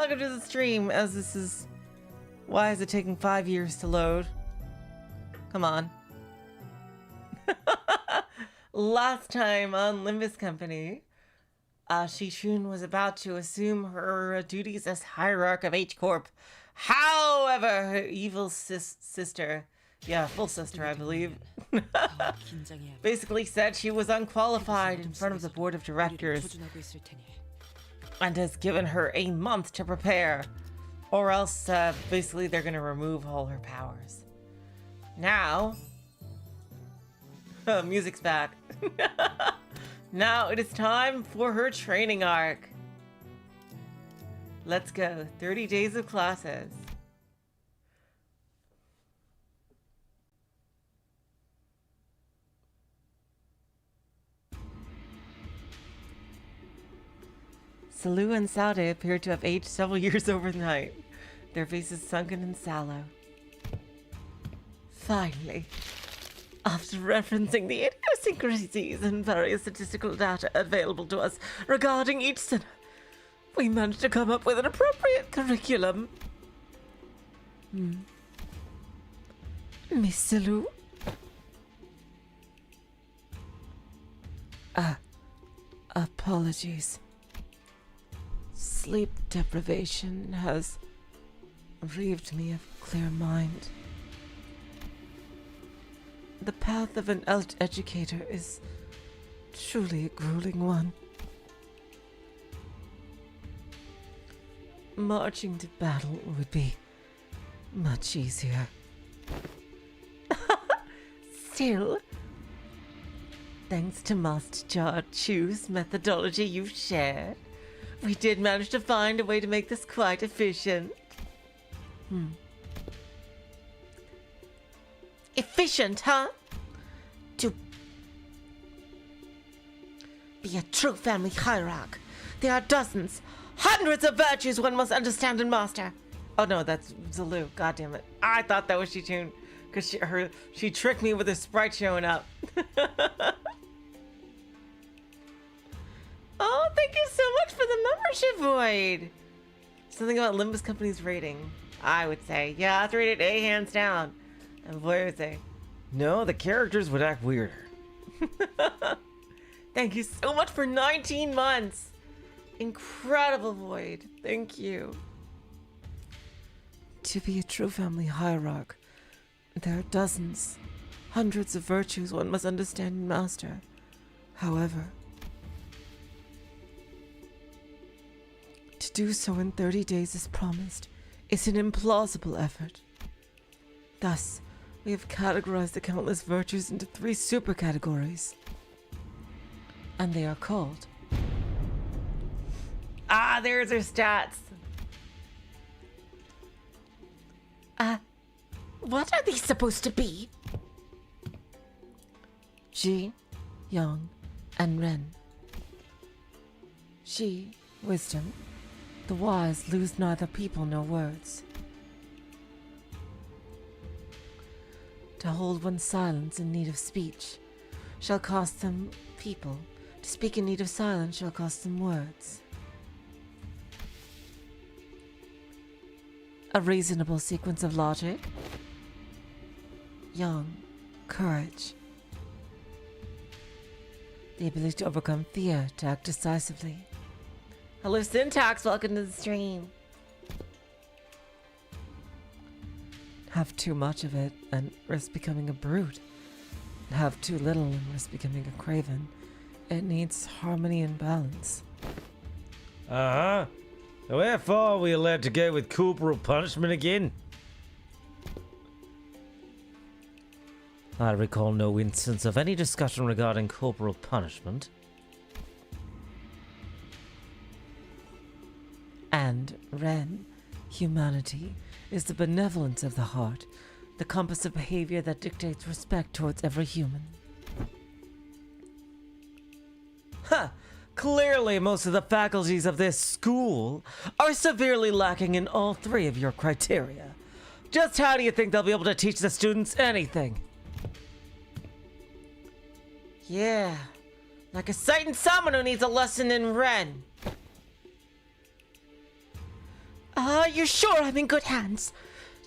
welcome to the stream, as this is... Why is it taking 5 years to load? Come on. Last time on Limbus Company, Xichun was about to assume her duties as heirarch of H Corp. However, her evil sister, full sister, I believe, basically said she was unqualified in front of the board of directors and has given her a month to prepare, or else basically they're going to remove all her powers. Now, music's back. Now it is time for her training arc. Let's go. 30 days of classes. Salu and Saude appear to have aged several years overnight, their faces sunken and sallow. Finally, after referencing the idiosyncrasies and various statistical data available to us regarding each sinner, we managed to come up with an appropriate curriculum. Miss Salu? Apologies. Sleep deprivation has relieved me of clear mind. The path of an educator is truly a grueling one. Marching to battle would be much easier. Still, thanks to Master Chu's methodology you've shared, we did manage to find a way to make this quite efficient. Efficient, huh? To be a true family hierarch, there are dozens, hundreds of virtues one must understand and master. Oh no, that's Zalu. God damn it! I thought that was Xichun, because she tricked me with her sprite showing up. Oh, thank you so much for the membership, Void. Something about Limbus Company's rating, I would say. Yeah, I'd rate it A hands down. And Void would say, no, the characters would act weirder. Thank you so much for 19 months. Incredible, Void. Thank you. To be a true family hierarch, there are dozens, hundreds of virtues one must understand and master. However, to do so in 30 days as promised is an implausible effort. Thus, we have categorized the countless virtues into 3 super categories. And they are called... there's her stats. What are these supposed to be? Ji, Yang, and Ren. Ji, wisdom. The wise lose neither people nor words. To hold one's silence in need of speech shall cost them people. To speak in need of silence shall cost them words. A reasonable sequence of logic. Young, courage. The ability to overcome fear, to act decisively. Hello, Syntax. Welcome to the stream. Have too much of it and risk becoming a brute. Have too little and risk becoming a craven. It needs harmony and balance. So how far are we allowed to go with corporal punishment again? I recall no instance of any discussion regarding corporal punishment. And, Ren, humanity is the benevolence of the heart, the compass of behavior that dictates respect towards every human. Clearly, most of the faculties of this school are severely lacking in all 3 of your criteria. Just how do you think they'll be able to teach the students anything? Yeah, like a sight and someone who needs a lesson in Ren. You're sure I'm in good hands?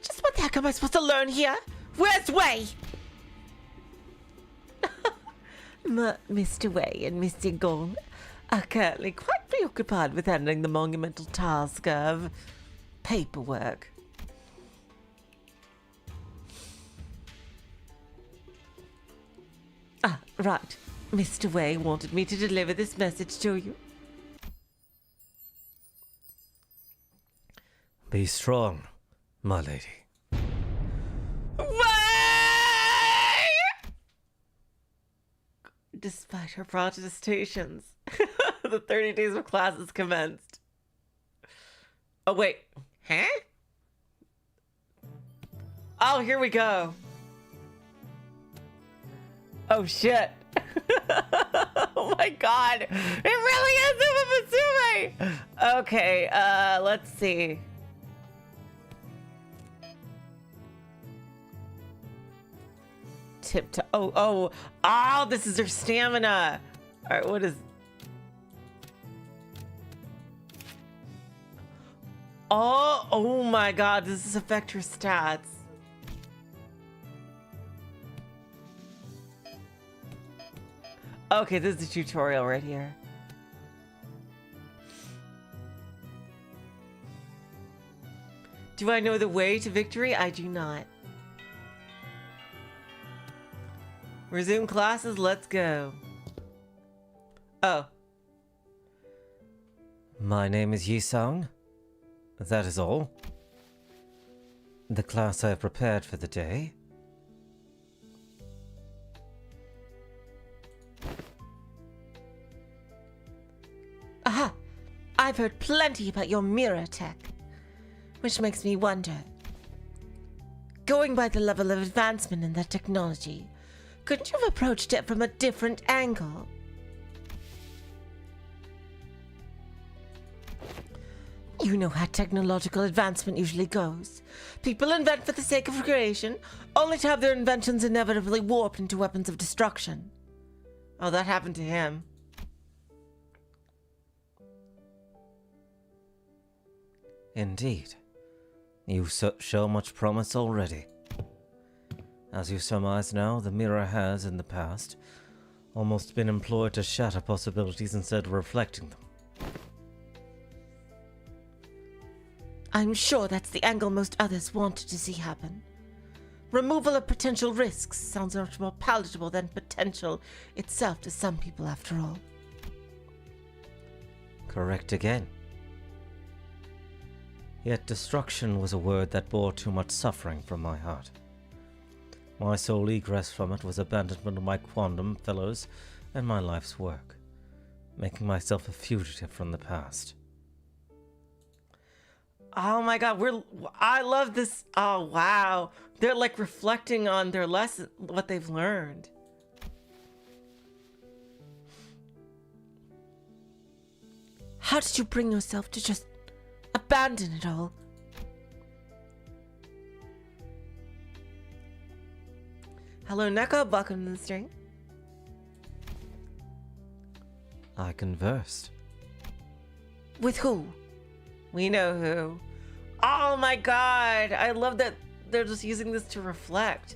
Just what the heck am I supposed to learn here? Where's Wei? Mr. Wei and Mr. Gong are currently quite preoccupied with handling the monumental task of paperwork. Right. Mr. Wei wanted me to deliver this message to you. Be strong, my lady. Wei! Despite her protestations, the 30 days of classes commenced. Oh, wait. Huh? Oh, here we go. Oh, shit. Oh, my God. It really is Umamusume. Okay, let's see. Tiptoe. Oh, this is her stamina. All right, what is... Oh my God, does this affect her stats? Okay, this is a tutorial right here. Do I know the way to victory? I do not. Resume classes, let's go. Oh. My name is Xichun. That is all. The class I have prepared for the day. Aha! I've heard plenty about your mirror tech, which makes me wonder. Going by the level of advancement in that technology, couldn't you have approached it from a different angle? You know how technological advancement usually goes. People invent for the sake of creation, only to have their inventions inevitably warped into weapons of destruction. Oh, that happened to him. Indeed. You show much promise already. As you surmise now, the mirror has, in the past, almost been employed to shatter possibilities instead of reflecting them. I'm sure that's the angle most others wanted to see happen. Removal of potential risks sounds much more palatable than potential itself to some people, after all. Correct again. Yet destruction was a word that bore too much suffering from my heart. My sole egress from it was abandonment of my quantum fellows and my life's work, making myself a fugitive from the past. Oh my God, I love this. Oh wow. They're like reflecting on their lesson, what they've learned. How did you bring yourself to just abandon it all? Hello, Neko. Welcome to the stream. I conversed. With who? We know who. Oh my God. I love that they're just using this to reflect.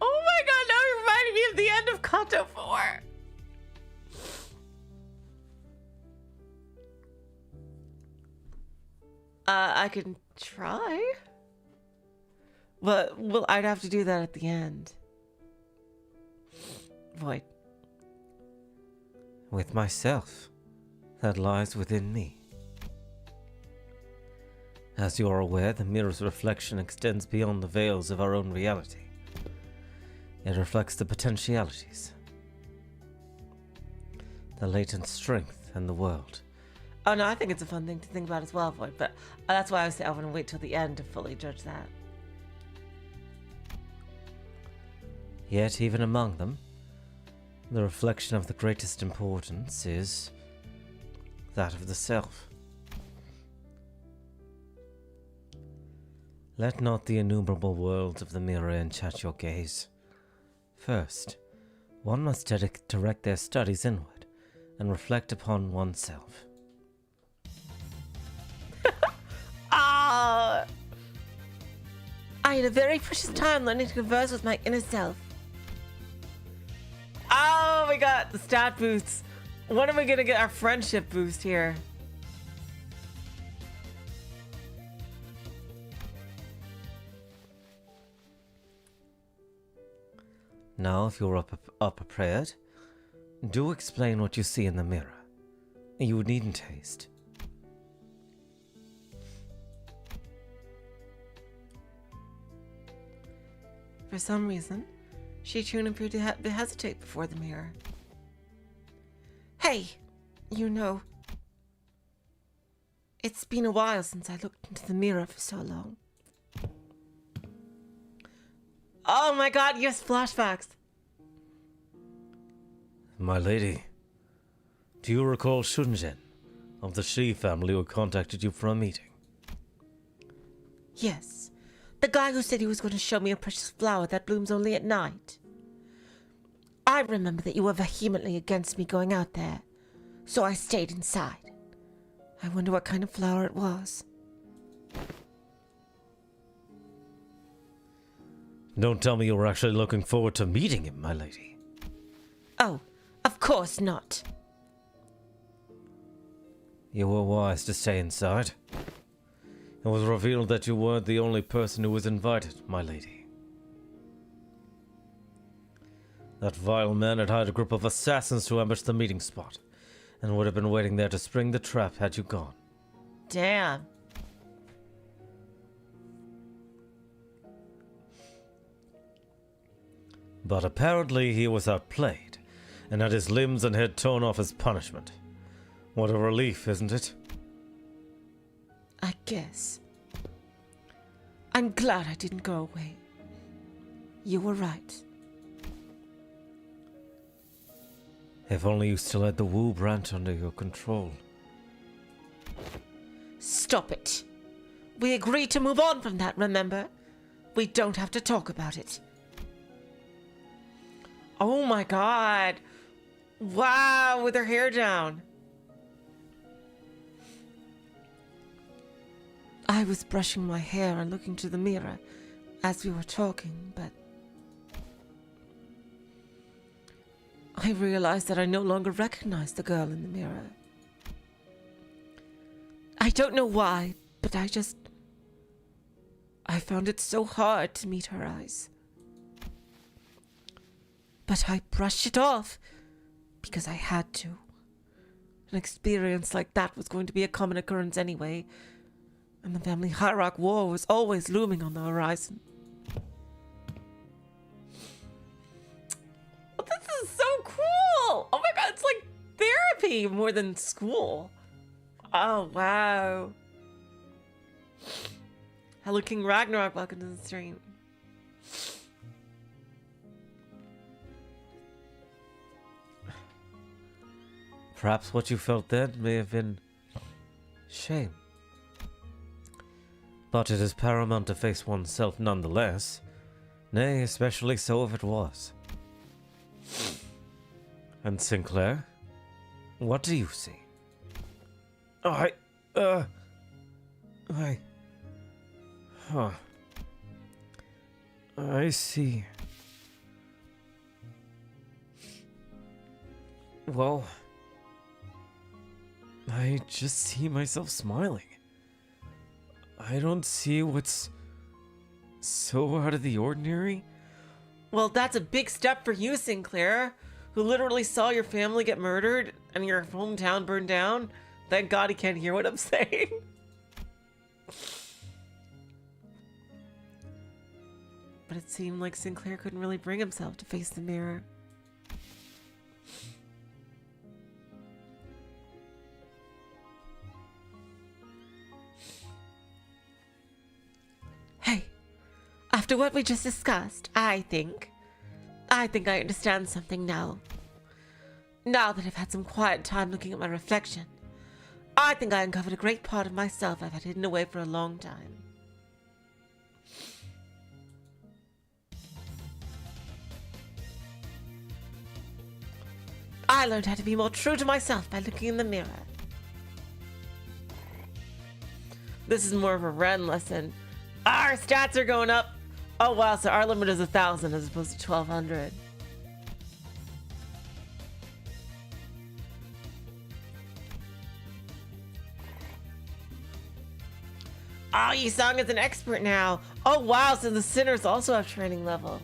Oh my God. Now you're reminding me of the end of Kanto 4. I can try. But well, I'd have to do that at the end. Void. With myself. That lies within me. As you are aware, the mirror's reflection extends beyond the veils of our own reality. It reflects the potentialities, the latent strength in the world. Oh no, I think it's a fun thing to think about as well, Void, but that's why I was saying I want to wait till the end to fully judge that. Yet, even among them, the reflection of the greatest importance is that of the self. Let not the innumerable worlds of the mirror enchant your gaze. First, one must direct their studies inward and reflect upon oneself. I had a very precious time learning to converse with my inner self. Oh, we got the stat boosts. When are we gonna get our friendship boost here? Now, if you're up prepared, do explain what you see in the mirror. You needn't haste. For some reason, Xichun appeared to hesitate before the mirror. Hey, you know, it's been a while since I looked into the mirror for so long. Oh my god, yes, flashbacks. My lady, do you recall Xichun of the Shi family who contacted you for a meeting? Yes, the guy who said he was going to show me a precious flower that blooms only at night. I remember that you were vehemently against me going out there, so I stayed inside. I wonder what kind of flower it was. Don't tell me you were actually looking forward to meeting him, my lady. Oh, of course not. You were wise to stay inside. It was revealed that you weren't the only person who was invited, my lady. That vile man had hired a group of assassins to ambush the meeting spot, and would have been waiting there to spring the trap had you gone. Damn. But apparently he was outplayed, and had his limbs and head torn off as punishment. What a relief, isn't it? I guess. I'm glad I didn't go away. You were right. If only you still had the Wu branch under your control. Stop it. We agreed to move on from that, remember? We don't have to talk about it. Oh my god. Wow, with her hair down. I was brushing my hair and looking to the mirror as we were talking, but I realized that I no longer recognized the girl in the mirror. I don't know why, but I found it so hard to meet her eyes. But I brushed it off because I had to. An experience like that was going to be a common occurrence anyway, and the family heirarch war was always looming on the horizon. Oh, this is so cool! Oh my god, it's like therapy more than school. Oh, wow. Hello, King Ragnarok, welcome to the stream. Perhaps what you felt then may have been shame. But it is paramount to face oneself nonetheless. Nay, especially so if it was. And Sinclair, what do you see? I see. Well, I just see myself smiling. I don't see what's so out of the ordinary. Well, that's a big step for you, Sinclair, who literally saw your family get murdered and your hometown burned down. Thank God he can't hear what I'm saying. But it seemed like Sinclair couldn't really bring himself to face the mirror. Hey, after what we just discussed, I think I understand something now. Now that I've had some quiet time looking at my reflection, I think I uncovered a great part of myself I've had hidden away for a long time. I learned how to be more true to myself by looking in the mirror. This is more of a Ren lesson. Our stats are going up. Oh wow, so our limit is 1,000 as opposed to 1,200. Oh, Yisong is an expert now. Oh wow, so the sinners also have training levels.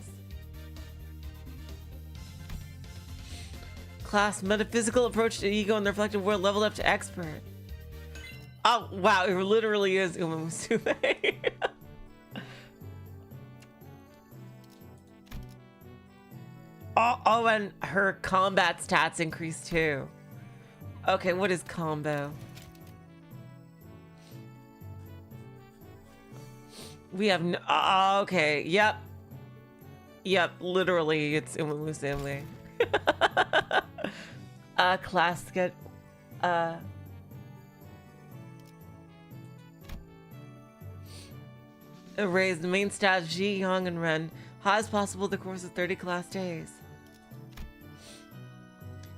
Class metaphysical approach to ego and the reflective world leveled up to expert. Oh wow, it literally is Uma Musume. Oh, and her combat stats increase too. Okay, what is combo? We have no. Oh, okay. Yep. Literally, it's Uma Musume. Class get. Raise the main stats Ji, Yang, and Ren high as possible the course of 30 class days.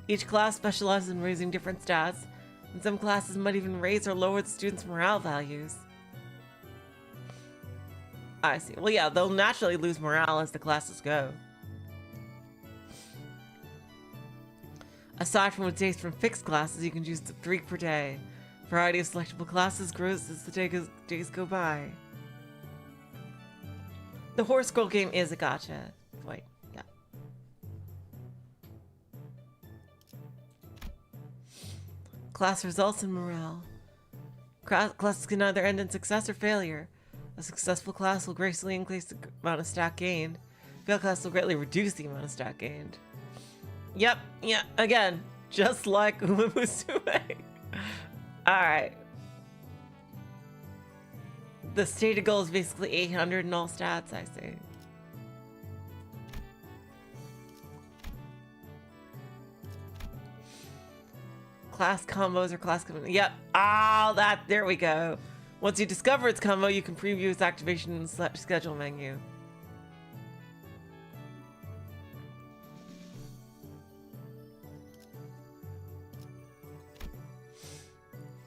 Each class specializes in raising different stats, and some classes might even raise or lower the students' morale values. I see. Well, yeah, they'll naturally lose morale as the classes go. Aside from what's based from fixed classes, you can choose 3 per day. Variety of selectable classes grows as the days go by. The horse scroll game is a gacha. Wait, yeah. Class results and morale. Classes can either end in success or failure. A successful class will gracefully increase the amount of stack gained. Failed class will greatly reduce the amount of stack gained. Yep, yeah, again, just like Uma Musume. Alright. The stated goal is basically 800 in all stats, I see. Class combos or class combos. Yep. Oh, there we go. Once you discover its combo, you can preview its activation in the schedule menu.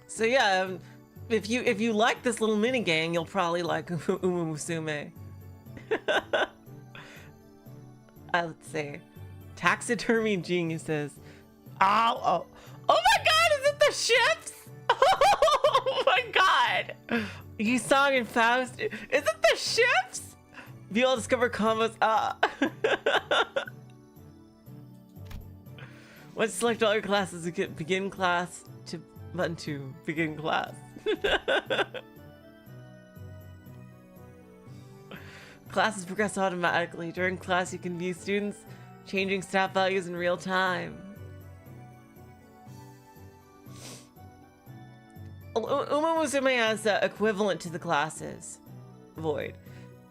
So yeah, if you like this little mini gang, you'll probably like Uma Musume. Let's see. Taxidermy geniuses. Oh my god, is it the ships? Oh my god. Yisong and Faust. Is it the ships? You all discover combos. Once you select all your classes, you get begin class to button 2. Begin class. Classes progress automatically. During class, you can view students changing stat values in real time. Uma Musume has equivalent to the classes. Void.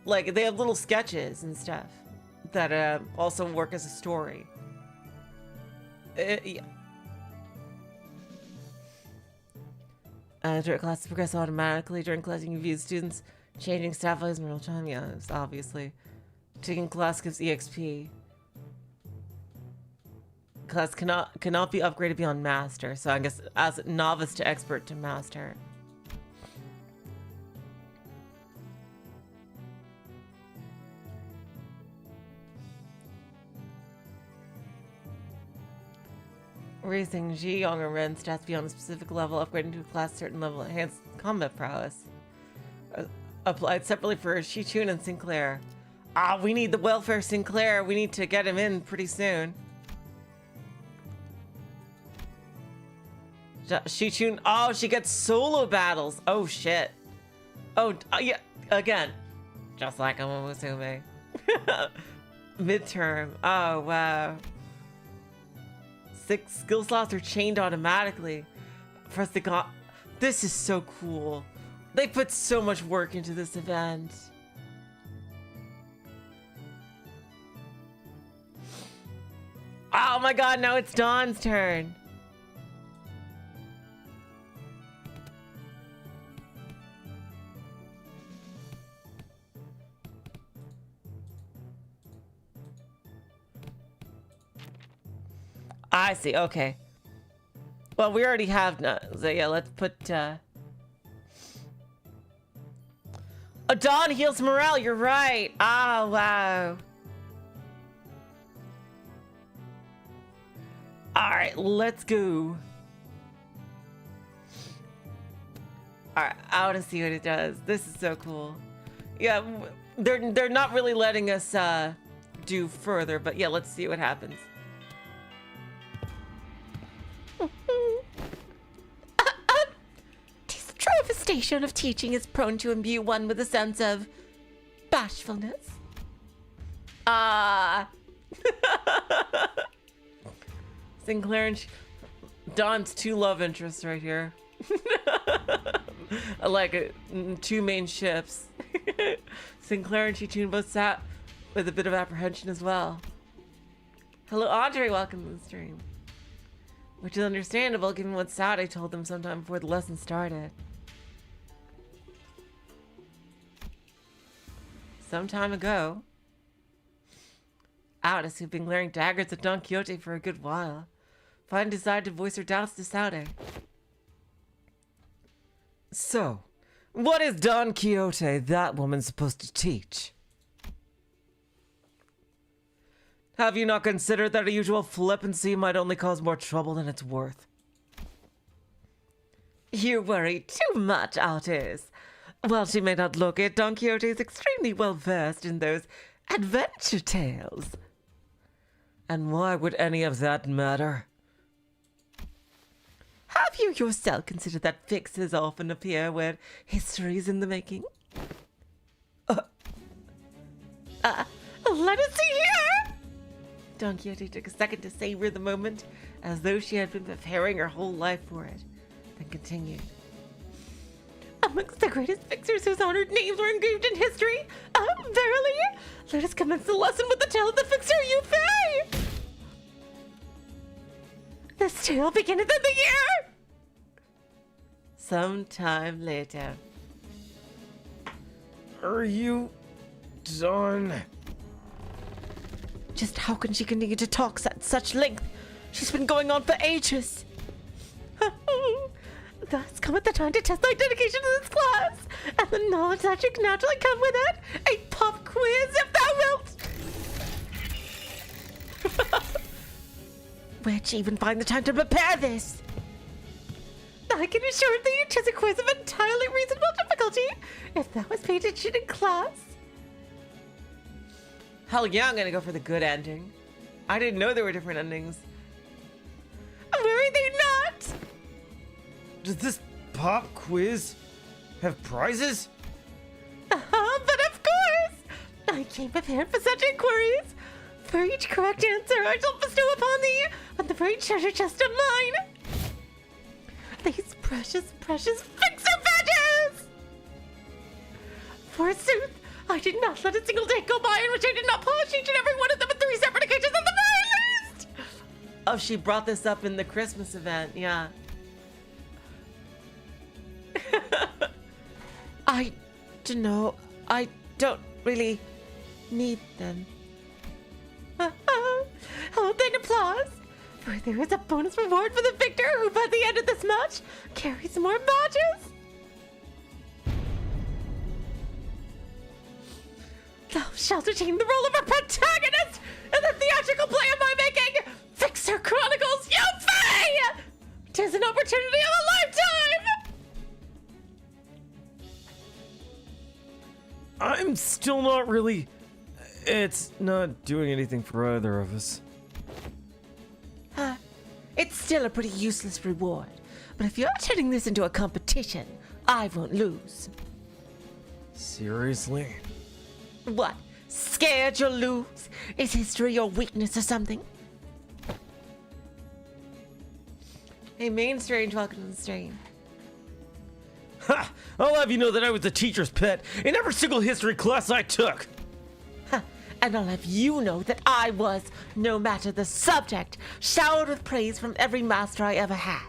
Like, they have little sketches and stuff that also work as a story. Yeah. During classes progress automatically. During class, you can view students changing stat values in real time. Yeah, obviously. Taking class gives EXP. Class cannot be upgraded beyond master, so I guess as novice to expert to master. Raising Ji, Yang, and Ren stats beyond a specific level, upgrading to a class certain level, enhanced combat prowess. Applied separately for Xichun and Sinclair. We need the welfare Sinclair. We need to get him in pretty soon. Xichun, she gets solo battles. Oh shit. Yeah, again, just like Uma Musume. Midterm. Oh wow. 6 skill slots are chained automatically. Press the This is so cool. They put so much work into this event. Oh my god, now it's Dawn's turn. I see, okay. Well, we already have none. So yeah, let's put Dawn heals morale, you're right. Ah, wow. Alright, let's go. Alright, I want to see what it does. This is so cool. Yeah, they're not really letting us do further, but yeah, let's see what happens. This travestation of teaching is prone to imbue one with a sense of bashfulness. Sinclair and Dawn's two love interests right here. I like it. Two main ships. Sinclair and Xichun both sat with a bit of apprehension as well. Hello, Andre. Welcome to the stream. Which is understandable given what Sade told them sometime before the lesson started. Some time ago, Aldous, who'd been glaring daggers at Don Quixote for a good while, finally decided to voice her doubts to Sade. So, what is Don Quixote, that woman, supposed to teach? Have you not considered that her usual flippancy might only cause more trouble than it's worth? You worry too much, Aldous. While she may not look it, Don Quixote is extremely well versed in those adventure tales. And why would any of that matter? Have you yourself considered that fixes often appear where history is in the making? Let us see here! Don Quixote took a second to savor the moment, as though she had been preparing her whole life for it, then continued. Amongst the greatest fixers whose honored names were engraved in history, verily, let us commence the lesson with the tale of the fixer Yufei! This tale beginneth in the year! Sometime later. Are you done? Just how can she continue to talk at such length? She's been going on for ages. Thus cometh the time to test thy dedication to this class, and the knowledge that should naturally come with it, a pop quiz if thou wilt. Where'd she even find the time to prepare this? I can assure thee it is a quiz of entirely reasonable difficulty, if thou hast paid attention in class. Hell yeah, I'm gonna go for the good ending. I didn't know there were different endings. Worry they not! Does this pop quiz have prizes? But of course! I came prepared for such inquiries. For each correct answer, I shall bestow upon thee on the very treasure chest of mine. These precious, precious fixer badges! Forsooth, I did not let a single day go by in which I did not polish each and every one of them at 3 separate occasions at the very least! Oh, she brought this up in the Christmas event, yeah. I don't know. I don't really need them. Hold then applause, for there is a bonus reward for the victor who by the end of this match carries more badges. Thou shalt retain the role of a protagonist in the theatrical play of my making, Fixer Chronicles Yufei! 'Tis an opportunity of a lifetime! I'm still not really... It's not doing anything for either of us. It's still a pretty useless reward, but if you're turning this into a competition, I won't lose. Seriously? What? Scared you'll lose? Is history your weakness or something? Hey, Main Strange, welcome to the stream. Ha! I'll have you know that I was the teacher's pet in every single history class I took! And I'll have you know that I was, no matter the subject, showered with praise from every master I ever had.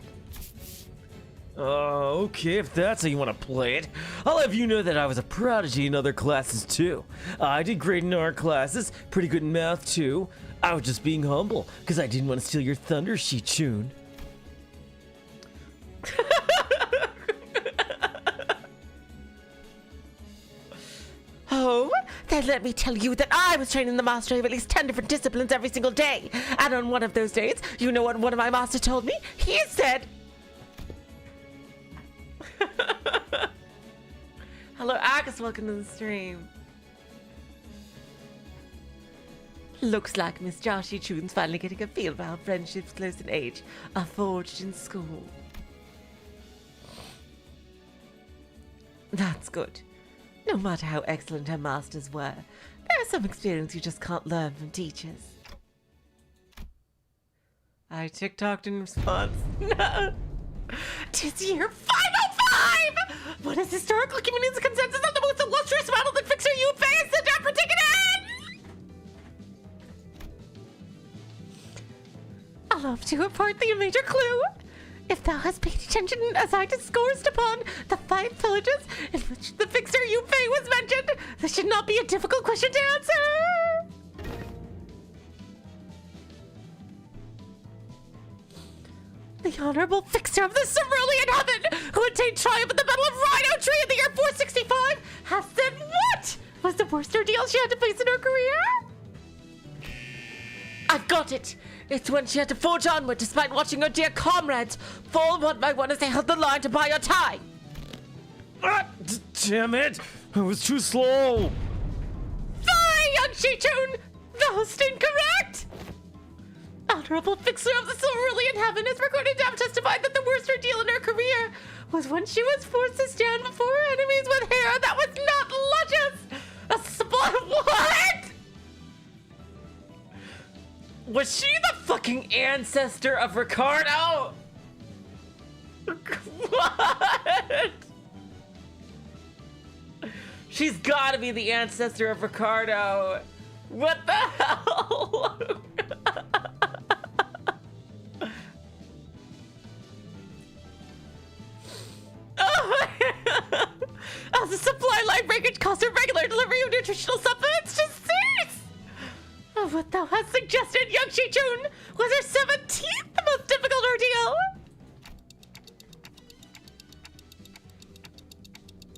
Okay, if that's how you want to play it. I'll have you know that I was a prodigy in other classes too. I did great in art classes, pretty good in math too. I was just being humble, because I didn't want to steal your thunder, Xichun. And let me tell you that I was trained in the mastery of at least 10 different disciplines every single day. And on one of those days, you know what one of my masters told me? He said... Hello, Agus, welcome to the stream. Looks like Miss Xichun's finally getting a feel for how friendships close in age are forged in school. That's good. No matter how excellent her masters were, there's some experience you just can't learn from teachers. I TikToked in response. No! 'Tis year 505! What is historical community's consensus on the most illustrious model that Fixer you face? Sit down for taking in! I'll have to report thee a major clue. If thou hast paid attention as I discoursed upon the 5 villages in which the Fixer Yufei was mentioned, this should not be a difficult question to answer. The Honorable Fixer of the Cerulean Heaven, who attained triumph at the Battle of Rhino Tree in the year 465, has said what was the worst ordeal she had to face in her career? I've got it! It's when she had to forge onward despite watching her dear comrades fall one by one as they held the line to buy her time. Damn it! I was too slow! Fie, young Xichun! Thou'st incorrect! Honorable Fixer of the Cerulean Heaven has recorded to have testified that the worst ordeal in her career was when she was forced to stand before her enemies with hair that was not luscious! A spot what? Was she the fucking ancestor of Ricardo? What? She's gotta be the ancestor of Ricardo. What the hell? As the supply line breakage costs her regular delivery of nutritional supplements to cease! What thou hast suggested, young Xichun, was her 17th most difficult ordeal!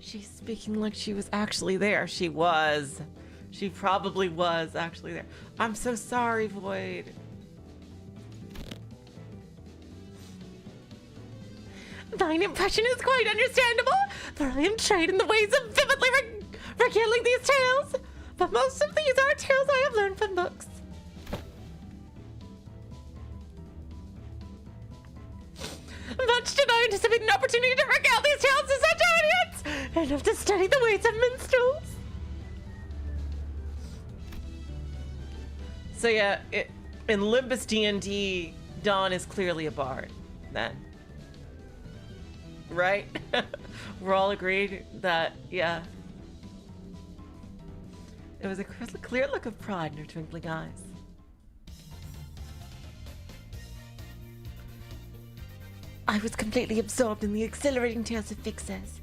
She's speaking like she was actually there. She was. She probably was actually there. I'm so sorry, Void. Thine impression is quite understandable, for I am trained in the ways of vividly regaling these tales. But most of these are tales I have learned from books. Much did I anticipate an opportunity to regale these tales to such audience, enough to study the ways of minstrels. So yeah, in Limbus D&D, Dawn is clearly a bard, then. Right? We're all agreed that, yeah. It was a clear look of pride in her twinkling eyes. I was completely absorbed in the exhilarating tales of fixers.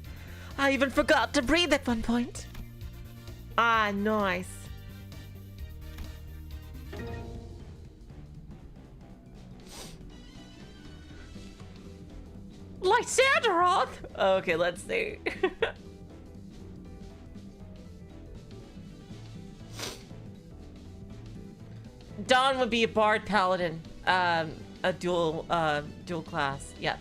I even forgot to breathe at one point. Ah, nice. Lysanderoth? Okay, let's see. Dawn would be a bard paladin, a dual class. Yep.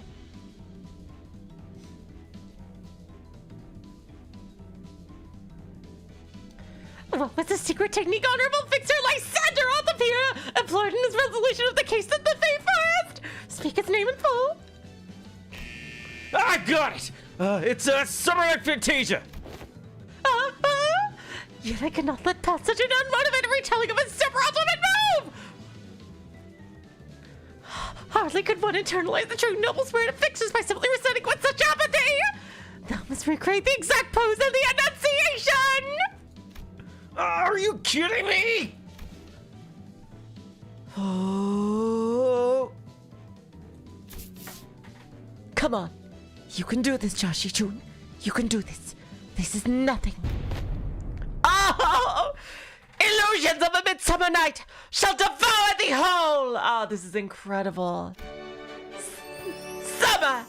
What was the secret technique Honorable Fixer Lysanderoth appear employed in his resolution of the case of the Fey Forest? Speak its name in full. I got it! It's a Summer Fantasia! Yet I cannot let pass such an unmotivated retelling of a super ultimate move! Hardly could one internalize the true noble spirit of fixers by simply reciting with such apathy! Thou must recreate the exact pose of the Annunciation! Are you kidding me? Oh. Come on. You can do this, Xichun. You can do this. This is nothing. Oh! Illusions of a midsummer night shall devour thee whole! Oh, this is incredible. Summer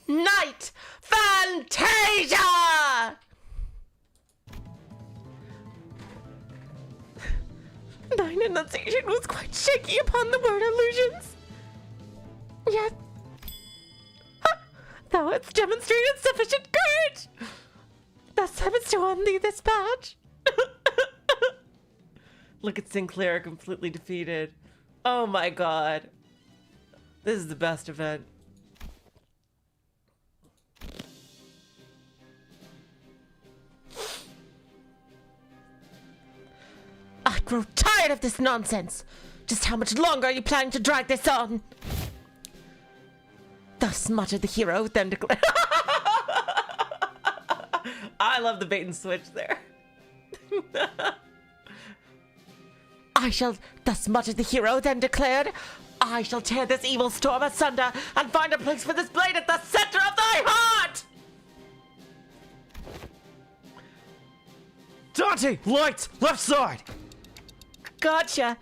Night Fantasia! Thine enunciation was quite shaky upon the word illusions. Yet, thou hast demonstrated sufficient courage. Thus I bestow on thee this badge. Look at Sinclair completely defeated. Oh my god. This is the best event. I grow tired of this nonsense. Just how much longer are you planning to drag this on? Thus muttered the hero, then declared. I love the bait and switch there. Thus muttered the hero, then declared, I shall tear this evil storm asunder and find a place for this blade at the center of thy heart! Dante, lights, left side! Gotcha.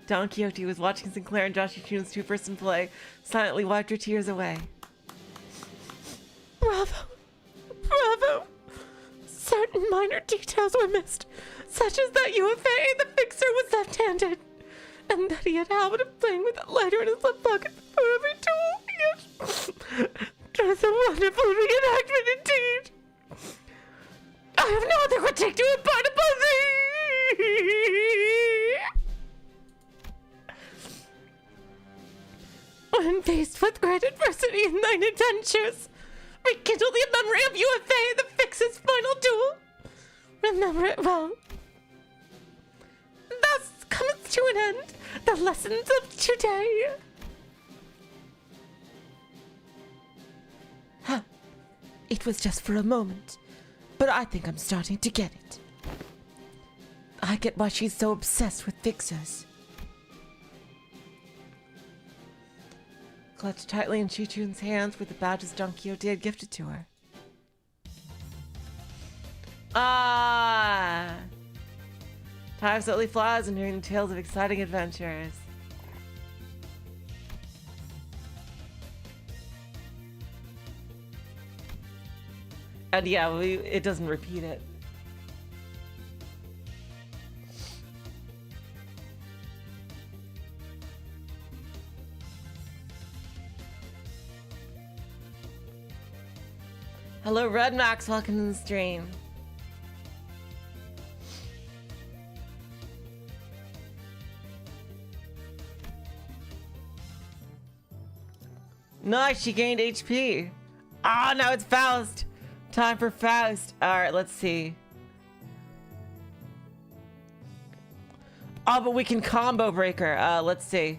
Don Quixote was watching Sinclair and Josh Xichun's two-person play, silently wiped her tears away. Bravo! Bravo! Certain minor details were missed, such as that UFA, the fixer, was left-handed, and that he had a habit of playing with a lighter in his left pocket for every tool. Yes. 'Twas a wonderful reenactment indeed. I have no other critique to impart upon thee. When faced with great adversity in thine adventures, rekindle the memory of UFA, the Fix's final duel. Remember it well. Thus cometh to an end the lessons of today. Huh. It was just for a moment, but I think I'm starting to get it. I get why she's so obsessed with fixers. Clutched tightly in Xichun's hands were the badges Don Quixote had gifted to her. Ah! Time slowly flies and hearing the tales of exciting adventures. And yeah, it doesn't repeat it. Hello, Red Max. Welcome to the stream. Nice, she gained HP. Ah, now it's Faust. Time for Faust. All right, let's see. Oh, but we can combo break her. Let's see.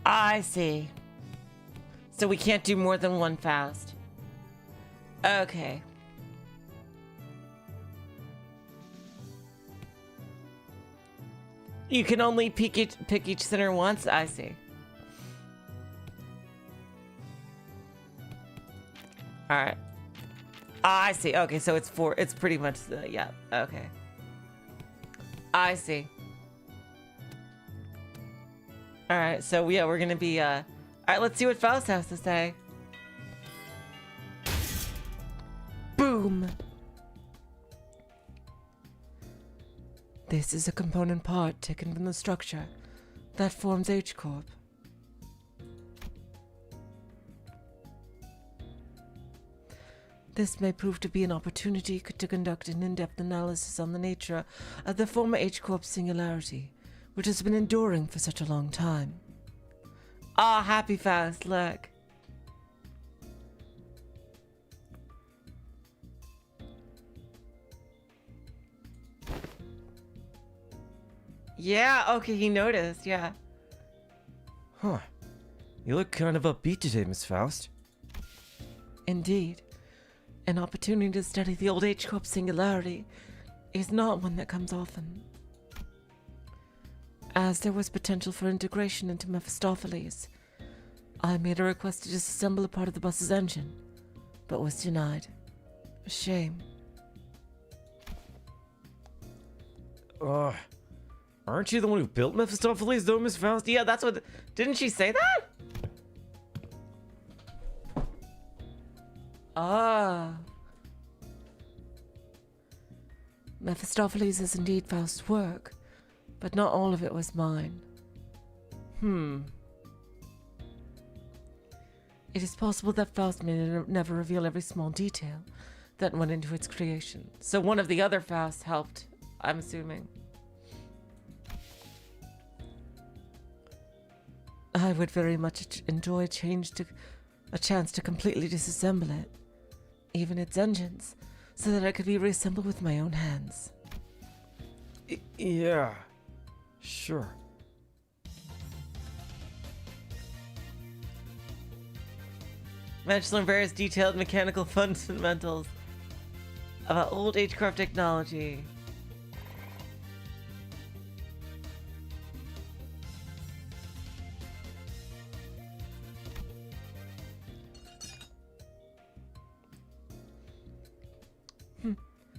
I see. So we can't do more than one Faust. Okay. You can only pick each center once? I see. Alright. I see. Okay, so it's pretty much the, yeah, okay. I see. Alright, so yeah, we're gonna be, alright, let's see what Faust has to say. Boom! This is a component part taken from the structure that forms H-Corp. This may prove to be an opportunity to conduct an in-depth analysis on the nature of the former H-Corp singularity, which has been enduring for such a long time. Ah, happy Faust, look. Yeah, okay, he noticed, yeah. Huh. You look kind of upbeat today, Miss Faust. Indeed. An opportunity to study the old H-Corp singularity is not one that comes often. As there was potential for integration into Mephistopheles, I made a request to disassemble a part of the bus's engine, but was denied. A shame. Ugh. Aren't you the one who built Mephistopheles, though, Miss Faust? Yeah, that's what... Didn't she say that? Ah. Mephistopheles is indeed Faust's work, but not all of it was mine. It is possible that Faust may never reveal every small detail that went into its creation. So one of the other Fausts helped, I'm assuming. I would very much enjoy a chance to completely disassemble it, even its engines, so that it could be reassembled with my own hands. Yeah, sure. Managed to learn various detailed mechanical fundamentals about old H-Corp technology.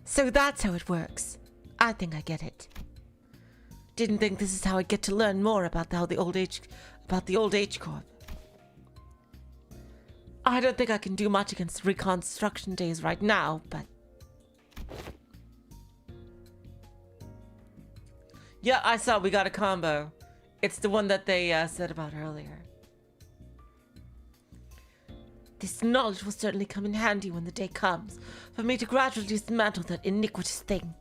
So that's how it works. I think I get it. Didn't think this is how I'd get to learn more about the old H-Corp. I don't think I can do much against reconstruction days right now, but... Yeah, I saw we got a combo. It's the one that they said about earlier. This knowledge will certainly come in handy when the day comes for me to gradually dismantle that iniquitous thing.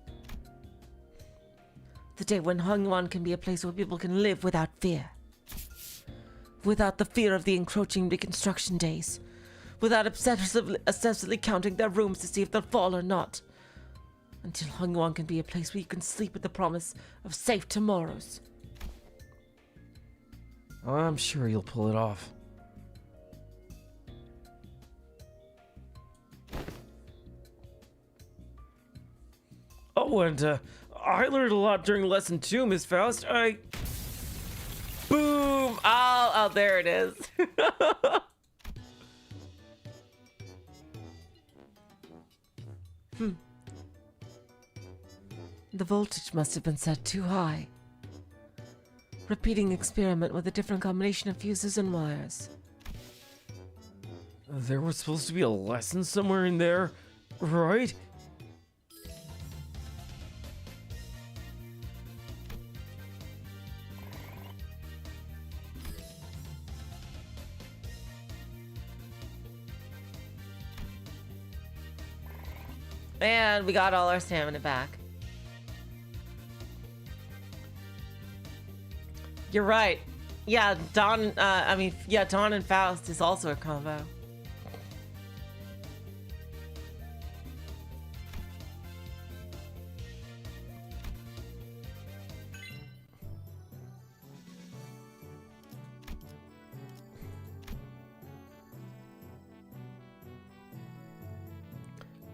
The day when Hongwan can be a place where people can live without fear. Without the fear of the encroaching reconstruction days. Without obsessively counting their rooms to see if they'll fall or not. Until Hongwan can be a place where you can sleep with the promise of safe tomorrows. I'm sure you'll pull it off. Oh, and I learned a lot during lesson 2, Miss Faust. Boom! Oh, there it is. The voltage must have been set too high. Repeating experiment with a different combination of fuses and wires. There was supposed to be a lesson somewhere in there, right? And we got all our stamina back. You're right. Yeah, Dawn and Faust is also a combo.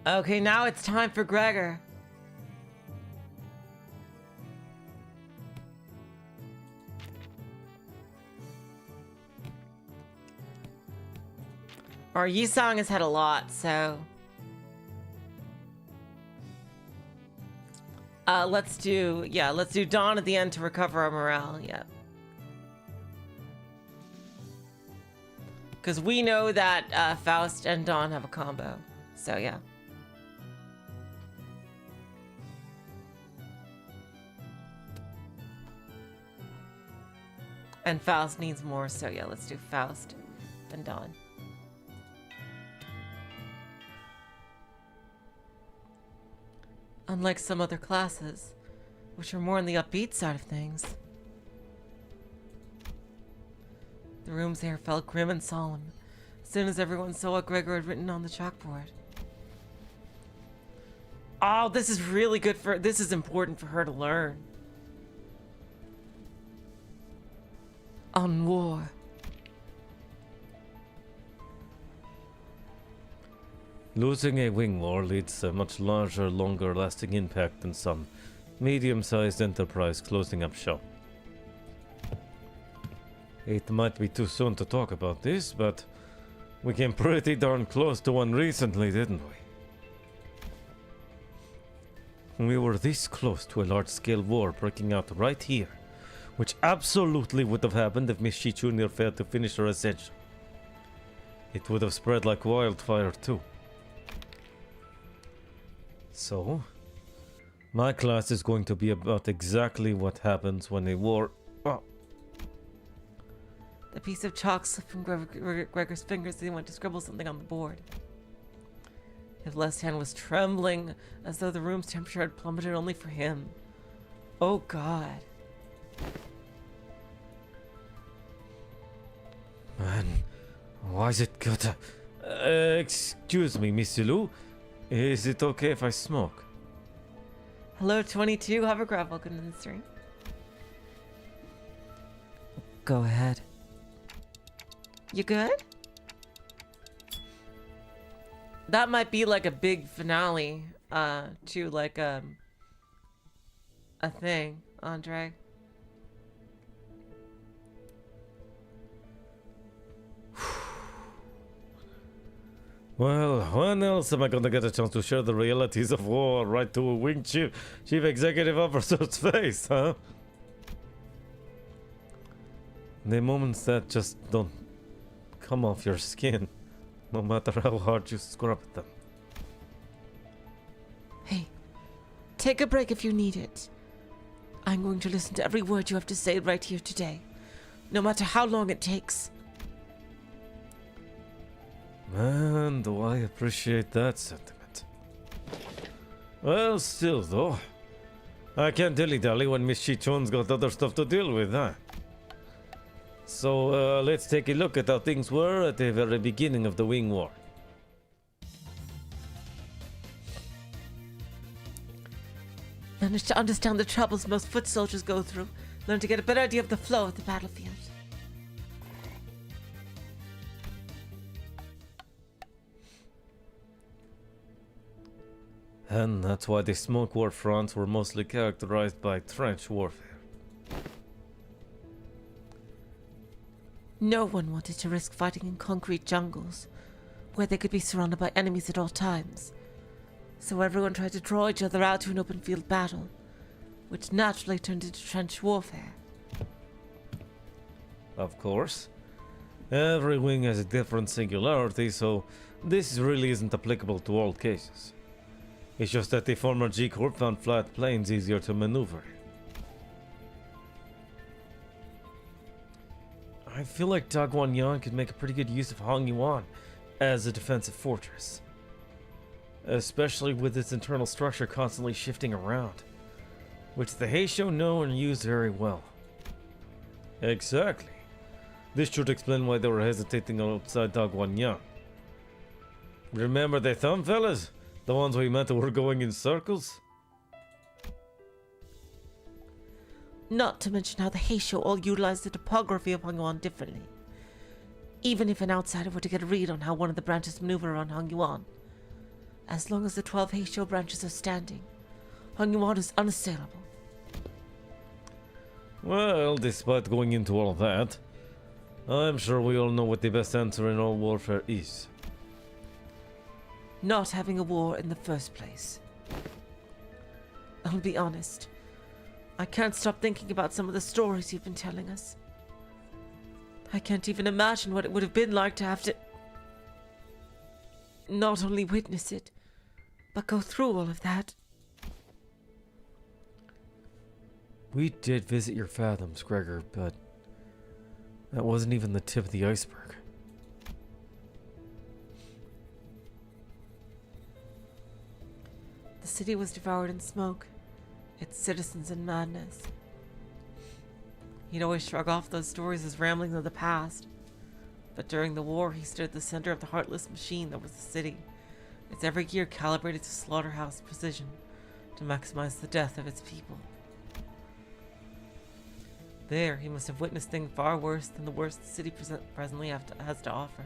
Okay, now it's time for Gregor. Our Yisong has had a lot, so... let's do Dawn at the end to recover our morale, yeah. Because we know that Faust and Dawn have a combo, so yeah. And Faust needs more, so yeah, let's do Faust and Dawn. Unlike some other classes, which are more on the upbeat side of things. The rooms here felt grim and solemn, as soon as everyone saw what Gregor had written on the chalkboard. Oh, this is really good this is important for her to learn. On war. Losing a wing war leads to a much larger, longer-lasting impact than some medium-sized enterprise closing up shop. It might be too soon to talk about this, but we came pretty darn close to one recently, didn't we? We were this close to a large-scale war breaking out right here, which absolutely would have happened if Miss Xichun failed to finish her ascension. It would have spread like wildfire too. So, my class is going to be about exactly what happens when a war... Oh. The piece of chalk slipped from Gregor's fingers as he went to scribble something on the board. His left hand was trembling, as though the room's temperature had plummeted only for him. Oh God. Man, why is it gotta... excuse me, Miss Lou. Is it okay if I smoke? Hello, 22. Hovercraft, welcome to the stream. Go ahead. You good? That might be like a big finale to like a thing, Andre. Well, when else am I gonna get a chance to share the realities of war right to a wing chief executive officer's face, huh? The moments that just don't come off your skin, no matter how hard you scrub at them. Hey, take a break if you need it. I'm going to listen to every word you have to say right here today, no matter how long it takes. Man, do I appreciate that sentiment. Well, still though, I can't dilly-dally when Miss Xichun's got other stuff to deal with, huh? So, let's take a look at how things were at the very beginning of the Wing War. Manage to understand the troubles most foot soldiers go through. Learn to get a better idea of the flow of the battlefield. And that's why the smoke war fronts were mostly characterized by trench warfare. No one wanted to risk fighting in concrete jungles, where they could be surrounded by enemies at all times. So everyone tried to draw each other out to an open field battle, which naturally turned into trench warfare. Of course. Every wing has a different singularity, so this really isn't applicable to all cases. It's just that the former G-Corp found flat plains easier to maneuver in. I feel like Dagwanyan could make a pretty good use of Hongyuan as a defensive fortress. Especially with its internal structure constantly shifting around, which the Heisho know and use very well. Exactly. This should explain why they were hesitating outside Dagwanyan. Remember the thumb fellas? The ones we met who were going in circles? Not to mention how the Heisho all utilized the topography of Hongyuan differently. Even if an outsider were to get a read on how one of the branches maneuver around Hongyuan, as long as the 12 Heisho branches are standing, Hongyuan is unassailable. Well, despite going into all of that, I'm sure we all know what the best answer in all warfare is. Not having a war in the first place. I'll be honest. I can't stop thinking about some of the stories you've been telling us. I can't even imagine what it would have been like to have to not only witness it, but go through all of that. We did visit your fathoms, Gregor, but that wasn't even the tip of the iceberg. The city was devoured in smoke, its citizens in madness. He'd always shrug off those stories as ramblings of the past. But during the war, he stood at the center of the heartless machine that was the city, its every gear calibrated to slaughterhouse precision to maximize the death of its people. There, he must have witnessed things far worse than the worst the city presently has to offer.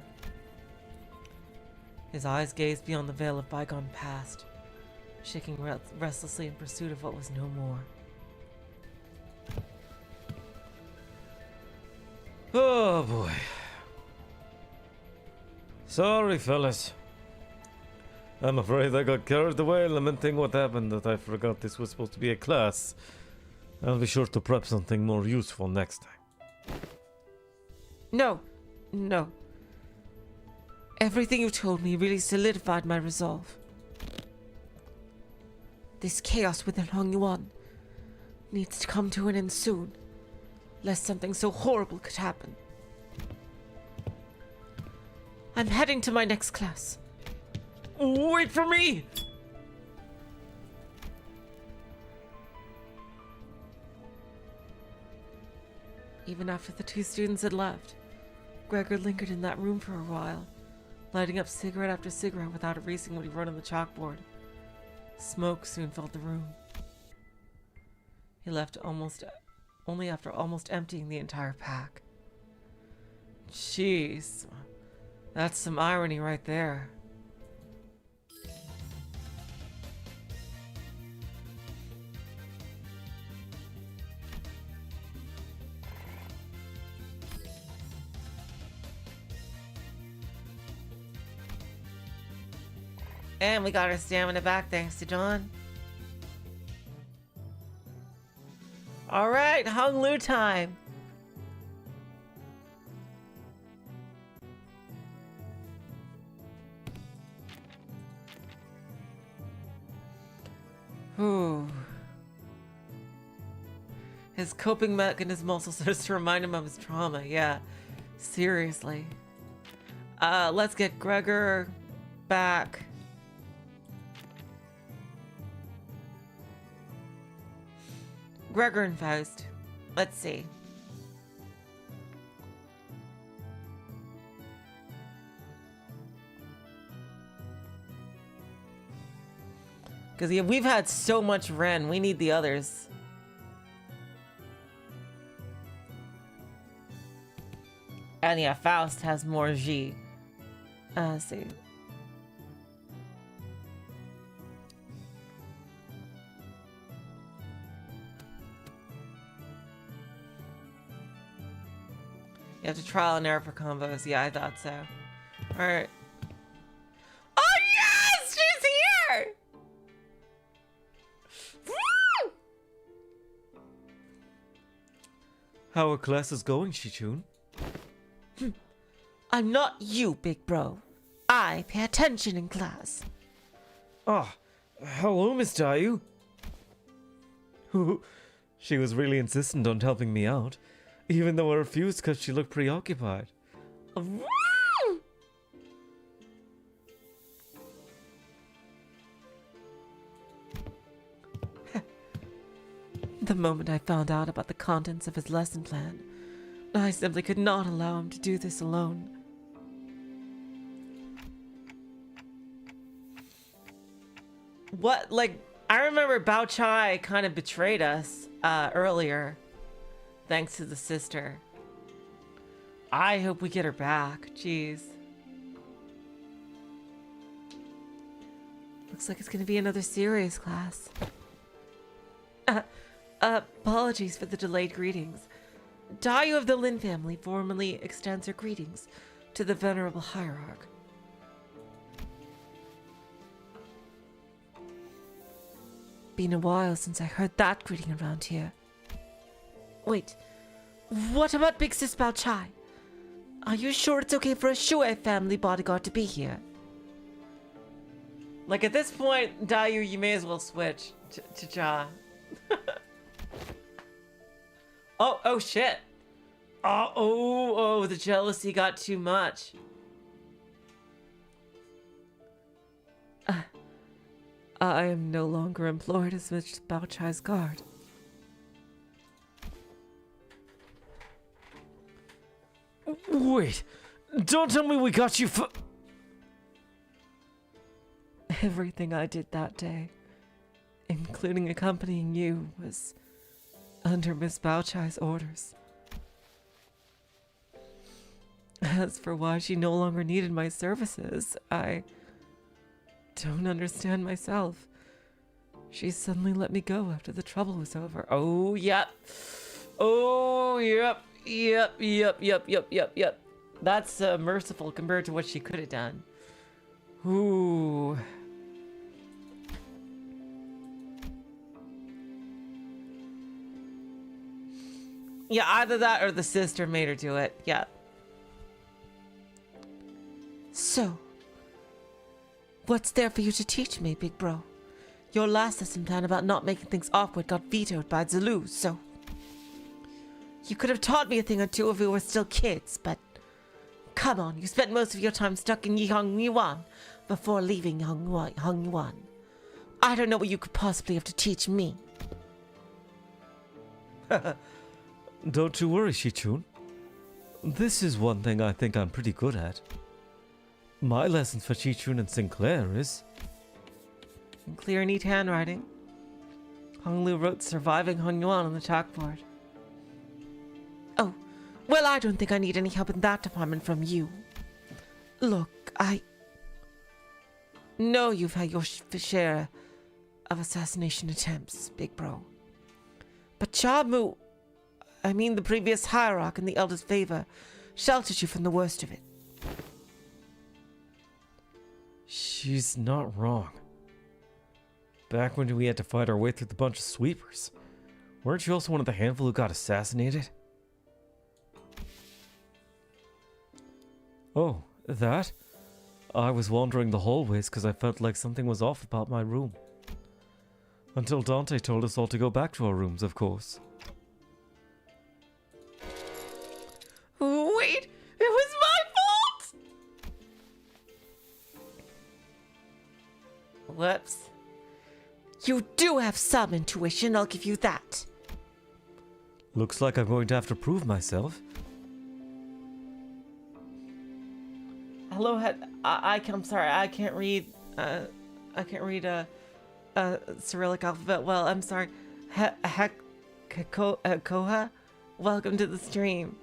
His eyes gazed beyond the veil of bygone past, shaking restlessly in pursuit of what was no more. Oh boy. Sorry, fellas. I'm afraid I got carried away lamenting what happened that I forgot this was supposed to be a class. I'll be sure to prep something more useful next time. No. Everything you told me really solidified my resolve. This chaos within Hong Yuan needs to come to an end soon, lest something so horrible could happen. I'm heading to my next class. Wait for me! Even after the two students had left, Gregor lingered in that room for a while, lighting up cigarette after cigarette without erasing what he wrote on the chalkboard. Smoke soon filled the room. He left only after almost emptying the entire pack. Jeez, that's some irony right there. And we got our stamina back thanks to John. Alright, Hung Lu time. Whew. His coping mechanism also serves to remind him of his trauma. Yeah, seriously. Let's get Gregor back. Gregor and Faust. Let's see. Because yeah, we've had so much Ren. We need the others. And yeah, Faust has more G. Let's see. You have to trial and error for combos. Yeah, I thought so. Alright. Oh yes! She's here! Woo! How are classes going, Xichun? I'm not you, big bro. I pay attention in class. Ah, hello, Miss Dayu. She was really insistent on helping me out, even though I refused because she looked preoccupied. The moment I found out about the contents of his lesson plan, I simply could not allow him to do this alone. What, like, I remember Bao Chai kind of betrayed us earlier, thanks to the sister. I hope we get her back. Jeez. Looks like it's gonna be another serious class. Apologies for the delayed greetings. Dayu of the Lin family formally extends her greetings to the venerable heirarch. Been a while since I heard that greeting around here. Wait, what about Big Sis Bao Chai? Are you sure it's okay for a Shui family bodyguard to be here? Like at this point, Dayu, you may as well switch to Ja. Oh shit. Oh, the jealousy got too much. I am no longer employed as Mr. Bao Chai's guard. Wait, don't tell me we got you for... Everything I did that day, including accompanying you, was under Miss Bao Chai's orders. As for why she no longer needed my services, I don't understand myself. She suddenly let me go after the trouble was over. Oh, yep. Oh, yep. That's merciful compared to what she could have done. Ooh. Yeah, either that or the sister made her do it. Yeah. So, what's there for you to teach me, big bro? Your last lesson plan about not making things awkward got vetoed by Zulu, so... You could have taught me a thing or two if we were still kids, but... Come on, you spent most of your time stuck in Hong Yuan before leaving Hong Yuan. I don't know what you could possibly have to teach me. Don't you worry, Xichun. This is one thing I think I'm pretty good at. My lessons for Xichun and Sinclair is... In clear, neat handwriting, Hong Lu wrote surviving Hong Yuan on the chalkboard. Oh, well, I don't think I need any help in that department from you. Look, I know you've had your share of assassination attempts, big bro. But Chamu, the previous hierarch in the Elder's favor, sheltered you from the worst of it. She's not wrong. Back when we had to fight our way through the bunch of sweepers, weren't you also one of the handful who got assassinated? Oh, that? I was wandering the hallways because I felt like something was off about my room. Until Dante told us all to go back to our rooms, of course. Wait, it was my fault! Whoops. You do have some intuition, I'll give you that. Looks like I'm going to have to prove myself. Hello, I'm sorry, I can't read Cyrillic alphabet well, I'm sorry. Koha, welcome to the stream.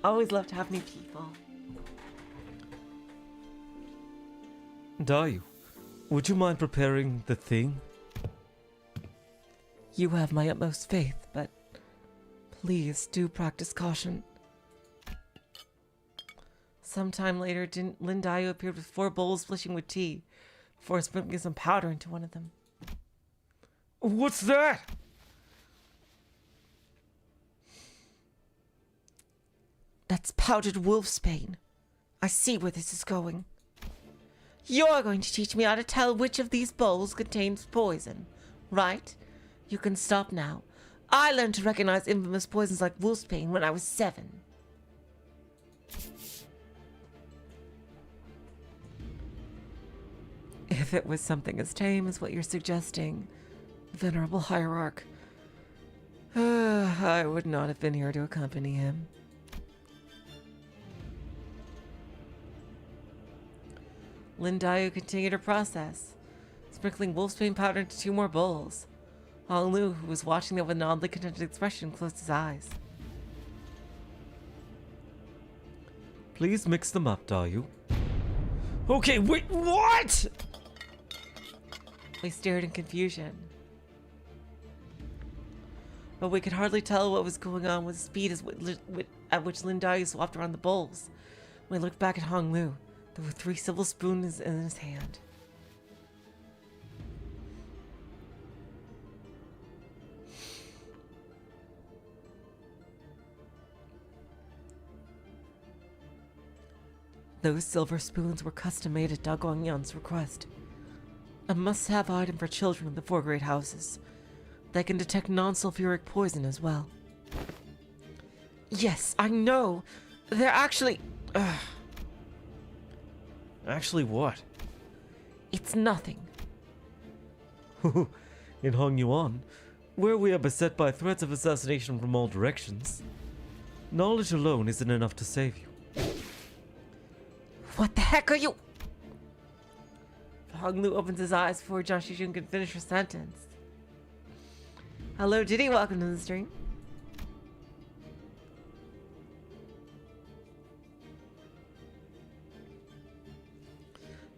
Always love to have new people. Dayu, would you mind preparing the thing? You have my utmost faith, but please do practice caution. Sometime later, Lin Dayu appeared with 4 bowls flishing with tea, before sprinkling some powder into one of them. What's that? That's powdered wolfsbane. I see where this is going. You're going to teach me how to tell which of these bowls contains poison, right? You can stop now. I learned to recognize infamous poisons like wolfsbane when I was 7. If it was something as tame as what you're suggesting, venerable hierarch, I would not have been here to accompany him. Lin Dayu continued her process, sprinkling wolfsbane powder into 2 more bowls. Hong Lu, who was watching them with an oddly contented expression, closed his eyes. Please mix them up, Dayu. Okay, wait, what? We stared in confusion. But we could hardly tell what was going on with the speed at which Lin Dayu swapped around the bowls. When we looked back at Hong Lu, there were 3 silver spoons in his hand. Those silver spoons were custom made at Da Guangyun's request. A must-have item for children in the 4 great houses. They can detect non-sulfuric poison as well. Yes, I know. They're actually... Actually what? It's nothing. In Hong Yuan, where we are beset by threats of assassination from all directions, knowledge alone isn't enough to save you. What the heck are you... Hong Lu opens his eyes before Zhang Xichun can finish her sentence. Hello, Diddy. Welcome to the stream.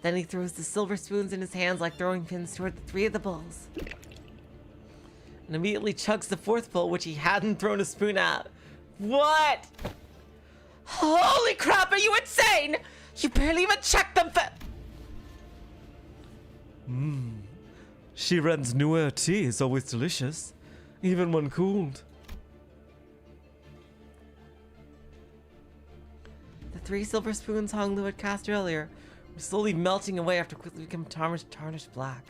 Then he throws the silver spoons in his hands like throwing pins toward the 3 of the bowls. And immediately chugs the 4th bowl, which he hadn't thrown a spoon at. What? Holy crap, are you insane? You barely even checked them for... Shiren's Nuer tea is always delicious, even when cooled. 3 silver spoons Honglu had cast earlier were slowly melting away after quickly becoming tarnished black.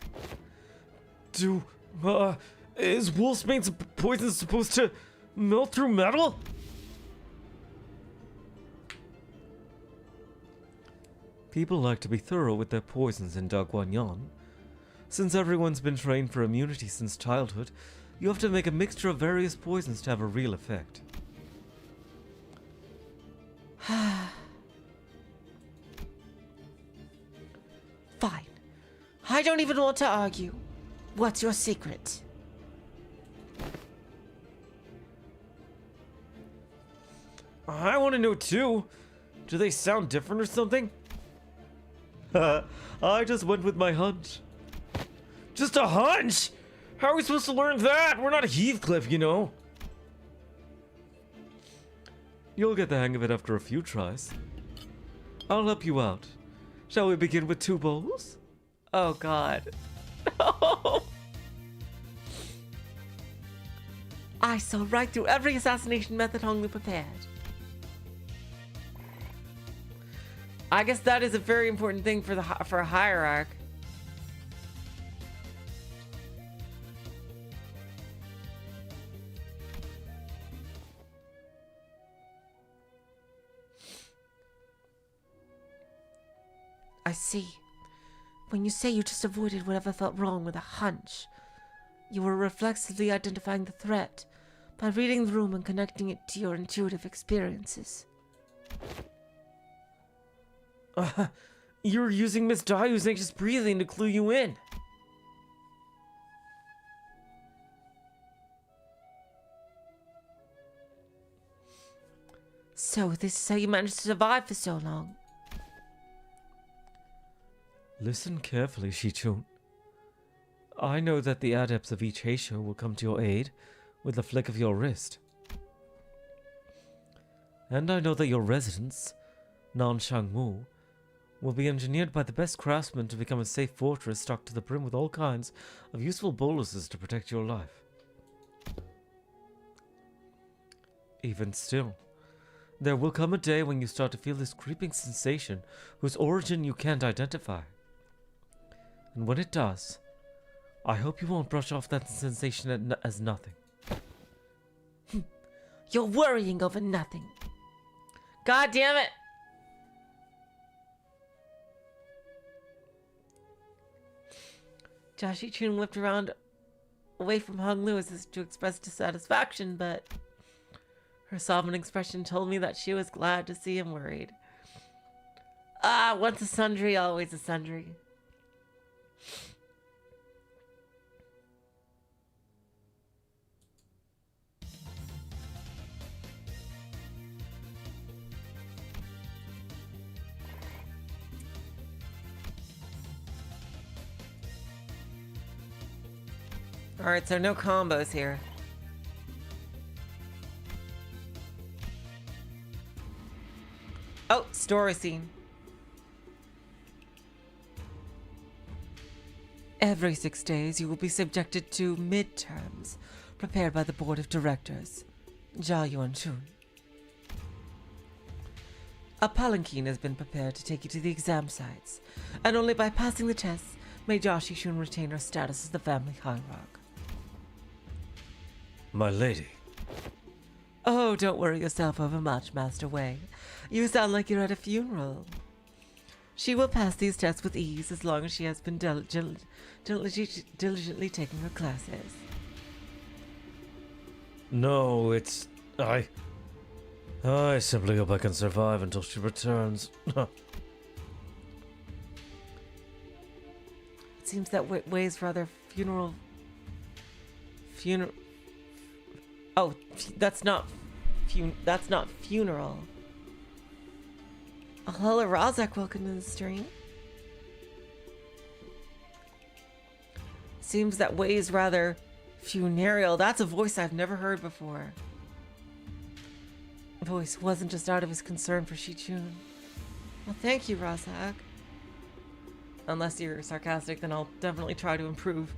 Is Wolfsbane's poison supposed to melt through metal? People like to be thorough with their poisons in Dagwanyan. Since everyone's been trained for immunity since childhood, you have to make a mixture of various poisons to have a real effect. Fine. I don't even want to argue. What's your secret? I want to know too. Do they sound different or something? I just went with my hunch. Just a hunch? How are we supposed to learn that? We're not Heathcliff, you know. You'll get the hang of it after a few tries. I'll help you out. Shall we begin with 2 bowls? Oh god. I saw right through every assassination method Honglu prepared. I guess that is a very important thing for a hierarch. I see. When you say you just avoided whatever felt wrong with a hunch, you were reflexively identifying the threat by reading the room and connecting it to your intuitive experiences. You're using Miss Dayu's anxious breathing to clue you in. So this is how you managed to survive for so long. Listen carefully, Xichun. I know that the adepts of each Heisho will come to your aid with a flick of your wrist. And I know that your residence, Nanshangwu, will be engineered by the best craftsmen to become a safe fortress stocked to the brim with all kinds of useful boluses to protect your life. Even still, there will come a day when you start to feel this creeping sensation whose origin you can't identify. And when it does, I hope you won't brush off that sensation as nothing. You're worrying over nothing. God damn it! Xichun whipped around away from Honglu as if to express dissatisfaction, but her sovereign expression told me that she was glad to see him worried. Once a sundry, always a sundry. Alright, so no combos here. Oh, story scene. Every 6 days, you will be subjected to midterms, prepared by the board of directors. Xichun. A palanquin has been prepared to take you to the exam sites, and only by passing the tests may Xichun retain her status as the family hierarch. My lady. Oh, don't worry yourself over much, Master Wei. You sound like you're at a funeral. She will pass these tests with ease as long as she has been diligently taking her classes. No, it's... I simply hope I can survive until she returns. It seems that Wei's rather funeral... Oh, that's not funeral. Oh, hello, Razak, welcome to the stream. Seems that Wei is rather funereal. That's a voice I've never heard before. The voice wasn't just out of his concern for Xichun. Well, thank you, Razak. Unless you're sarcastic, then I'll definitely try to improve.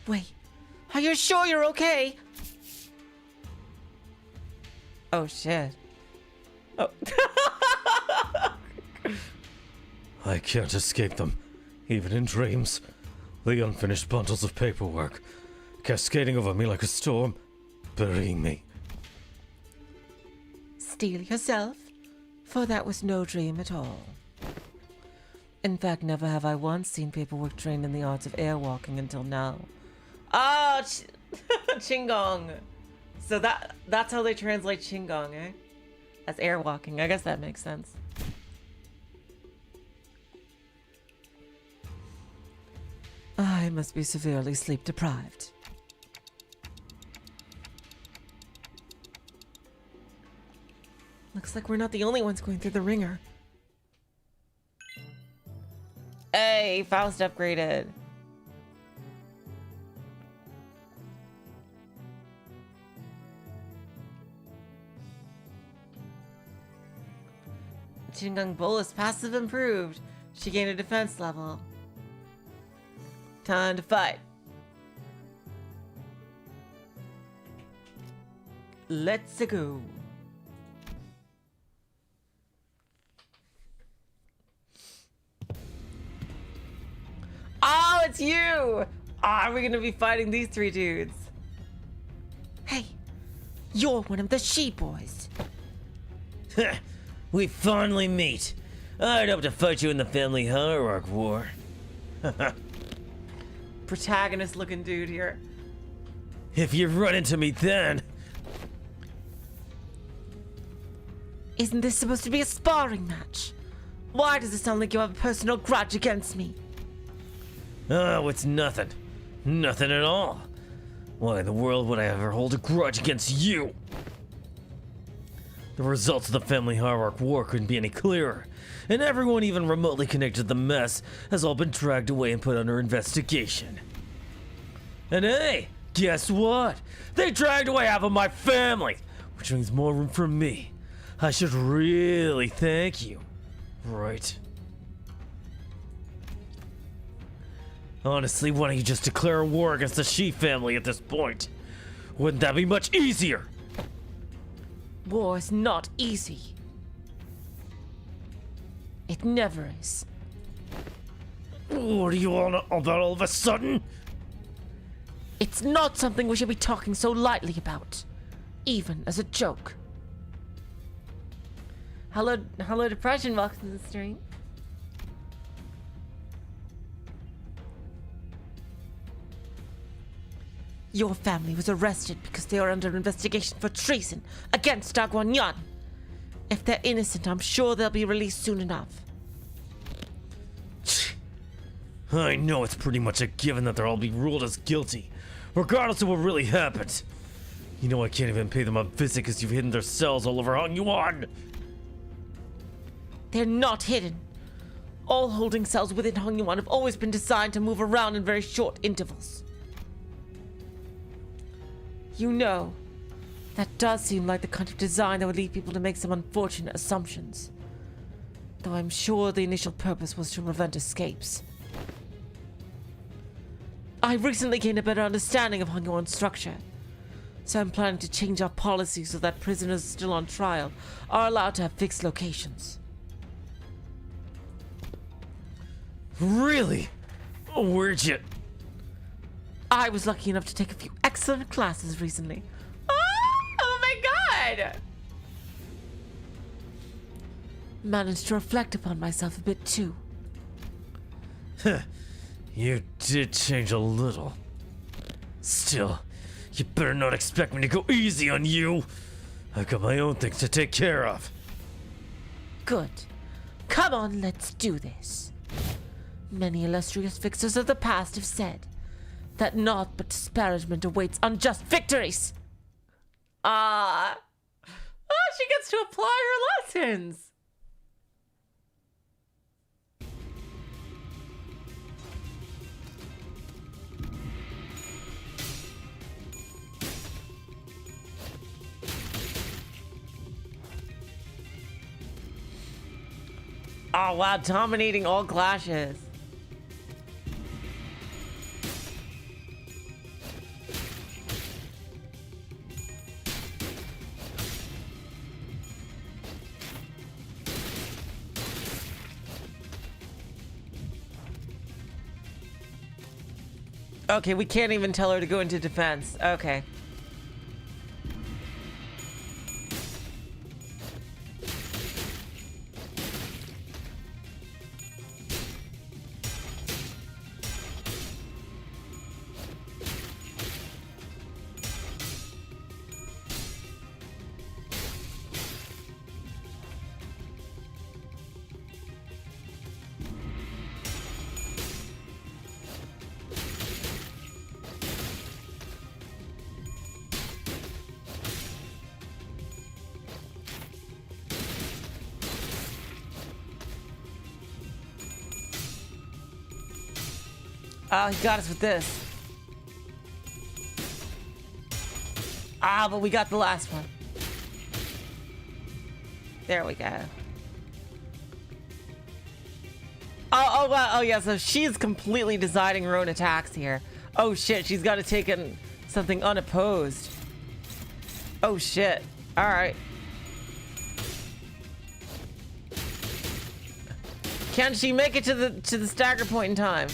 Wait, are you sure you're okay? Oh, shit. Oh. I can't escape them, even in dreams. The unfinished bundles of paperwork, cascading over me like a storm, burying me. Steel yourself, for that was no dream at all. In fact, never have I once seen paperwork trained in the arts of airwalking until now. Oh, Qinggong. So that's how they translate Qinggong, eh? As airwalking. I guess that makes sense. I must be severely sleep deprived. Looks like we're not the only ones going through the ringer. Hey, Faust upgraded. Qinggong Bolus passive improved. She gained a defense level. Time to fight. Let's go. Oh, it's you! We're gonna be fighting these three dudes. Hey, you're one of the she-boys. We finally meet. I'd hope to fight you in the family hierarch war. Protagonist looking dude here. If you run into me then... Isn't this supposed to be a sparring match? Why does it sound like you have a personal grudge against me? Oh, it's nothing. Nothing at all. Why in the world would I ever hold a grudge against you? The results of the family hierarch war couldn't be any clearer, and everyone even remotely connected to the mess has all been dragged away and put under investigation. And hey, guess what? They dragged away half of my family, which means more room for me. I should really thank you, right? Honestly, why don't you just declare a war against the Shi family at this point? Wouldn't that be much easier? War is not easy. It never is. What are you on about all of a sudden? It's not something we should be talking so lightly about, even as a joke. Hello, Depression, welcome to the stream. Your family was arrested because they are under investigation for treason against Daguanyan. If they're innocent, I'm sure they'll be released soon enough. I know it's pretty much a given that they'll all be ruled as guilty, regardless of what really happened. You know I can't even pay them a visit because you've hidden their cells all over Hongyuan. They're not hidden. All holding cells within Hongyuan have always been designed to move around in very short intervals. You know, that does seem like the kind of design that would lead people to make some unfortunate assumptions. Though I'm sure the initial purpose was to prevent escapes. I recently gained a better understanding of Hongyuan's structure, so I'm planning to change our policy so that prisoners still on trial are allowed to have fixed locations. Really? Where'd you... I was lucky enough to take a few excellent classes recently. Oh my god! Managed to reflect upon myself a bit too. You did change a little. Still, you better not expect me to go easy on you. I've got my own things to take care of. Good. Come on, let's do this. Many illustrious victors of the past have said that naught but disparagement awaits unjust victories. She gets to apply her lessons. Oh wow, dominating all clashes. Okay, we can't even tell her to go into defense. Okay. Oh, he got us with this. Ah, but we got the last one. There we go. Oh, wow. Oh, yeah, so she's completely deciding her own attacks here. Oh, shit, she's got to take in something unopposed. Oh, shit. All right. Can she make it to the stagger point in time?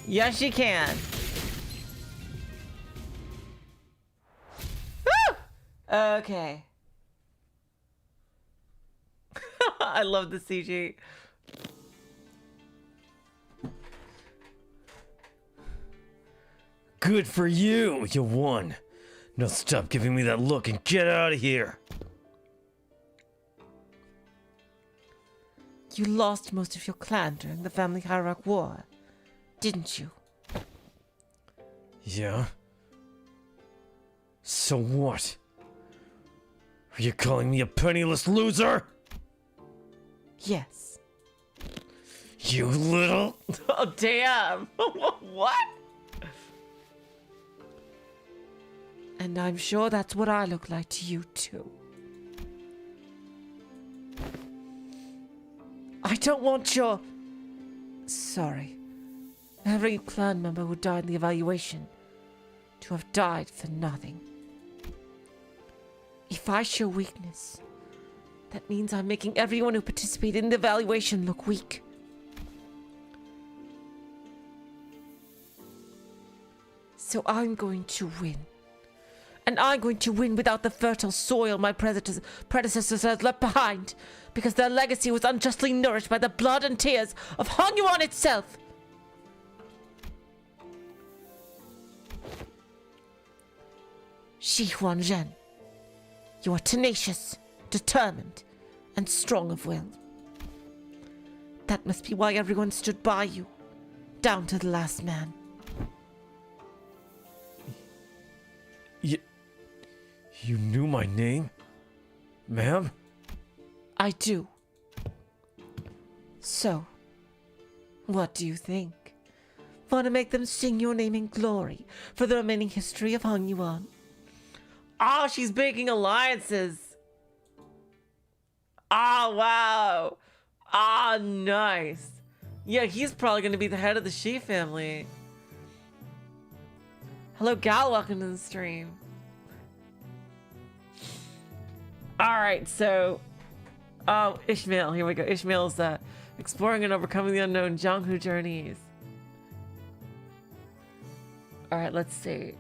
Yes, she can. Woo! Okay. I love the CG. Good for you, you won. Now stop giving me that look and get out of here. You lost most of your clan during the family hierarch war, didn't you? Yeah? So what? Are you calling me a penniless loser? Yes. You little... Oh, damn. What? And I'm sure that's what I look like to you, too. I don't want your... Sorry. Every clan member who died in the evaluation to have died for nothing. If I show weakness, that means I'm making everyone who participated in the evaluation look weak. So I'm going to win. And I'm going to win without the fertile soil my predecessors had left behind, because their legacy was unjustly nourished by the blood and tears of Hong Yuan itself. Shi Huan Zhen, you are tenacious, determined, and strong of will. That must be why everyone stood by you, down to the last man. You knew my name? Ma'am? I do. So, what do you think? Want to make them sing your name in glory for the remaining history of Hong Yuan? Oh, she's making alliances. Oh, wow. Ah, nice. Yeah, he's probably going to be the head of the Shi family. Hello, Gal. Welcome to the stream. All right, so... Oh, Ishmael. Here we go. Ishmael's exploring and overcoming the unknown Jianghu journeys. All right, let's see.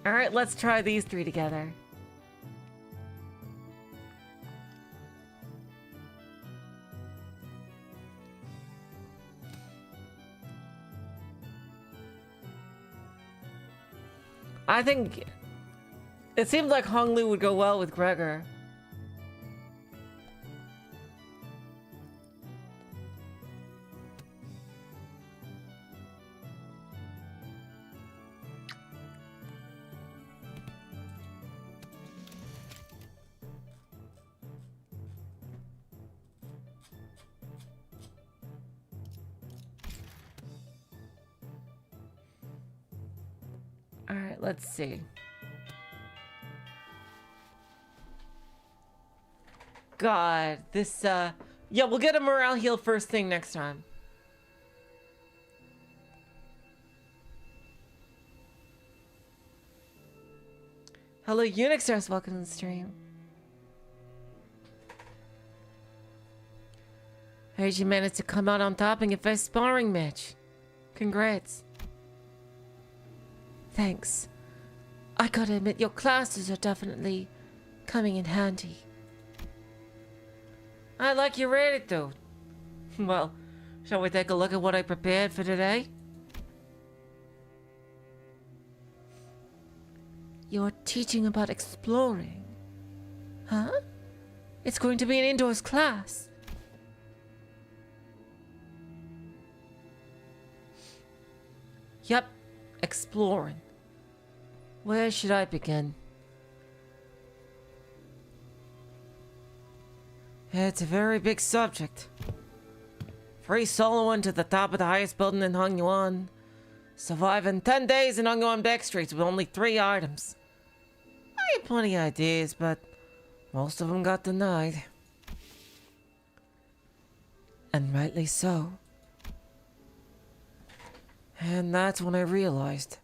All right, let's try these three together. I think it seems like Hong Lu would go well with Gregor. All right, let's see. god. This, yeah, we'll get a morale heal first thing next time. Hello, Unixers. Welcome to the stream. Heard you managed to come out on top in your first sparring match. Congrats. Thanks. I gotta admit, your classes are definitely coming in handy. I like your attitude. Well, shall we take a look at what I prepared for today? You're teaching about exploring. Huh? It's going to be an indoors class. Yep, exploring. Where should I begin? It's a very big subject. Free soloing to the top of the highest building in Hongyuan. Surviving 10 days in Hongyuan backstreets with only 3 items. I had plenty of ideas, but most of them got denied. And rightly so. And that's when I realized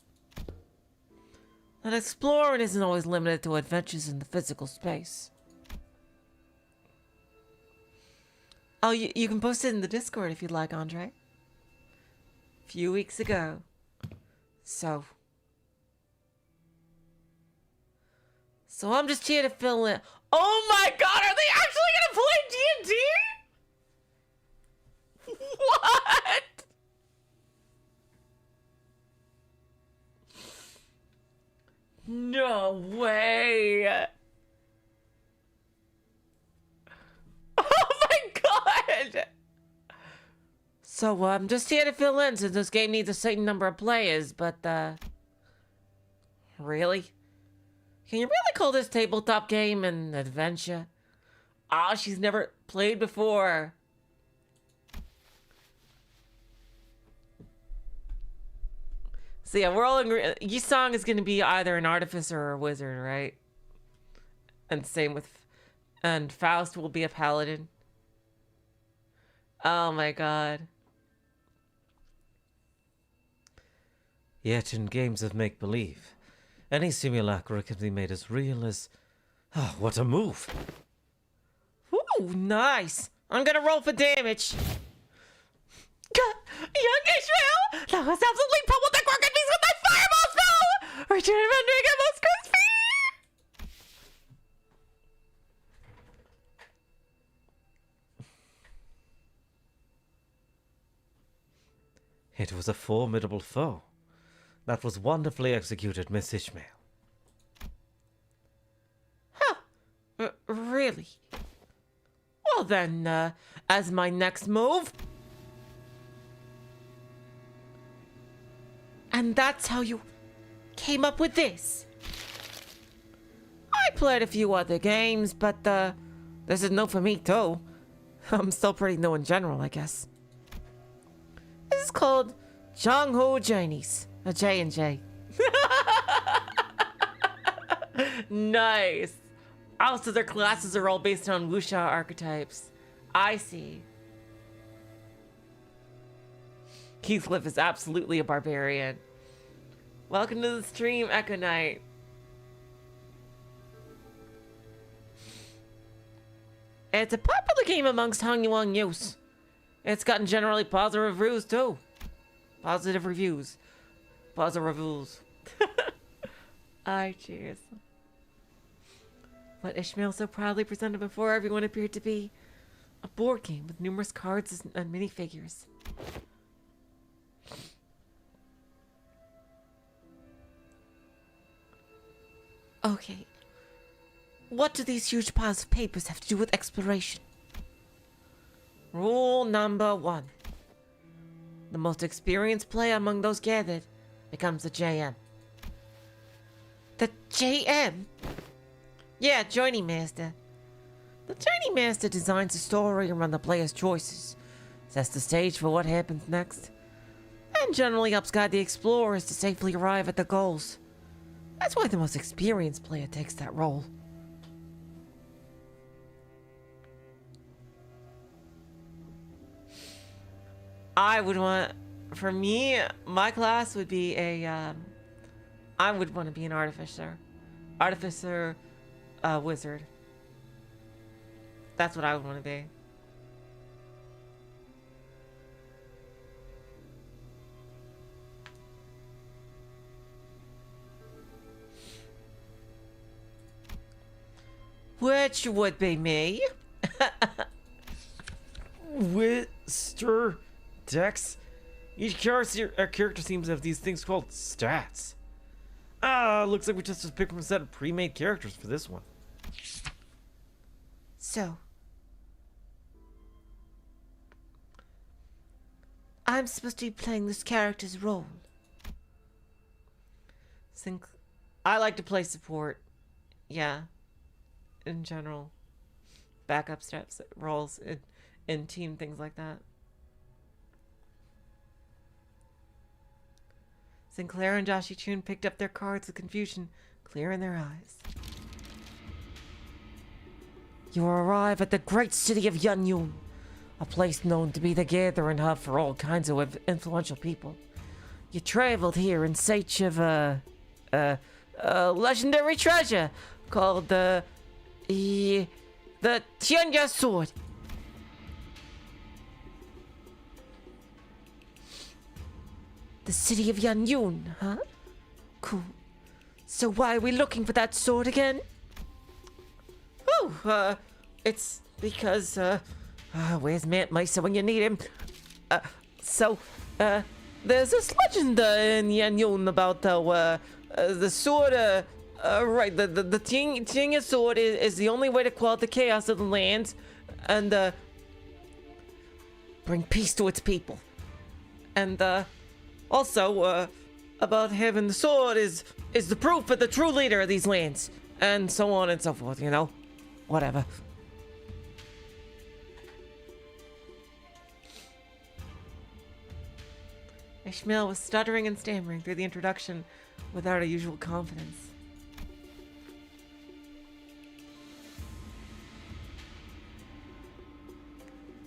that exploring isn't always limited to adventures in the physical space. Oh, you can post it in the Discord if you'd like, Andre. A few weeks ago. So I'm just here to fill in. Oh my god, are they actually gonna play D&D? What? No way. Oh my god. So I'm just here to fill in since this game needs a certain number of players, but really? Can you really call this tabletop game an adventure? Ah, she's never played before. So yeah, we're all agree. Yisong is going to be either an artificer or a wizard, right? And same with, and Faust will be a paladin. Oh my god. Yet in games of make-believe, any simulacra can be made as real as... Oh, what a move! Ooh, nice! I'm gonna roll for damage. Young Ishmael! That was absolutely pummeled the crooked beast with my fireball spell! Return rendering it most crispy! It was a formidable foe. That was wonderfully executed, Miss Ishmael. Huh. Really? Well then, as my next move... And that's how you came up with this? I played a few other games, but, this is new for me, too. I'm still pretty new in general, I guess. This is called Jongho Journeys. A J&J. Nice. Oh, so their classes are all based on wuxia archetypes. I see. Heathcliff is absolutely a barbarian. Welcome to the stream, Echo Knight. It's a popular game amongst Hongyuan youth. It's gotten generally positive reviews too. Positive reviews. Positive reviews. Aye, cheers. What Ishmael so proudly presented before everyone appeared to be a board game with numerous cards and minifigures. Okay. What do these huge piles of papers have to do with exploration? Rule number 1. The most experienced player among those gathered becomes the JM. The JM? Yeah, Journey Master. The Journey Master designs the story around the player's choices, sets the stage for what happens next, and generally helps guide the explorers to safely arrive at the goals. That's why the most experienced player takes that role. I would want, for me, my class would be I would want to be an artificer. Artificer, wizard. That's what I would want to be. Which would be me. Mr. Dex. Each character seems to have these things called stats. Looks like we just picked from a set of pre-made characters for this one. So, I'm supposed to be playing this character's role. I like to play support. Yeah. In general. Backup steps, roles, in team, things like that. Sinclair and Xichun picked up their cards with confusion, clear in their eyes. You arrive at the great city of Yanyun, a place known to be the gathering hub for all kinds of influential people. You traveled here in search of a legendary treasure called the Tianya sword. The city of Yanyun, huh? Cool. So why are we looking for that sword again? Oh, it's because, where's Mant Mesa when you need him? There's this legend in Yanyun about the sword, right, the Tianya sword is the only way to quell the chaos of the lands and, bring peace to its people. And, also, about having the sword is the proof of the true leader of these lands. And so on and so forth, you know? Whatever. Ishmael was stuttering and stammering through the introduction without her usual confidence.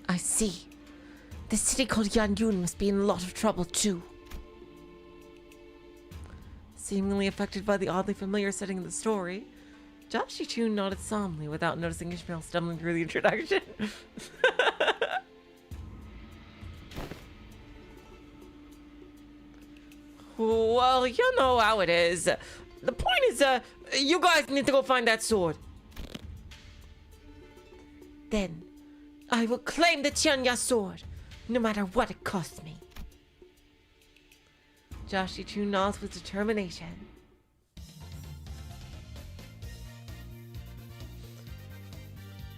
I see. The city called Yanyun must be in a lot of trouble too. Seemingly affected by the oddly familiar setting of the story, Xichun nodded solemnly without noticing Ishmael stumbling through the introduction. Well, you know how it is. The point is, you guys need to go find that sword. Then, I will claim the Tianya sword, no matter what it costs me. Xichun nods with determination.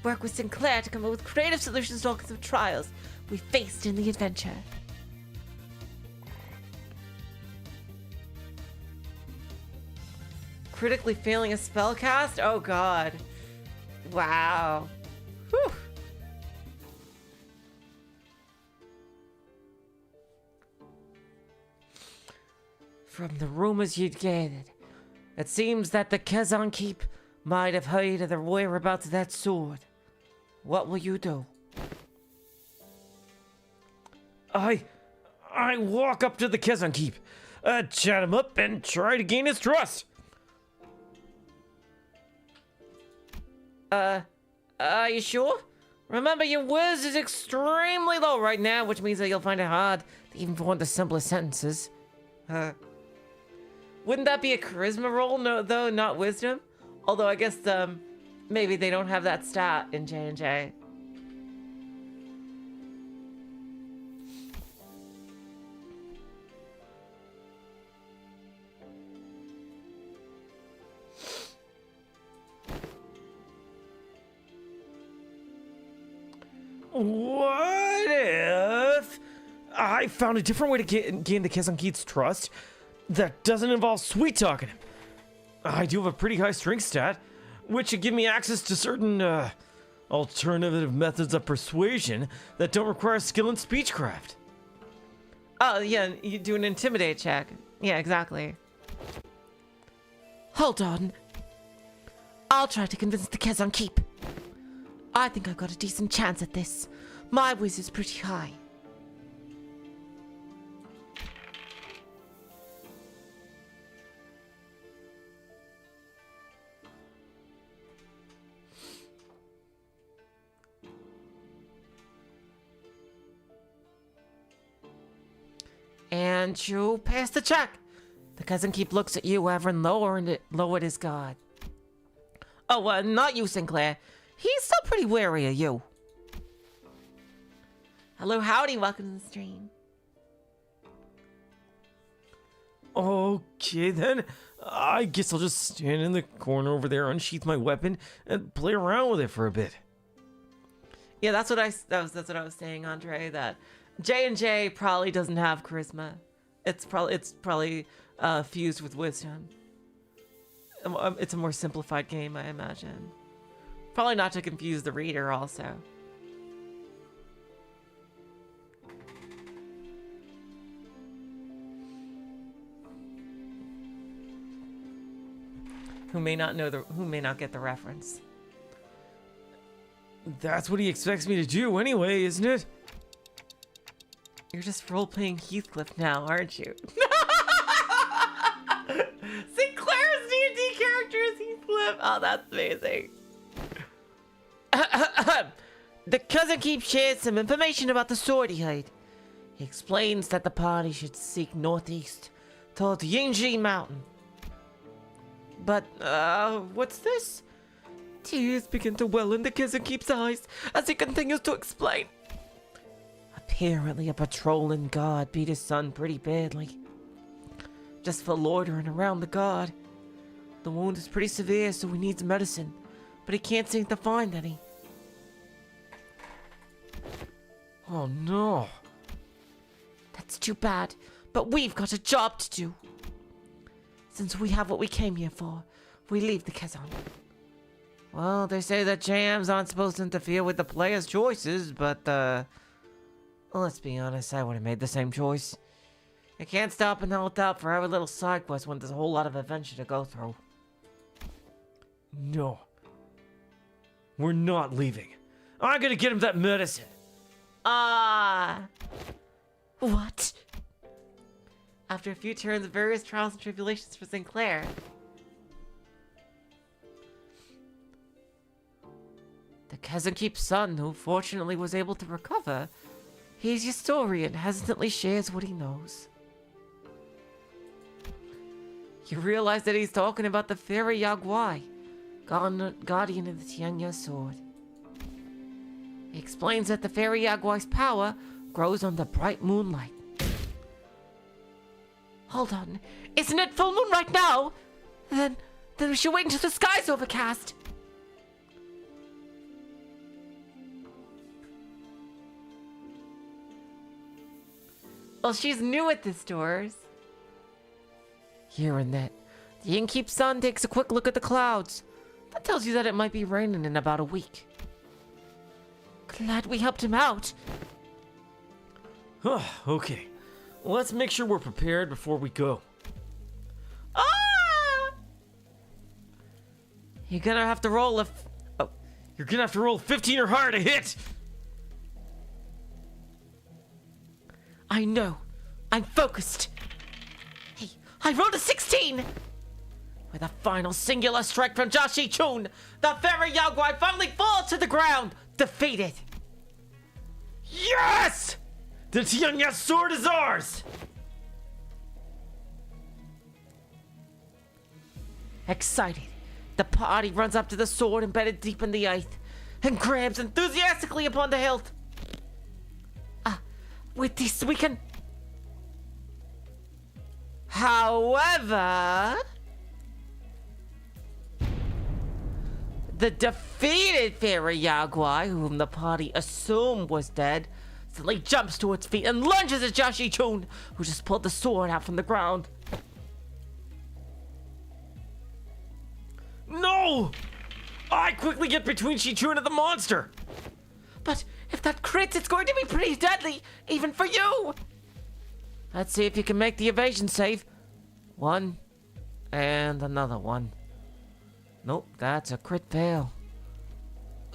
Work with Sinclair to come up with creative solutions to all kinds of trials we faced in the adventure. Critically failing a spell cast? Oh god. Wow. Whew. From the rumors you'd gathered, it seems that the Kezan Keep might have heard of the whereabouts of that sword. What will you do? I walk up to the Kezan Keep, chat him up, and try to gain his trust. Are you sure? Remember, your wiz is extremely low right now, which means that you'll find it hard to even form the simplest sentences. Wouldn't that be a charisma roll, no, though, not wisdom? Although I guess, maybe they don't have that stat in J&J. What if I found a different way to gain the Kezan Keep's trust that doesn't involve sweet talking him? I do have a pretty high strength stat, which should give me access to certain alternative methods of persuasion that don't require skill in speechcraft. Oh, yeah, you do an intimidate check. Yeah, exactly. Hold on. I'll try to convince the Kezan Keep. I think I've got a decent chance at this. My whiz is pretty high. Can't you pass the check? The cousin keep looks at you ever and lowered his guard. Oh, not you, Sinclair. He's still pretty wary of you. Hello, howdy, welcome to the stream. Okay then, I guess I'll just stand in the corner over there, unsheath my weapon, and play around with it for a bit. Yeah, that's what I was saying, Andre. That J&J probably doesn't have charisma. It's probably fused with wisdom. It's a more simplified game, I imagine. Probably not to confuse the reader, also. Who may not get the reference. That's what he expects me to do anyway, isn't it? You're just role-playing Heathcliff now, aren't you? Sinclair's D&D character is Heathcliff. Oh, that's amazing. The cousin keeps sharing some information about the sword he hid. He explains that the party should seek northeast towards Yingji Mountain. But, what's this? Tears begin to well in the cousin keeps eyes as he continues to explain. Apparently a patrolling guard beat his son pretty badly. Just for loitering around the guard. The wound is pretty severe, so he needs medicine, but he can't seem to find any. Oh no. That's too bad, but we've got a job to do. Since we have what we came here for, we leave the Kazan. Well, they say that jams aren't supposed to interfere with the player's choices, but, let's be honest, I would have made the same choice. You can't stop and hold out for every little side quest when there's a whole lot of adventure to go through. No. We're not leaving. I'm gonna get him that medicine. What? After a few turns of various trials and tribulations for Sinclair, the cousin keeps son, who fortunately was able to recover, his historian hesitantly shares what he knows. You realize that he's talking about the fairy Yaguai, guardian of the Tianya sword. He explains that the fairy Yaguai's power grows under bright moonlight. Hold on, isn't it full moon right now? Then we should wait until the sky's overcast. Well, she's new at the stores. Hearing that, the innkeep's son takes a quick look at the clouds. That tells you that it might be raining in about a week. Glad we helped him out. Okay. Let's make sure we're prepared before we go. You're gonna have to roll You're gonna have to roll 15 or higher to hit! I know. I'm focused. Hey, I rolled a 16! With a final singular strike from Xichun, the fairy Yaguai finally falls to the ground, defeated. Yes! The Tianya sword is ours! Excited, the party runs up to the sword embedded deep in the earth and grabs enthusiastically upon the hilt. With this we can... However... the defeated fairy Yaguai, whom the party assumed was dead, suddenly jumps to its feet and lunges at Xichun, who just pulled the sword out from the ground. No! I quickly get between Xichun and the monster! But if that crits, it's going to be pretty deadly, even for you! Let's see if you can make the evasion save. One, and another one. Nope, that's a crit fail.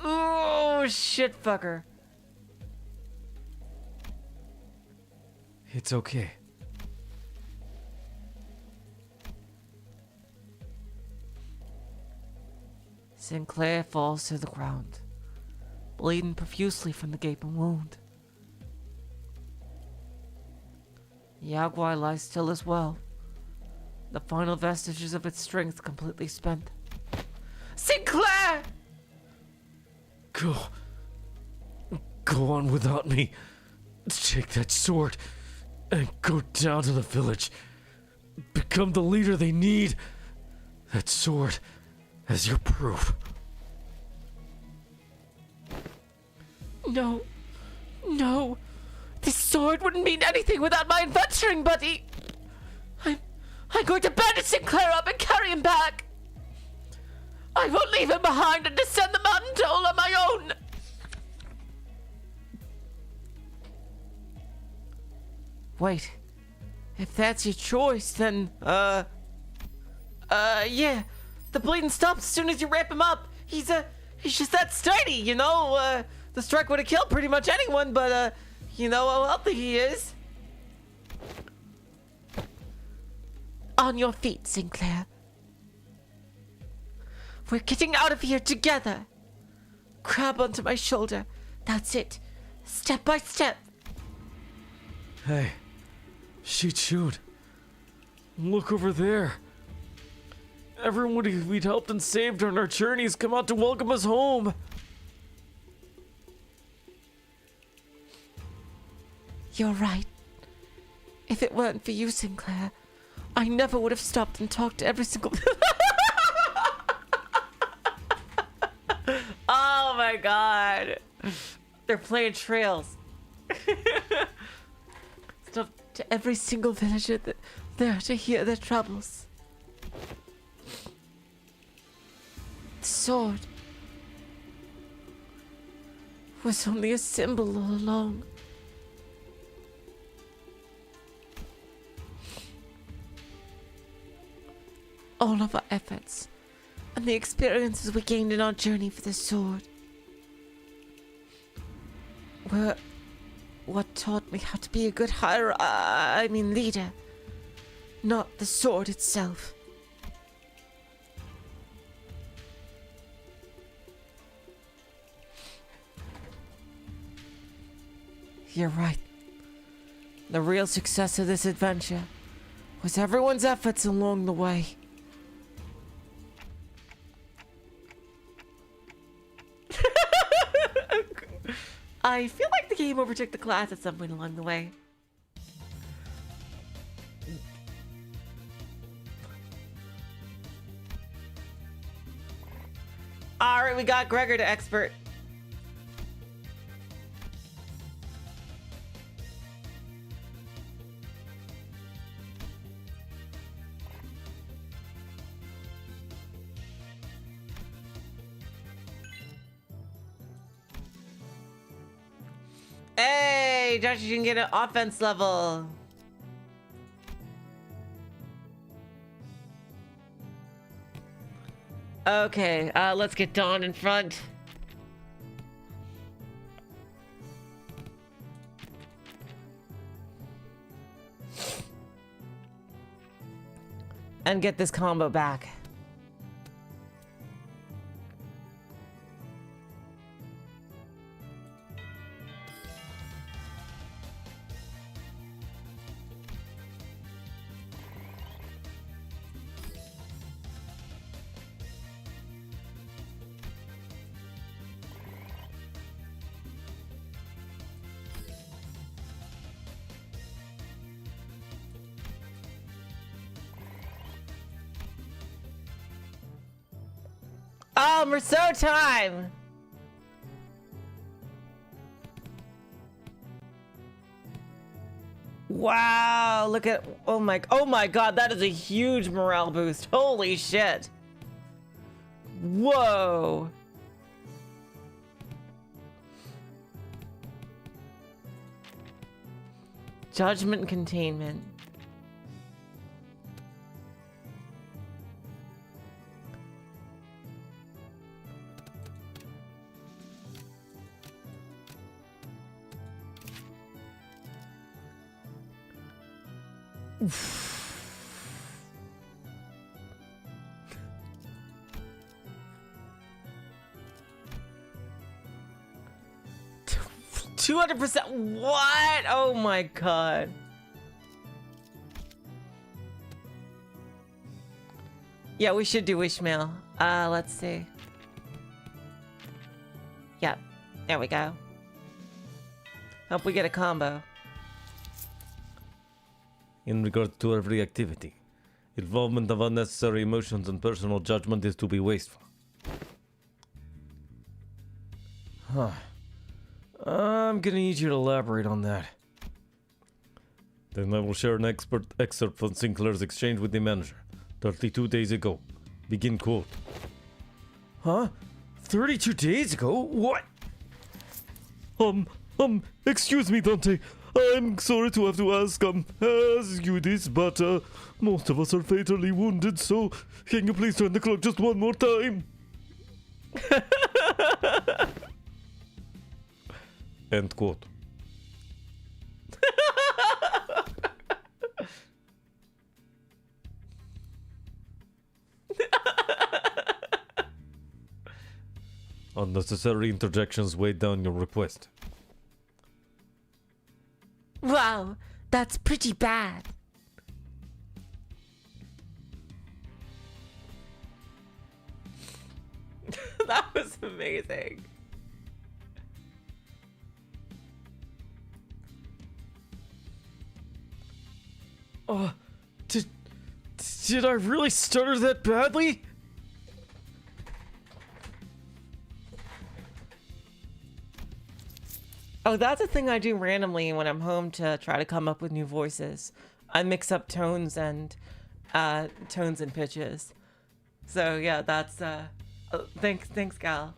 Oh, shit fucker. It's okay. Sinclair falls to the ground, bleeding profusely from the gaping wound. Yaguai lies still as well, the final vestiges of its strength completely spent. Sinclair! Go on without me. Take that sword and go down to the village. Become the leader they need. That sword as your proof. No. This sword wouldn't mean anything without my adventuring buddy. I'm going to bandage Sinclair up and carry him back. I won't leave him behind and descend the mountain all on my own. Wait. If that's your choice, then, yeah. The bleeding stops as soon as you wrap him up. He's just that sturdy, you know? The strike would have killed pretty much anyone, but, you know how healthy he is. On your feet, Sinclair. We're getting out of here together. Grab onto my shoulder. That's it. Step by step. Hey, Xichun. Look over there. Everyone we'd helped and saved on our journeys come out to welcome us home. You're right. If it weren't for you, Sinclair, I never would have stopped and talked to every single... Oh my god. They're playing trails. Stop to every single villager there to hear their troubles. The sword was only a symbol all along. All of our efforts and the experiences we gained in our journey for the sword were what taught me how to be a good leader, not the sword itself. You're right. The real success of this adventure was everyone's efforts along the way. I feel like the game overtook the class at some point along the way. Alright, we got Gregor to expert. Hey, Josh, you can get an offense level. Okay, let's get Dawn in front. And get this combo back. Oh, Merceau time! Wow, look at, oh my god, that is a huge morale boost. Holy shit. Whoa. Judgment and containment. Oof. 200%. What? Oh my god. Yeah, we should do Ishmael. Let's see. Yep, there we go. Hope we get a combo. In regard to every activity, involvement of unnecessary emotions and personal judgment is to be wasteful. Huh. I'm gonna need you to elaborate on that. Then I will share an excerpt from Sinclair's exchange with the manager, 32 days ago. Begin quote. Huh? 32 days ago? What? Excuse me, Dante. I'm sorry to have to ask you this, but, most of us are fatally wounded, so can you please turn the clock just one more time? End quote. Unnecessary interjections weighed down your request. Wow, that's pretty bad. That was amazing. Did I really stutter that badly? Oh, that's a thing I do randomly when I'm home to try to come up with new voices. I mix up tones and pitches. So yeah, that's thanks, Gal.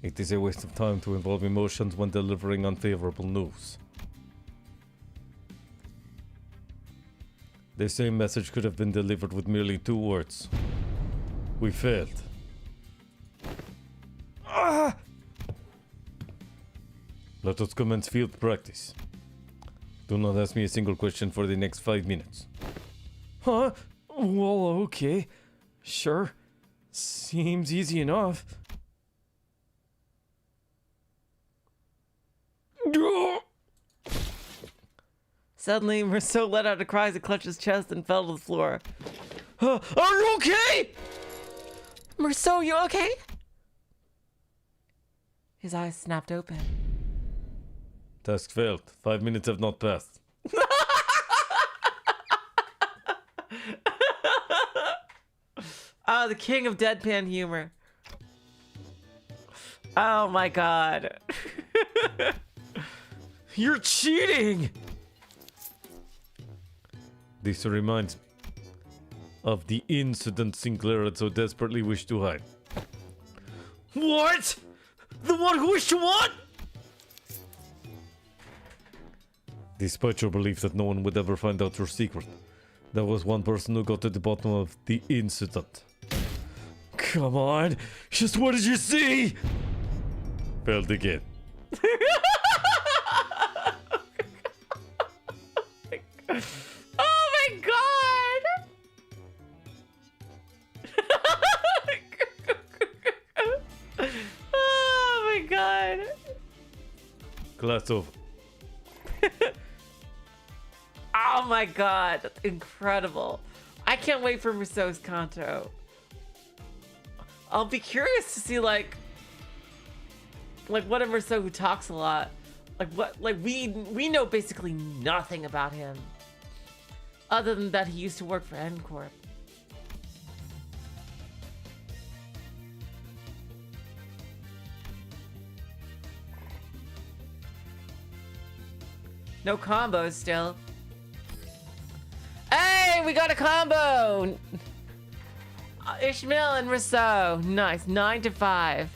It is a waste of time to involve emotions when delivering unfavorable news. The same message could have been delivered with merely 2 words. We failed. Let us commence field practice. Do not ask me a single question for the next 5 minutes. Huh? Well, okay. Sure. Seems easy enough. Suddenly, Rousseau let out a cry as he clutched his chest and fell to the floor. Are you okay? Rousseau, you okay? His eyes snapped open. Task failed. 5 minutes have not passed. Oh, the king of deadpan humor. Oh my god. You're cheating! This reminds me of the incident Sinclair had so desperately wished to hide. What? The one who wished to what? Despite your belief that no one would ever find out your secret, there was one person who got to the bottom of the incident. Come on, just what did you see? Failed again. Oh my god! Oh my god! Class over. Oh my god, that's incredible. I can't wait for Rousseau's Kanto. I'll be curious to see like what a Rousseau who talks a lot. We know basically nothing about him. Other than that he used to work for N-Corp. No combos still. Hey, we got a combo! Ishmael and Rousseau. Nice. 9 to 5.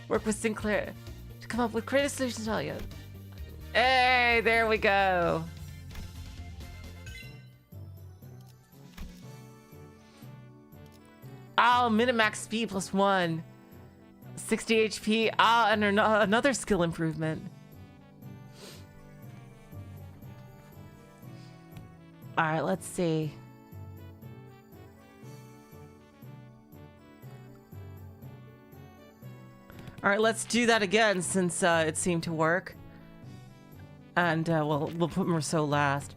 Work with Sinclair to come up with creative solutions. Tell you. Hey, there we go. Oh, Minimax speed +1. 60 HP. Ah, and another skill improvement. All right, let's see. All right, let's do that again since it seemed to work. And we'll put Merceau last.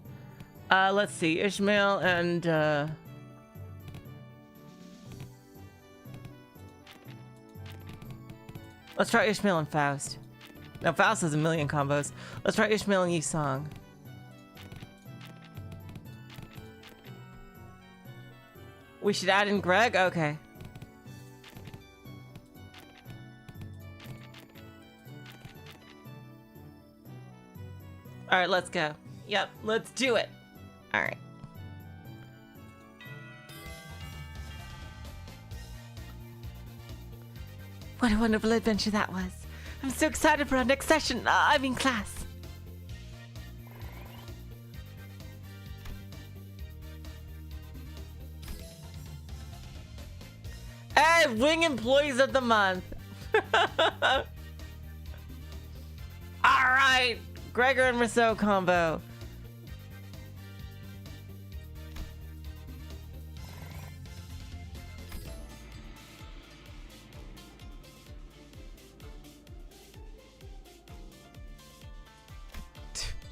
Let's see, Ishmael and let's try Ishmael and Faust. Now Faust has a million combos. Let's try Ishmael and Yisong. We should add in Greg? Okay. Alright, let's go. Yep, let's do it. Alright. What a wonderful adventure that was. I'm so excited for our next session. I mean class. Hey, Wing Employees of the Month. Alright. Gregor and Rousseau combo.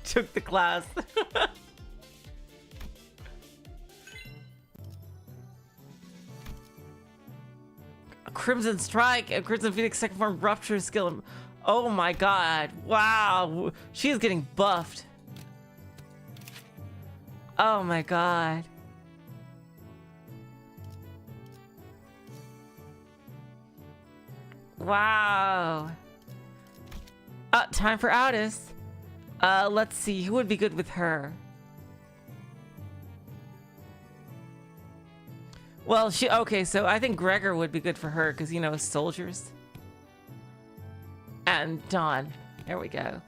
Took the class. Crimson Strike and Crimson Phoenix second form rupture skill. Oh my god. Wow. She's getting buffed. Oh my god. Wow. Time for Aldous. Let's see. Who would be good with her? Well, okay, so I think Gregor would be good for her because, you know, soldiers. And Dawn. There we go.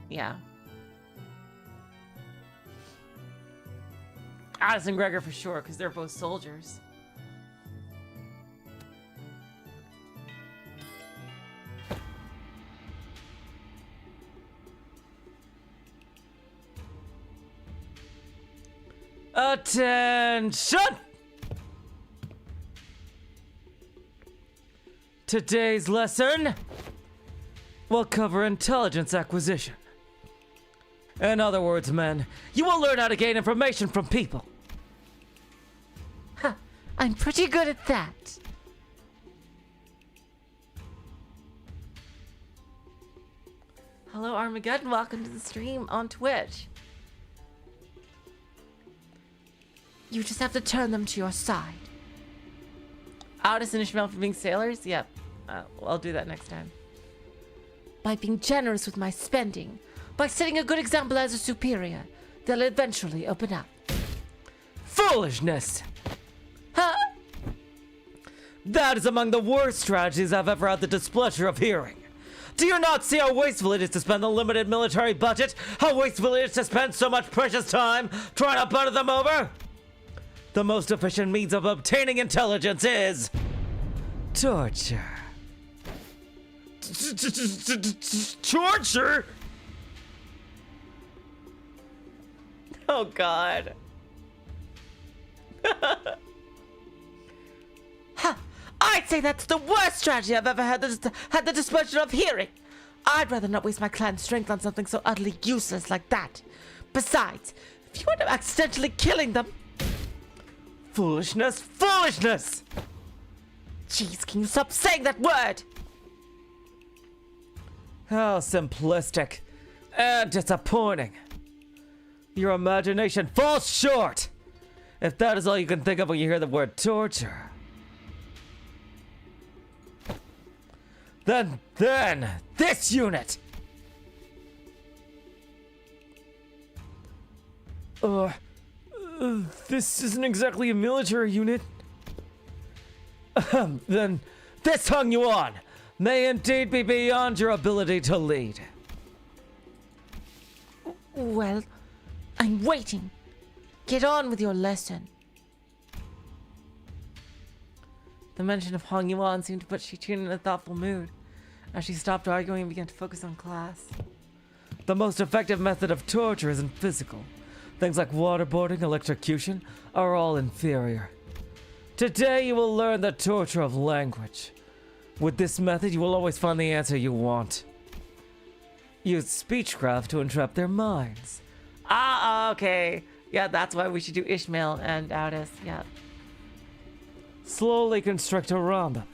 Yeah. Aldous and Gregor for sure because they're both soldiers. Attention! Today's lesson will cover intelligence acquisition. In other words, men, you will learn how to gain information from people. Huh, I'm pretty good at that. Hello, Armageddon. Welcome to the stream on Twitch. You just have to turn them to your side. Aldous and Ishmael for being sailors? Yep. I'll do that next time. By being generous with my spending, by setting a good example as a superior, they'll eventually open up. Foolishness! Huh? That is among the worst strategies I've ever had the displeasure of hearing. Do you not see how wasteful it is to spend the limited military budget? How wasteful it is to spend so much precious time trying to butter them over? The most efficient means of obtaining intelligence is torture. Torture? Oh God. Huh. I'd say that's the worst strategy I've ever had the displeasure of hearing. I'd rather not waste my clan's strength on something so utterly useless like that. Besides, if you end up accidentally killing them, foolishness, foolishness! Jeez, can you stop saying that word? How simplistic and disappointing. Your imagination falls short if that is all you can think of when you hear the word torture. Then this unit! This isn't exactly a military unit. Then this Hung Yuan may indeed be beyond your ability to lead. Well, I'm waiting. Get on with your lesson. The mention of Hung Yuan seemed to put Xichun in a thoughtful mood. As she stopped arguing and began to focus on class. The most effective method of torture isn't physical. Things like waterboarding, electrocution are all inferior. Today you will learn the torture of language. With this method, you will always find the answer you want. Use speechcraft to entrap their minds. Ah, okay. Yeah, that's why we should do Ishmael and Aldous. Yeah. Slowly construct around them.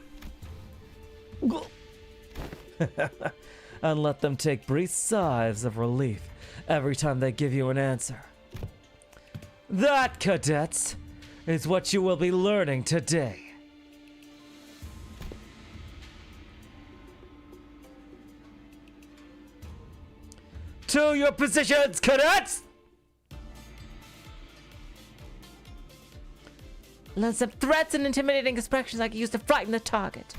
And let them take brief sighs of relief every time they give you an answer. That, cadets, is what you will be learning today. To your positions, cadets! Learn some threats and intimidating expressions I can use to frighten the target.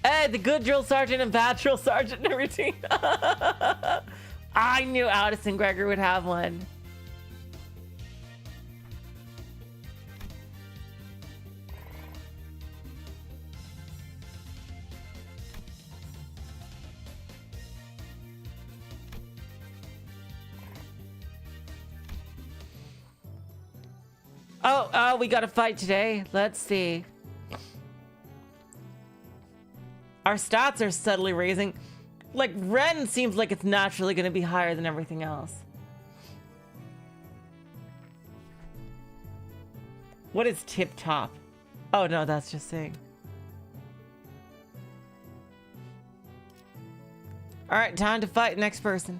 Hey, the good drill sergeant and bad drill sergeant and everything. I knew Aldous and Gregor would have one. Oh, we got a fight today. Let's see. Our stats are steadily raising. Like, Ren seems like it's naturally going to be higher than everything else. What is tip top? Oh, no, that's just saying. All right, time to fight next person.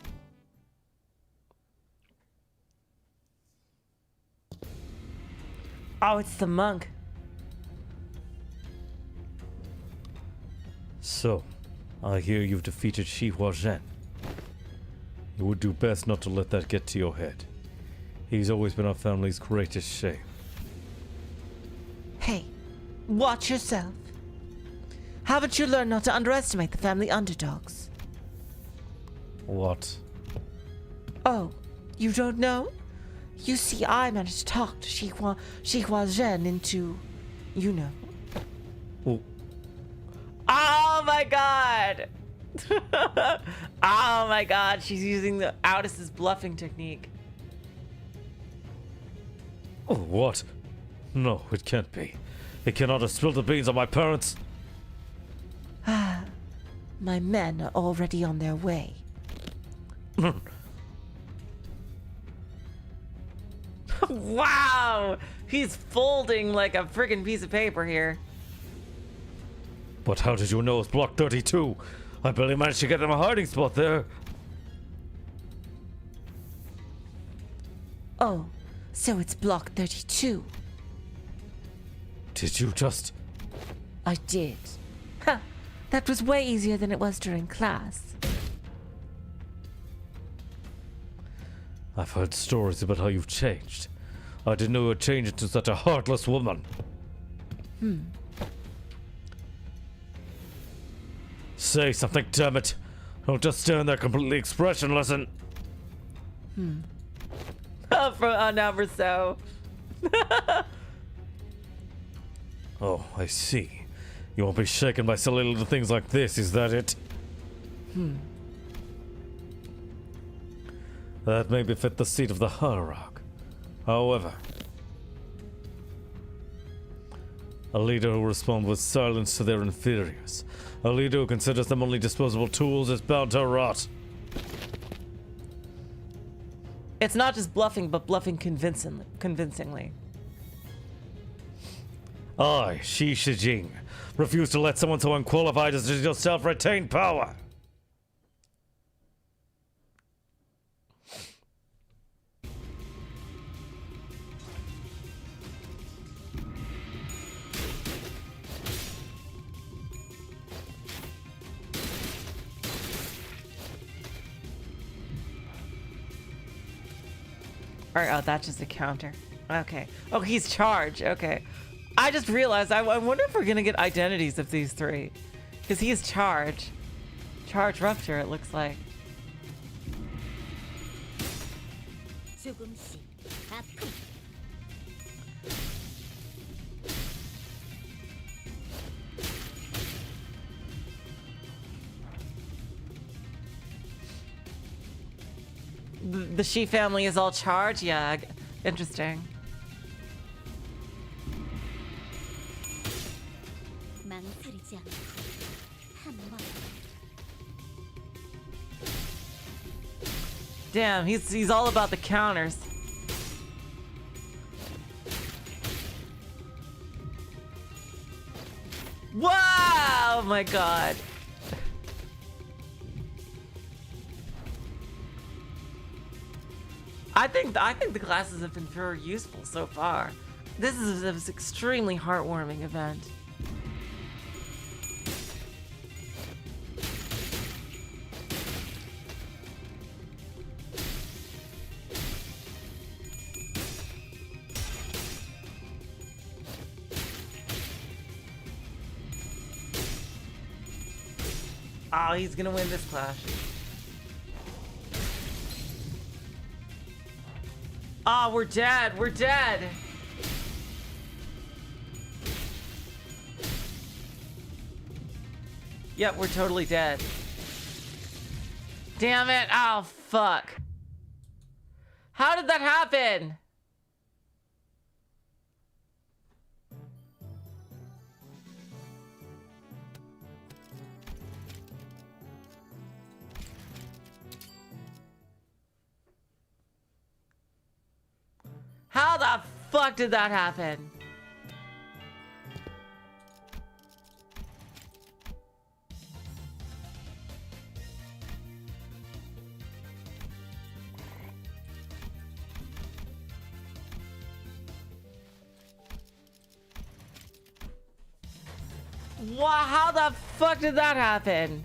Oh, it's the monk. So, I hear you've defeated Xichun. You would do best not to let that get to your head. He's always been our family's greatest shame. Hey, watch yourself. Haven't you learned not to underestimate the family underdogs? What? Oh, you don't know? You see, I managed to talk to Xichun into, you know. Oh. Oh my god! Oh my god, she's using the Aldous' bluffing technique. Oh, what? No, it can't be. He cannot have spilled the beans on my parents. My men are already on their way. Wow! He's folding like a friggin' piece of paper here. But how did you know it's block 32? I barely managed to get him a hiding spot there. Oh, so it's block 32. Did you just... I did. Ha! That was way easier than it was during class. I've heard stories about how you've changed. I didn't know you would change into such a heartless woman. Say something, damn it. Don't just stand there completely expressionless and... From number so. Oh, I see. You won't be shaken by silly little things like this, is that it? That may befit the seat of the heirarch. However, a leader who responds with silence to their inferiors, a leader who considers them only disposable tools, is bound to rot. It's not just bluffing, but bluffing convincingly. I, Xichun, refuse to let someone so unqualified as yourself retain power. Or, oh, that's just a counter. Okay. Oh, he's charged. Okay. I just realized, I wonder if we're going to get identities of these three. Because he's charged. Charge rupture, it looks like. the Shi family is all charged? Yeah, interesting. 망설이지 않고 한 번. Damn, he's all about the counters. Wow! Oh my god. I think the classes have been very useful so far. This is an extremely heartwarming event. Oh, he's gonna win this clash. Oh, we're dead. We're dead. Yep, we're totally dead. Damn it. Oh, fuck. How did that happen? How the fuck did that happen? Wow, how the fuck did that happen?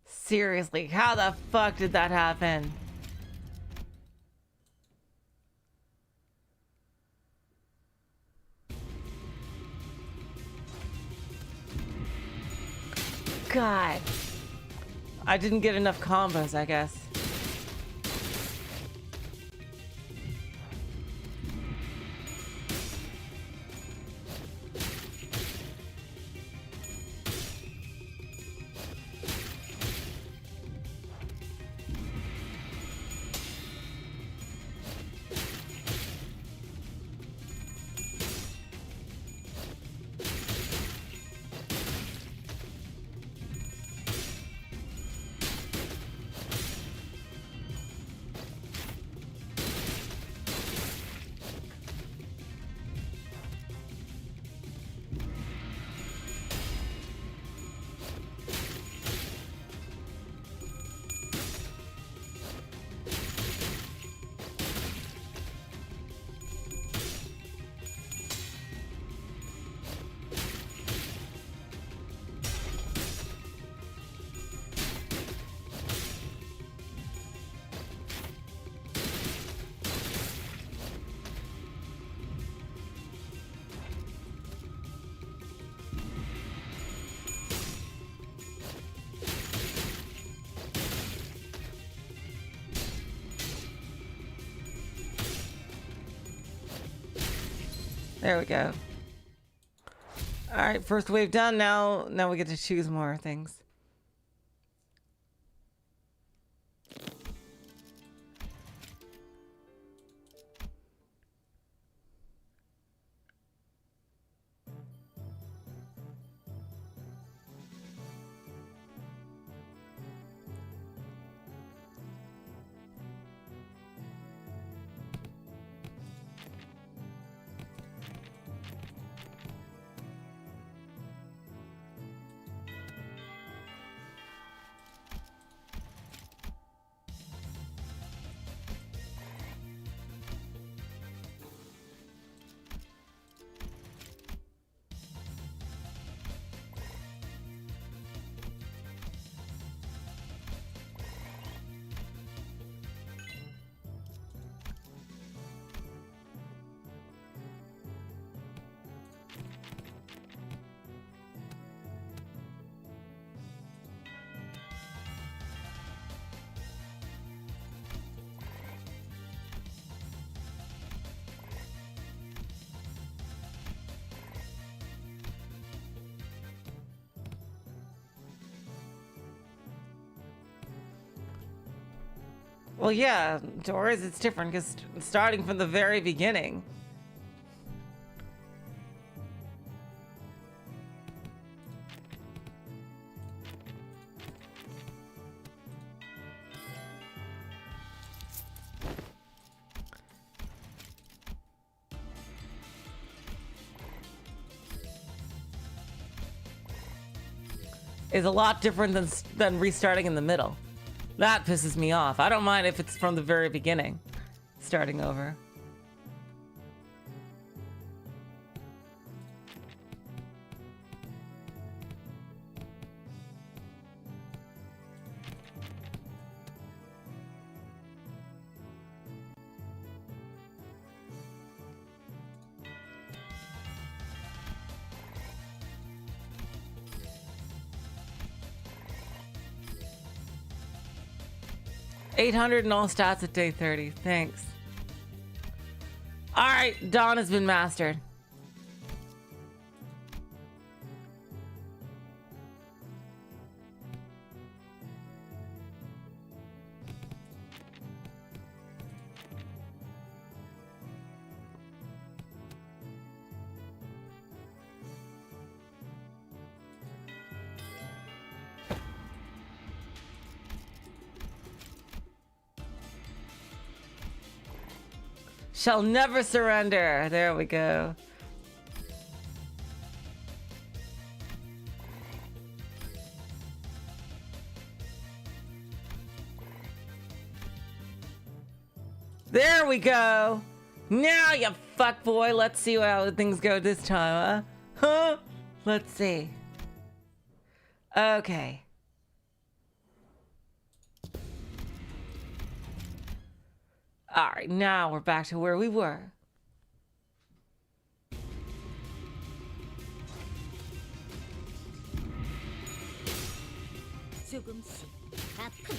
Seriously, how the fuck did that happen? God. I didn't get enough combos, I guess. There we go. All right, first wave done. Now we get to choose more things. Well, yeah, Doris, it's different because starting from the very beginning. Is a lot different than restarting in the middle. That pisses me off. I don't mind if it's from the very beginning, starting over. $800 in all stats at day 30. Thanks. All right, Dawn has been mastered. Shall never surrender. There we go. There we go. Now, you fuckboy. Let's see how things go this time, huh? Huh? Let's see. Okay. All right, now we're back to where we were. 조금씩 아픈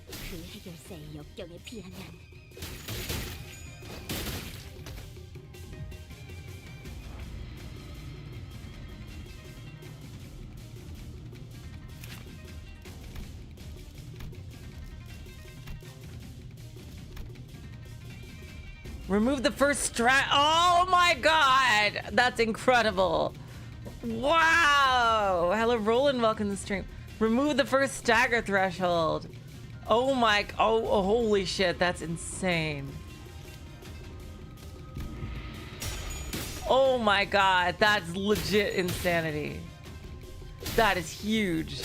그 해결사의 역경에 비하면 Remove the first strat. Oh my god! That's incredible. Wow! Hello, Roland. Welcome to the stream. Remove the first stagger threshold. Oh my. Oh, holy shit. That's insane. Oh my god. That's legit insanity. That is huge.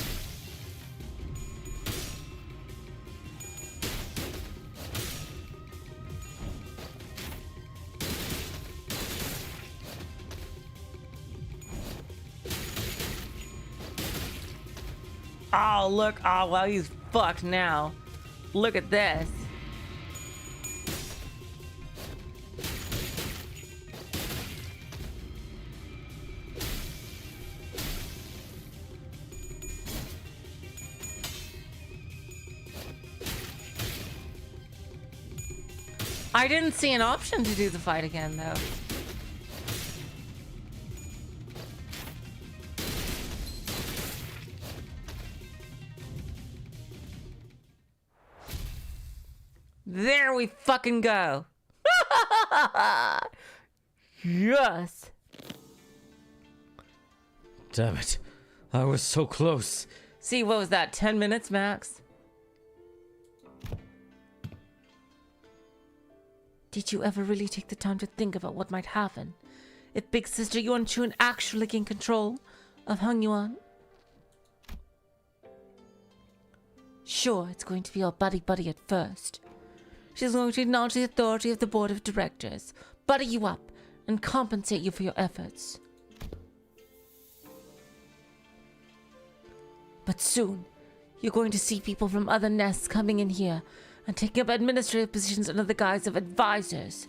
Oh, look. Oh, well, he's fucked now. Look at this. I didn't see an option to do the fight again, though. There we fucking go. Yes. Damn it. I was so close. See, what was that? 10 minutes max? Did you ever really take the time to think about what might happen if Big Sister Xichun actually gained control of Hung Yuan? Sure, it's going to be all buddy-buddy at first. She's going to acknowledge the authority of the board of directors, buddy you up, and compensate you for your efforts. But soon, you're going to see people from other nests coming in here and taking up administrative positions under the guise of advisors.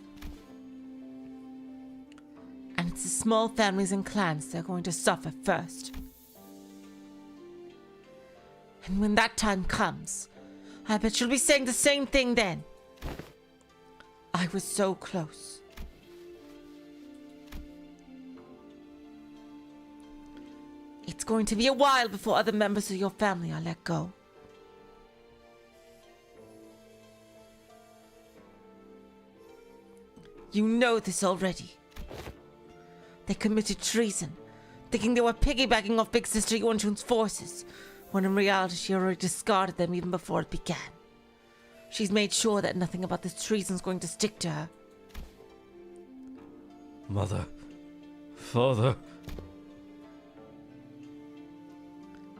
And it's the small families and clans that are going to suffer first. And when that time comes, I bet you'll be saying the same thing then. I was so close. It's going to be a while before other members of your family are let go. You know this already. They committed treason, thinking they were piggybacking off Big Sister Xichun's forces, when in reality she already discarded them even before it began. She's made sure that nothing about this treason's going to stick to her. Mother. Father.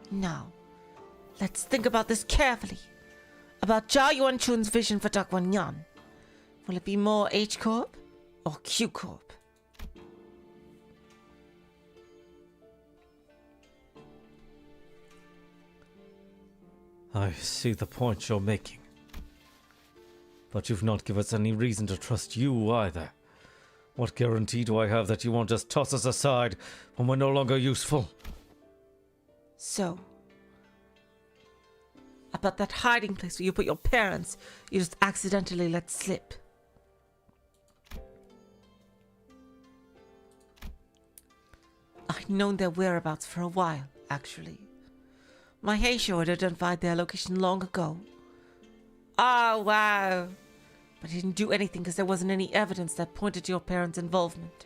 Now, let's think about this carefully. About Jia Yuanchun's vision for Dakwanyan. Will it be more H Corp or Q Corp? I see the point you're making. But you've not given us any reason to trust you either. What guarantee do I have that you won't just toss us aside when we're no longer useful? So, about that hiding place where you put your parents, you just accidentally let slip. I'd known their whereabouts for a while, actually. My Heisho had identified their location long ago. Oh, wow. But he didn't do anything because there wasn't any evidence that pointed to your parents' involvement.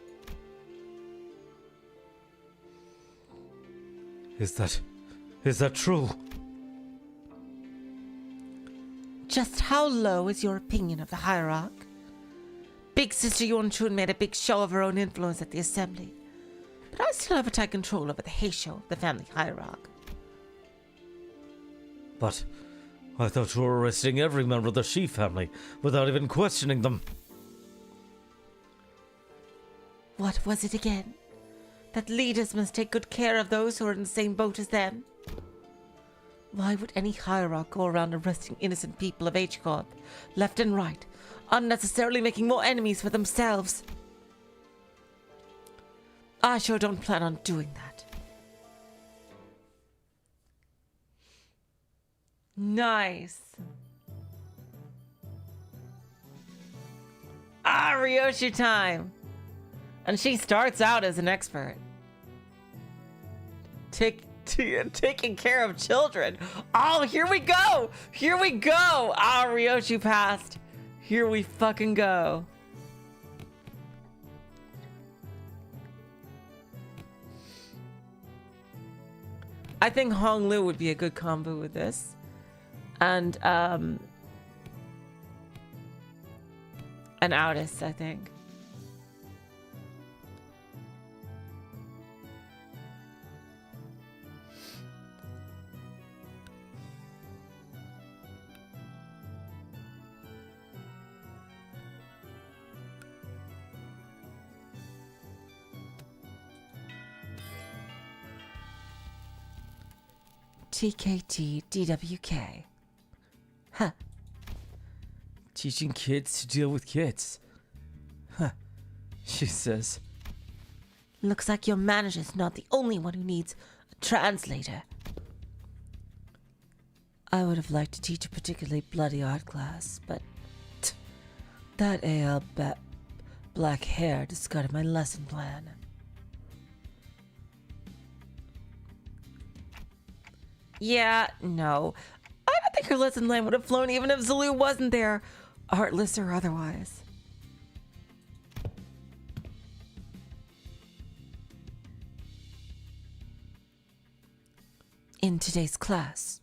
Is that true? Just how low is your opinion of the heirarch? Big Sister Xichun made a big show of her own influence at the assembly. But I still have a tight control over the Heisho, the family heirarch. But I thought you were arresting every member of the Shi family without even questioning them. What was it again? That leaders must take good care of those who are in the same boat as them? Why would any hierarch go around arresting innocent people of H Corp, left and right, unnecessarily making more enemies for themselves? I sure don't plan on doing that. Nice. Ryoshu time. And she starts out as an expert. Taking care of children. Oh, here we go. Here we go. Ryoshu passed. Here we fucking go. I think Hong Lu would be a good combo with this. And an Outis, I think. TKT DWK. Huh. Teaching kids to deal with kids. Huh. She says. Looks like your manager's not the only one who needs a translator. I would have liked to teach a particularly bloody art class, but That black hair discarded my lesson plan. Yeah, no. I don't think her lesson plan would have flown even if Zulu wasn't there, heartless or otherwise. In today's class,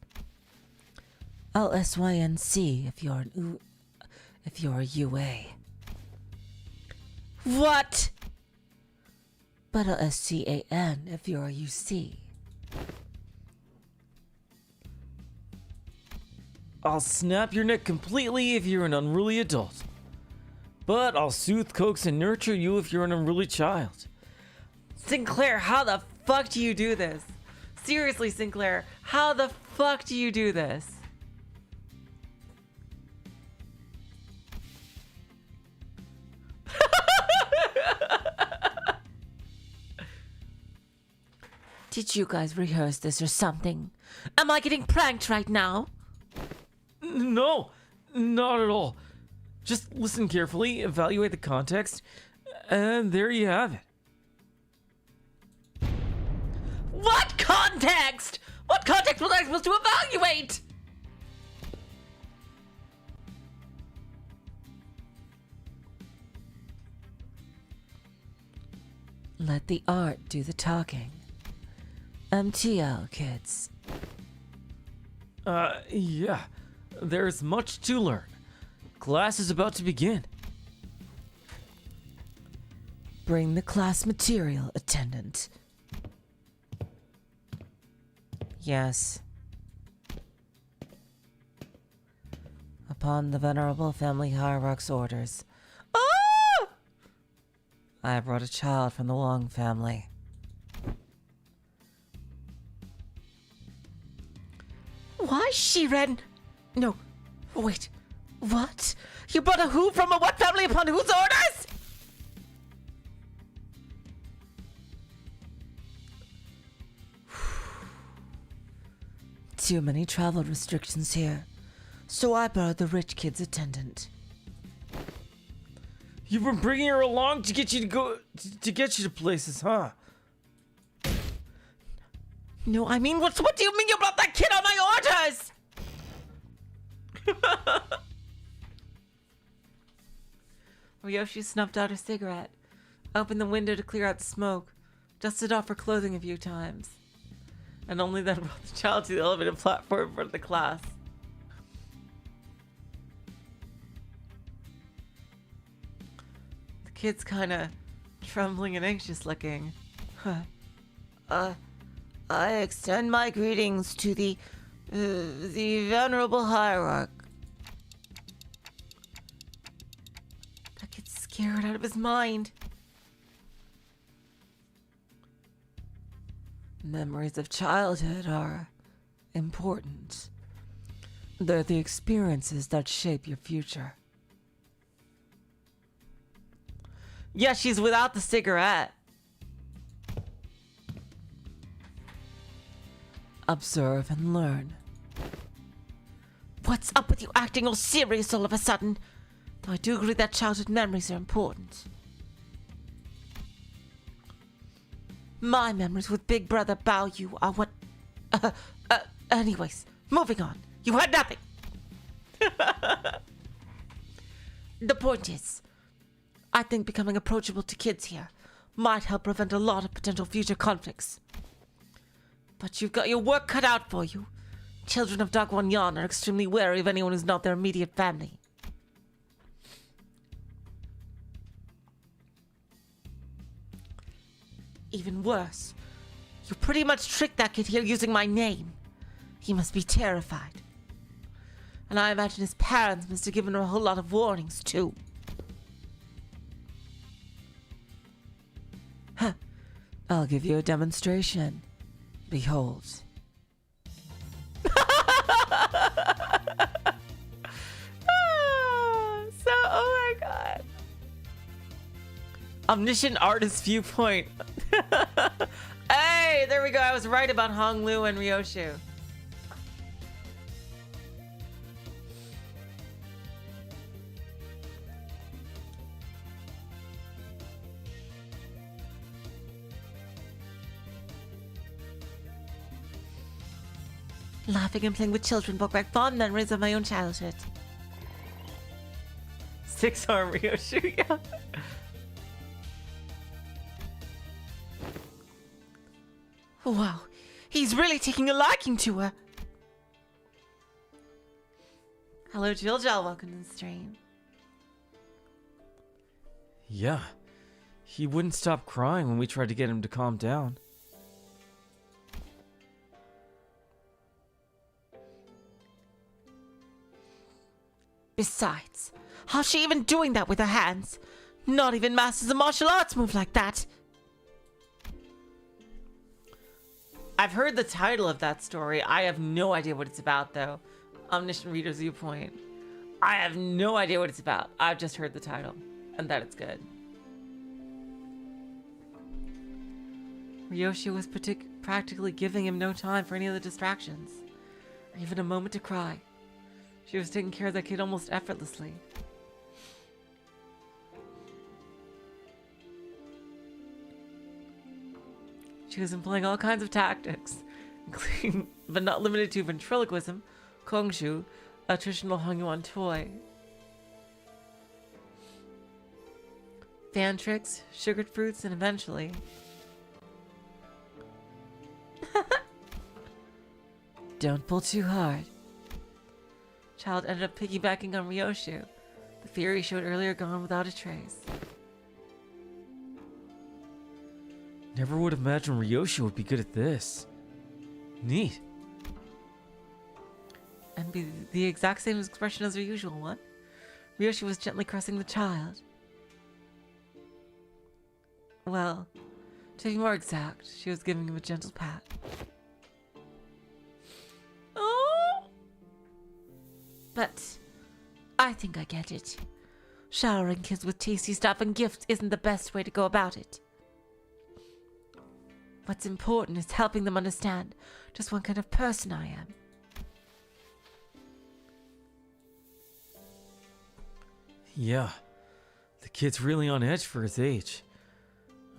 I'll SYNC if you're a UA. What? But I'll SCAN if you're a UC. I'll snap your neck completely if you're an unruly adult. But I'll soothe, coax, and nurture you if you're an unruly child. Sinclair, how the fuck do you do this? Seriously, Sinclair, how the fuck do you do this? Did you guys rehearse this or something? Am I getting pranked right now? No, not at all. Just listen carefully, evaluate the context, and there you have it. What context? What context was I supposed to evaluate? Let the art do the talking. MTL, kids. Yeah. There's much to learn. Class is about to begin. Bring the class material, attendant. Yes. Upon the venerable family hierarch's orders. Ah! I brought a child from the Wong family. Why, Shiren? No, wait. What? You brought a who from a what family upon whose orders? Too many travel restrictions here, so I borrowed the rich kid's attendant. You've been bringing her along to get you to places, huh? No, I mean, what do you mean you brought that kid on my orders? Ryoshi snuffed out her cigarette, opened the window to clear out the smoke, dusted off her clothing a few times, and only then brought the child to the elevated platform in front of the class. The kid's kinda trembling and anxious looking. I extend my greetings to the venerable hierarch. That kid's scared out of his mind. Memories of childhood are important. They're the experiences that shape your future. Yeah, she's without the cigarette. Observe and learn. What's up with you acting all serious all of a sudden? Though I do agree that childhood memories are important. My memories with Big Brother Bao Yu are what... anyways, moving on. You had nothing! The point is, I think becoming approachable to kids here might help prevent a lot of potential future conflicts. But you've got your work cut out for you. Children of Dagwon Yan are extremely wary of anyone who's not their immediate family. Even worse, you pretty much tricked that kid here using my name. He must be terrified. And I imagine his parents must have given him a whole lot of warnings, too. Huh. I'll give you a demonstration. Behold. Oh my god. Omniscient artist viewpoint. Hey, there we go. I was right about Hong Lu and Ryoshu. Laughing and playing with children brought back fond memories of my own childhood. 6-arm Ryoshu, yeah. Wow, he's really taking a liking to her. Hello, Jiljal. Welcome to the stream. Yeah. He wouldn't stop crying when we tried to get him to calm down. Besides, how's she even doing that with her hands? Not even masters of martial arts move like that. I've heard the title of that story. I have no idea what it's about, though. Omniscient Reader's Viewpoint. I have no idea what it's about. I've just heard the title, and that it's good. Ryoshi was practically giving him no time for any of the distractions, or even a moment to cry. She was taking care of that kid almost effortlessly. She was employing all kinds of tactics, including, but not limited to, ventriloquism, kongshu, a traditional Hangyuan toy, fan tricks, sugared fruits, and eventually... Don't pull too hard. Child ended up piggybacking on Ryoshu. The fear he showed earlier gone without a trace. Never would imagine Ryoshu would be good at this. Neat. And be the exact same expression as her usual one. Ryoshi was gently caressing the child. Well, to be more exact, she was giving him a gentle pat. Oh! But I think I get it. Showering kids with tasty stuff and gifts isn't the best way to go about it. What's important is helping them understand just what kind of person I am. Yeah. The kid's really on edge for his age.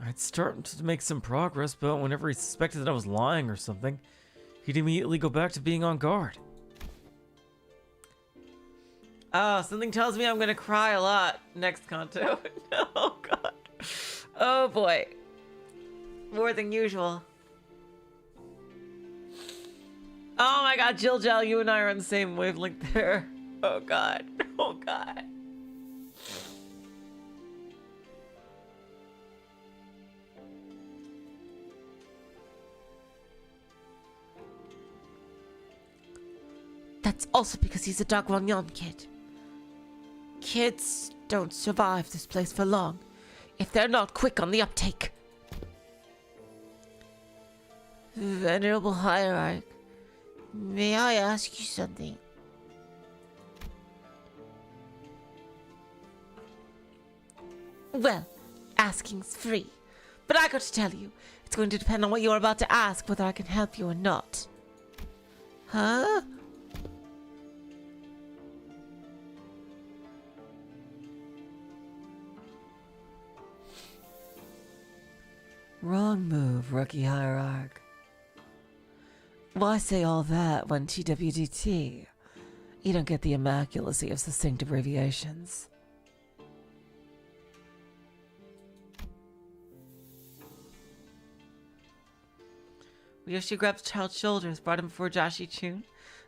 I'd started to make some progress, but whenever he suspected that I was lying or something, he'd immediately go back to being on guard. Oh, something tells me I'm gonna cry a lot next Kanto. Oh god. Oh boy. More than usual. Oh my god, Jiljal, you and I are on the same wavelength there. Oh god. Oh god. That's also because he's a Dagwangyon kid. Kids don't survive this place for long if they're not quick on the uptake. Venerable Heirarch, may I ask you something? Well, asking's free, but I got to tell you, it's going to depend on what you're about to ask whether I can help you or not. Huh? Wrong move, rookie hierarch. Why say all that when TWDT? You don't get the immaculacy of succinct abbreviations. Ryoshi grabbed the child's shoulders, brought him before Xichun,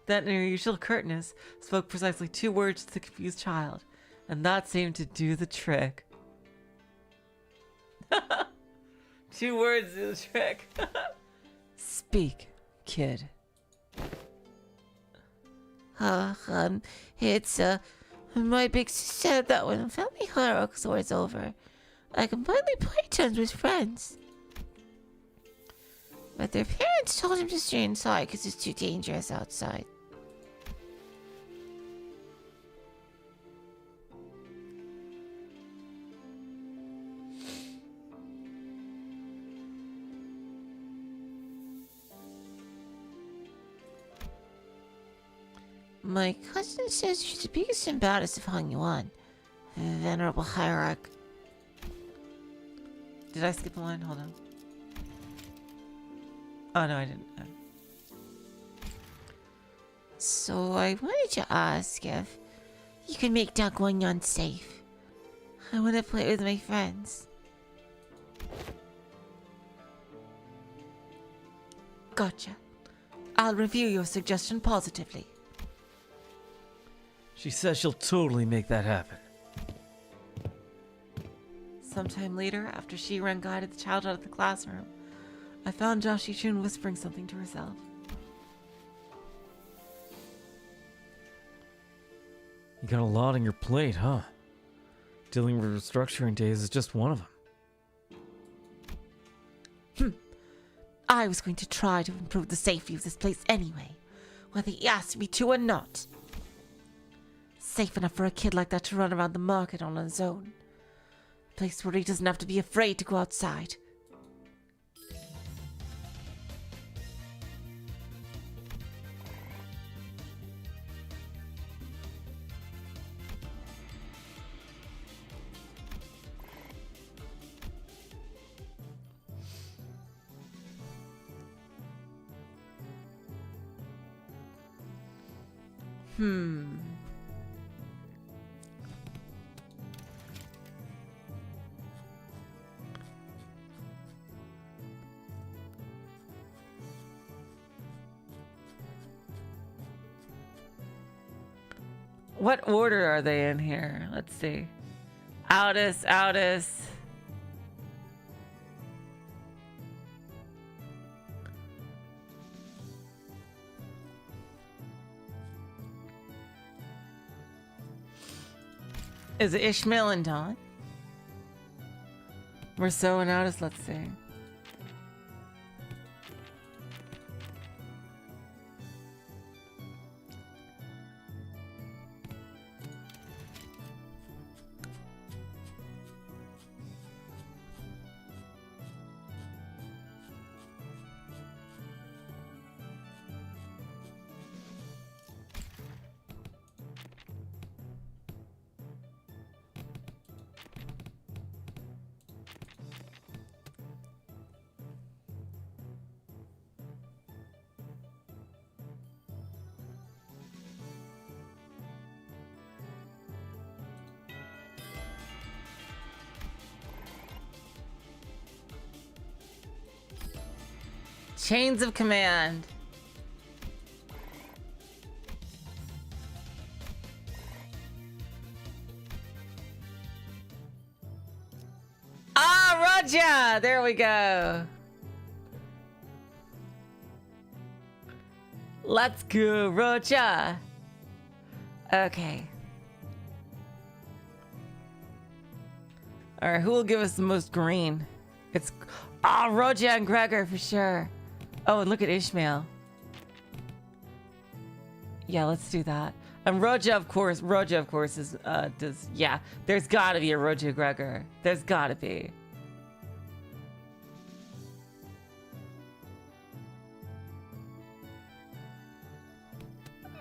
then in her usual curtness, spoke precisely 2 words to the confused child, and that seemed to do the trick. 2 words do the trick. Speak, kid. It's my big sister said that when family hierarchy war is over, I can finally play turns with friends. But their parents told him to stay inside because it's too dangerous outside. My cousin says she's the biggest and baddest of Hangyuan. Venerable Hierarch. Did I skip a line? Hold on. Oh no, I didn't. So I wanted to ask if you could make Dagwonyon safe. I want to play with my friends. Gotcha. I'll review your suggestion positively. She says she'll totally make that happen. Sometime later, after Xichun guided the child out of the classroom, I found Xichun whispering something to herself. You got a lot on your plate, huh? Dealing with restructuring days is just one of them. I was going to try to improve the safety of this place anyway, whether he asked me to or not. Safe enough for a kid like that to run around the market on his own. A place where he doesn't have to be afraid to go outside. What order are they in here? Let's see. Aldous. Is it Ishmael and Dawn? Marceau and Aldous, let's see. Chains of command. Ah, Roger! There we go. Let's go, Roger. Okay. Alright, who will give us the most green? It's... Roger and Gregor for sure. Oh, and look at Ishmael. Yeah, let's do that. And Roger, of course is, yeah. There's gotta be a Roger Gregor. There's gotta be.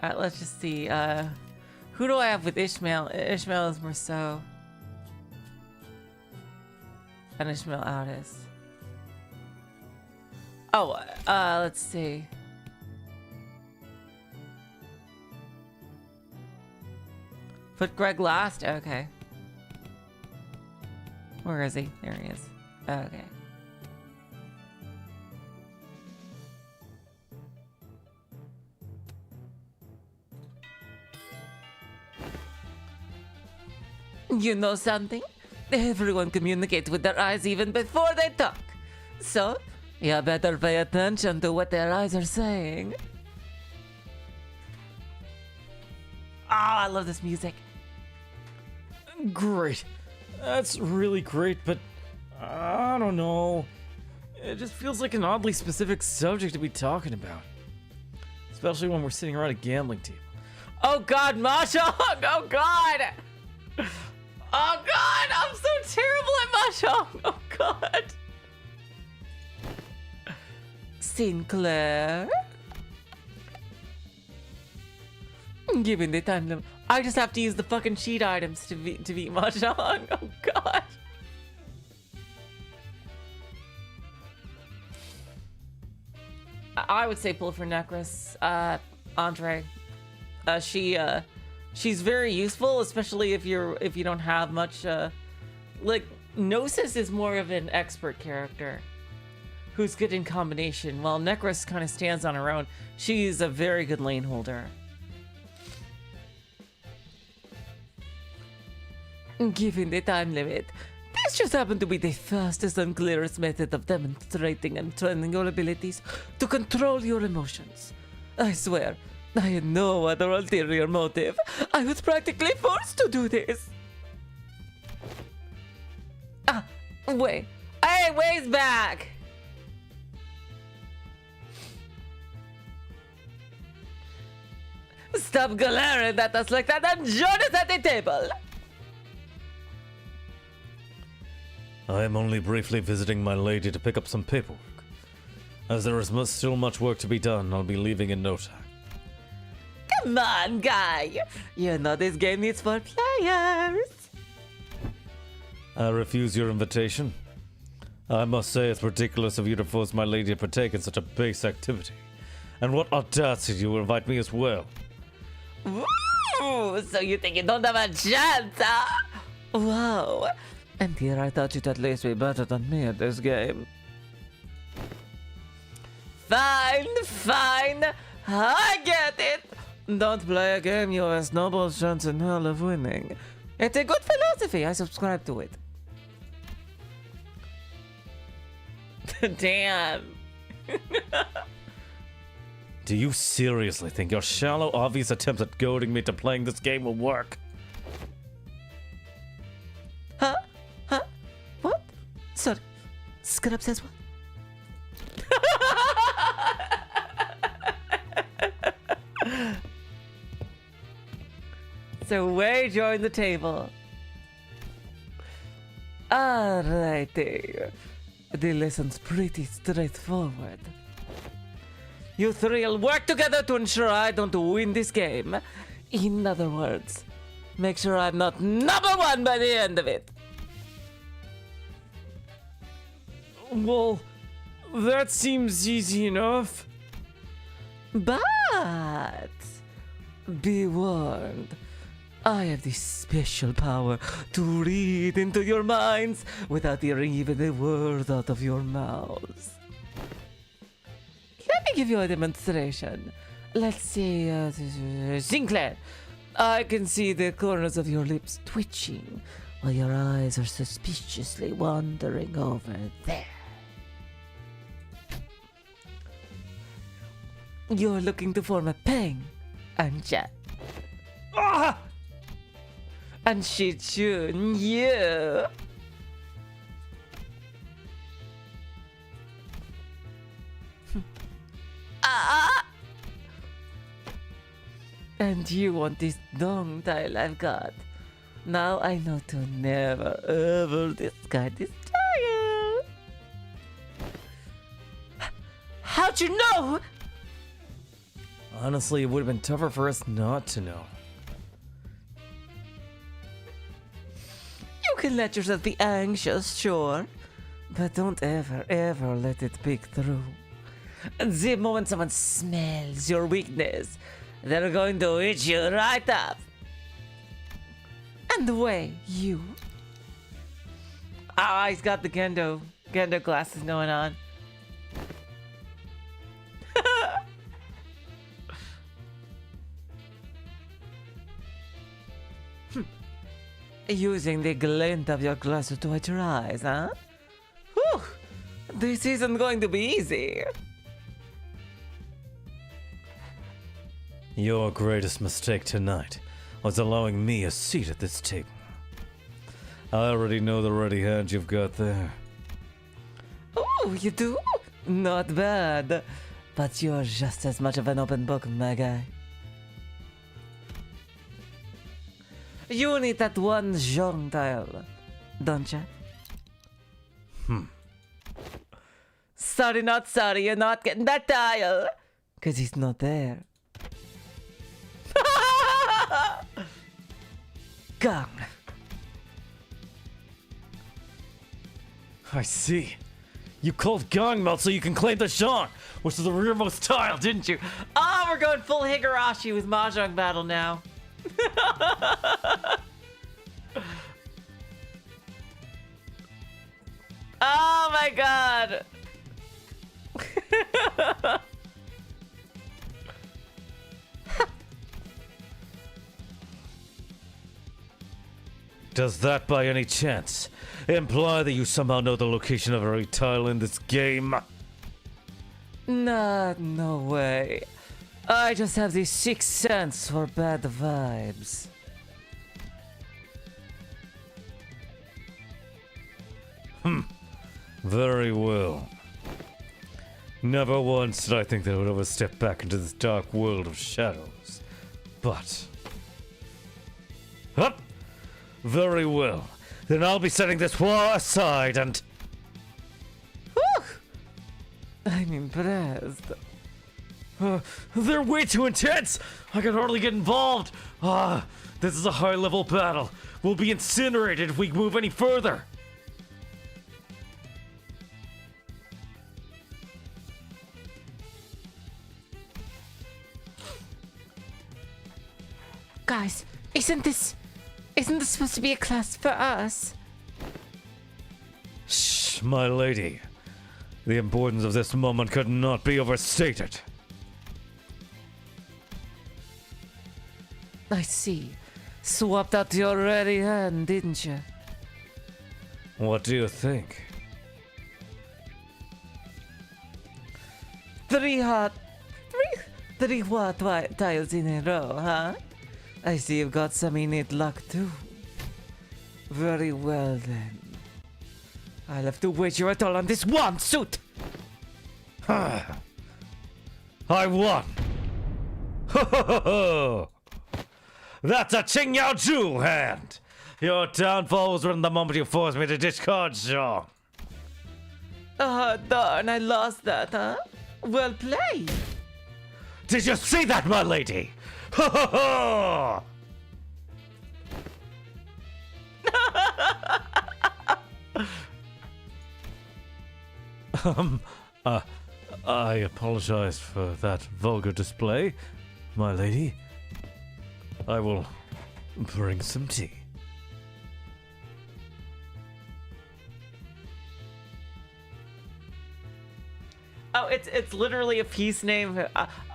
Alright, let's just see. Who do I have with Ishmael? Ishmael is Marceau. And Ishmael Aldous. Oh, let's see. Put Greg last? Okay. Where is he? There he is. Okay. You know something? Everyone communicates with their eyes even before they talk. So, you better pay attention to what their eyes are saying. Oh, I love this music. Great. That's really great, but I don't know. It just feels like an oddly specific subject to be talking about. Especially when we're sitting around a gambling table. Oh god, Mahjong! Oh god! Oh god, I'm so terrible at Mahjong! Oh god! Sinclair? Given the time limit, I just have to use the fucking cheat items to beat Mahjong. Oh god. I would say pull for Necros. Andre. She's very useful, especially if you don't have much. Like Gnosis is more of an expert character who's good in combination, while Necros kind of stands on her own. She's a very good lane holder. Given the time limit, this just happened to be the fastest and clearest method of demonstrating and training your abilities to control your emotions. I swear, I had no other ulterior motive. I was practically forced to do this. Wait. Hey, Way's back! Stop glaring at us like that and join us at the table! I am only briefly visiting my lady to pick up some paperwork. As there is still much work to be done, I'll be leaving in no time. Come on, guy! You know this game needs 4 players! I refuse your invitation. I must say it's ridiculous of you to force my lady to partake in such a base activity. And what audacity to invite me as well. Ooh, so you think you don't have a chance, huh? Wow. And here I thought you'd at least be better than me at this game. Fine. I get it. Don't play a game you have a snowball chance in hell of winning. It's a good philosophy. I subscribe to it. Damn. Do you seriously think your shallow, obvious attempts at goading me to playing this game will work? Huh? What? Sorry. Scrub says what? So Wei joined the table. Alrighty. The lesson's pretty straightforward. You three will work together to ensure I don't win this game. In other words, make sure I'm not #1 by the end of it. Well, that seems easy enough. But be warned, I have this special power to read into your minds without hearing even a word out of your mouths. Let me give you a demonstration. Let's say, Sinclair, I can see the corners of your lips twitching while your eyes are suspiciously wandering over there. You're looking to form a pang, aren't ya? Ah! And Xichun, you. And you want this dong tile I've got. Now I know to never ever discard this tile. How'd you know? Honestly, it would have been tougher for us not to know. You can let yourself be anxious, sure, but don't ever let it peek through. The moment someone smells your weakness, they're going to eat you right up. And the way you... he's got the Gendo glasses going on. Using the glint of your glasses to hide your eyes, huh? Whew! This isn't going to be easy. Your greatest mistake tonight was allowing me a seat at this table. I already know the ready hand you've got there. Oh, you do? Not bad. But you're just as much of an open book, my guy. You need that one Zhong tile, don't ya? Sorry, not sorry, you're not getting that tile. 'Cause he's not there. Gong. I see. You called Gong Melt so you can claim the Zhong, which is the rearmost tile, didn't you? All we're going full Higurashi with Mahjong battle now. Oh my god. Does that by any chance imply that you somehow know the location of every tile in this game? Nah, no way. I just have the sixth sense for bad vibes. Very well. Never once did I think that I would ever step back into this dark world of shadows. But... Hup! Very well. Then I'll be setting this war aside and... I'm impressed. They're way too intense! I can hardly get involved! This is a high-level battle. We'll be incinerated if we move any further. Guys, isn't this supposed to be a class for us? Shh, my lady. The importance of this moment could not be overstated. I see. Swapped out your ready hand, didn't you? What do you think? Three what tiles in a row, huh? I see you've got some innate luck too. Very well then. I'll have to wager it all on this one suit! I won! Ho ho ho ho! That's a Qing Yao Zhu hand! Your downfall was when the moment you forced me to discard Shaw. Darn, I lost that, huh? Well played! Did you see that, my lady? Ho ho ho! I apologize for that vulgar display, my lady. I will bring some tea. Oh, it's literally a piece name.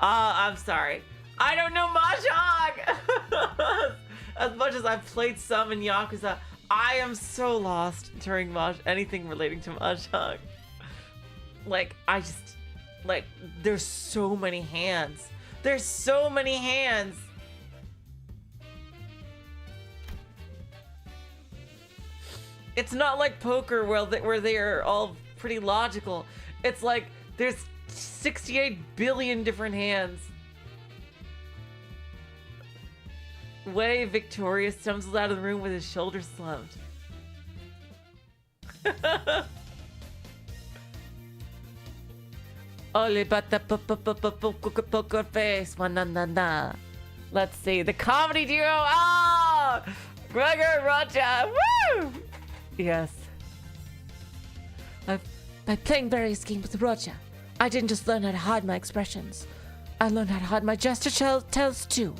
I'm sorry. I don't know Mahjong! As much as I've played some in Yakuza, I am so lost during anything relating to Mahjong. Like, there's so many hands. There's so many hands. It's not like poker where they are all pretty logical. It's like there's 68 billion different hands. Way Victorious stumbles out of the room with his shoulders slumped. Only but the poker face. Na. Let's see. The comedy duo. Oh! Gregor Rocha. Woo! Yes. By playing various games with Rocha, I didn't just learn how to hide my expressions. I learned how to hide my gesture tells too.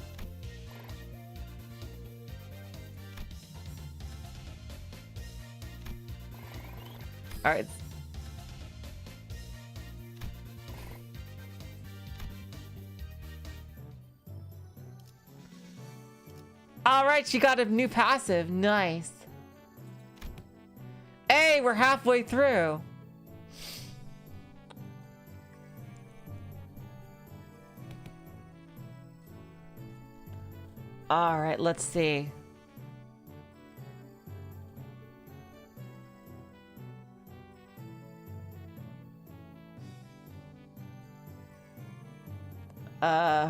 All right. All right, she got a new passive. Nice. Hey, we're halfway through. All right, let's see.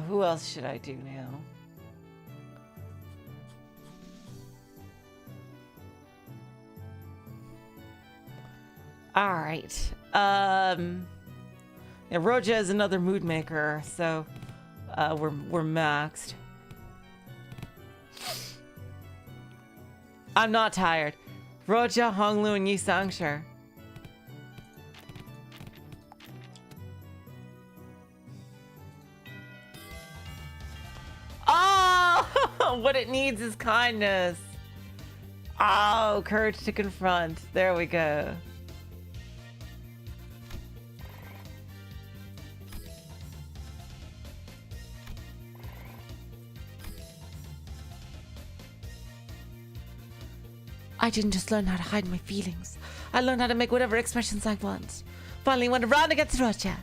Who else should I do now? All right. Yeah, Roja is another mood maker, so we're maxed. I'm not tired. Roja, Honglu, and Yi Sangshur. What it needs is kindness. Oh, courage to confront. There we go. I didn't just learn how to hide my feelings. I learned how to make whatever expressions I want. Finally went around against Russia.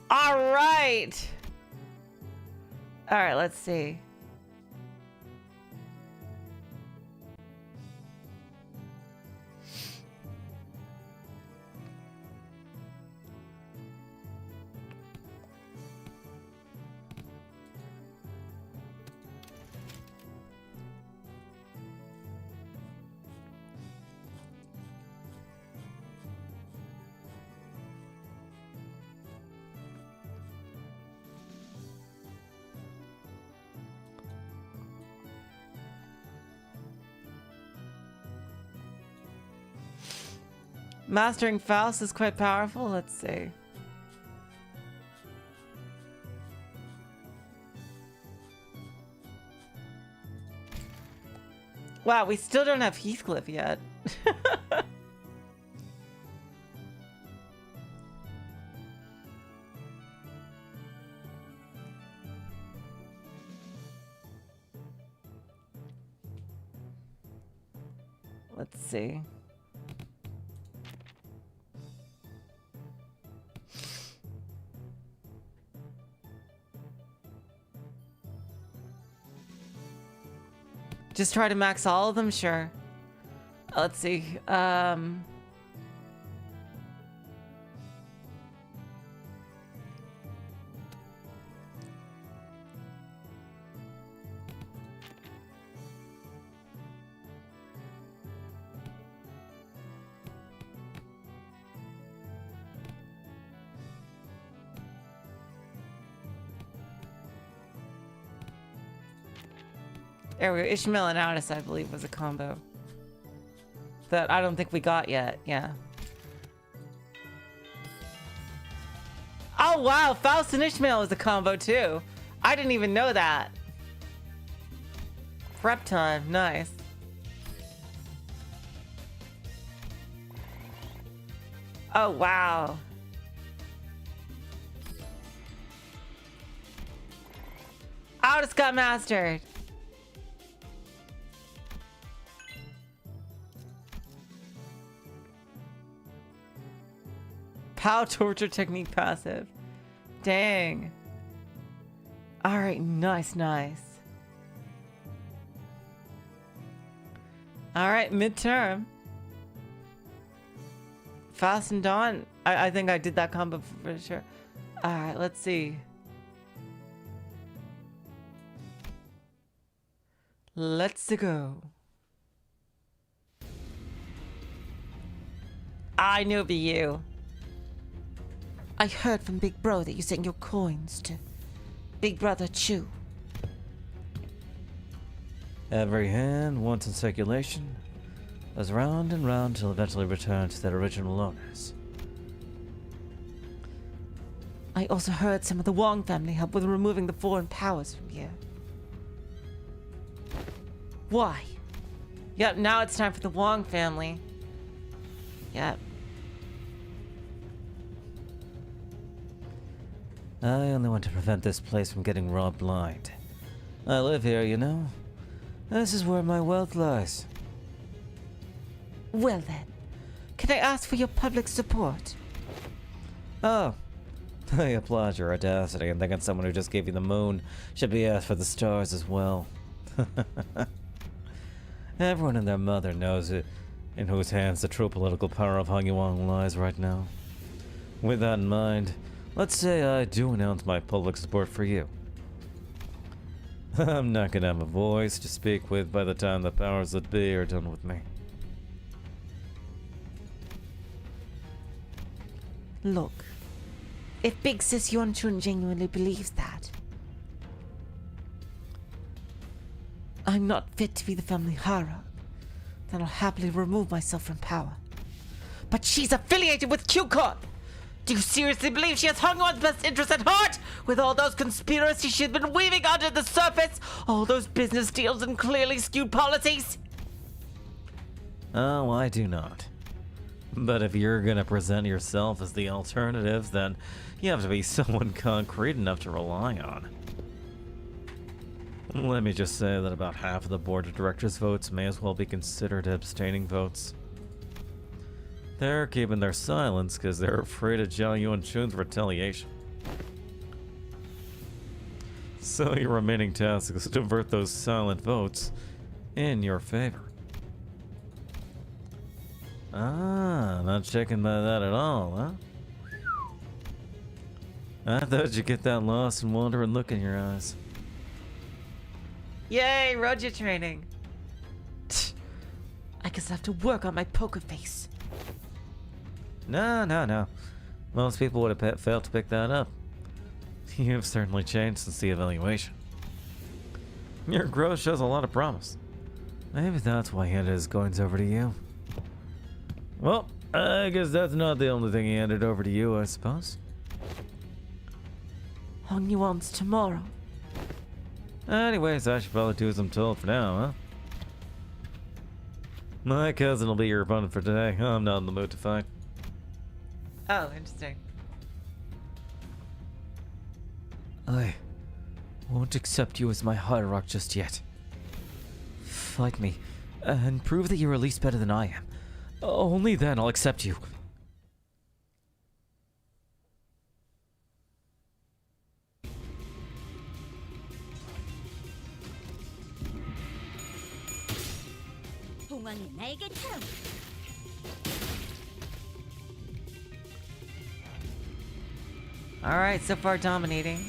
All right. All right, let's see. Mastering Faust is quite powerful. Let's see. Wow, we still don't have Heathcliff yet. Let's see. Just try to max all of them? Sure. Let's see. There we go. Ishmael and Aldous, I believe, was a combo that I don't think we got yet. Yeah. Oh, wow. Faust and Ishmael was a combo, too. I didn't even know that. Prep time. Nice. Oh, wow. Aldous got mastered. Pow torture technique passive. Dang. Alright, nice, nice. Alright, midterm. Fast and Dawn. I think I did that combo for sure. Alright, let's see. Let's go. I knew it'd be you. I heard from Big Bro that you sent your coins to Big Brother Chu. Every hand, once in circulation, goes round and round till eventually return to their original owners. I also heard some of the Wong family help with removing the foreign powers from here. Why? Yep, now it's time for the Wong family. Yep. I only want to prevent this place from getting robbed blind. I live here, you know. This is where my wealth lies. Well then, can I ask for your public support? Oh, I applaud your audacity in thinking someone who just gave you the moon should be asked for the stars as well. Everyone and their mother knows it, in whose hands the true political power of Hangyuang lies right now. With that in mind, let's say I do announce my public support for you. I'm not gonna have a voice to speak with by the time the powers that be are done with me. Look, if Big Sis Xichun genuinely believes that, I'm not fit to be the family heirarch, then I'll happily remove myself from power. But she's affiliated with Q Corp! Do you seriously believe she has Hongwan's best interest at heart? With all those conspiracies she's been weaving under the surface, all those business deals and clearly skewed policies? Oh, I do not. But if you're gonna present yourself as the alternative, then you have to be someone concrete enough to rely on. Let me just say that about half of the board of directors' votes may as well be considered abstaining votes. They're keeping their silence because they're afraid of Zhao Yuanchun's retaliation. So your remaining task is to divert those silent votes in your favor. Ah, not checking by that at all, huh? I thought you'd get that lost and wandering look in your eyes. Yay, Roja training. I guess I have to work on my poker face. No. Most people would have failed to pick that up. You've certainly changed since the evaluation. Your growth shows a lot of promise. Maybe that's why he handed his coins over to you. Well, I guess that's not the only thing he handed over to you, I suppose. Hong Yuan's tomorrow. Anyways, I should probably do as I'm told for now, huh? My cousin will be your opponent for today. I'm not in the mood to fight. Oh, interesting. I won't accept you as my heirarch just yet. Fight me, and prove that you're at least better than I am. Only then I'll accept you. 봉황이 날개처럼. Alright, so far dominating.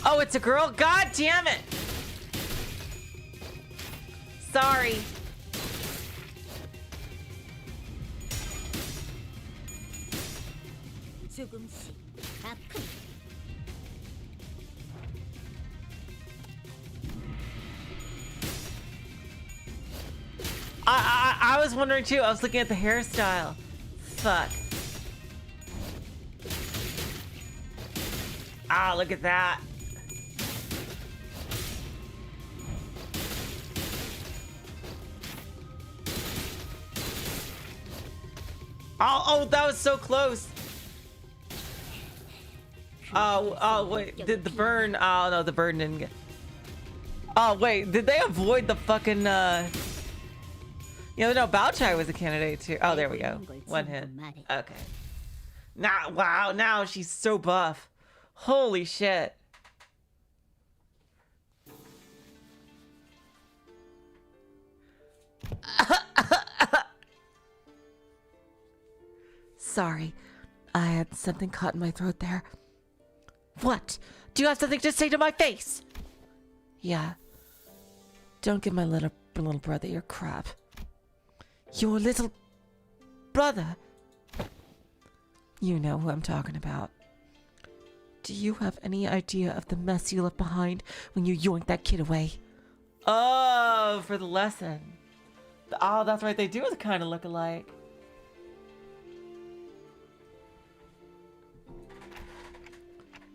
Oh, it's a girl? God damn it! Sorry. 조금씩 아픈. I was wondering too. I was looking at the hairstyle. Fuck. Ah, look at that. Oh, that was so close. Oh, wait. Did the burn? Oh, no, the burn didn't get. Oh, wait. Did they avoid the fucking, You know, no, Baochai was a candidate too. Oh, there we go. One hit. Okay. Now, wow, now she's so buff. Holy shit. Sorry, I had something caught in my throat there. What? Do you have something to say to my face? Yeah. Don't give my little brother your crap. Your little brother? You know who I'm talking about. Do you have any idea of the mess you left behind when you yoinked that kid away? Oh, for the lesson. Oh, that's right. They do kind of look alike.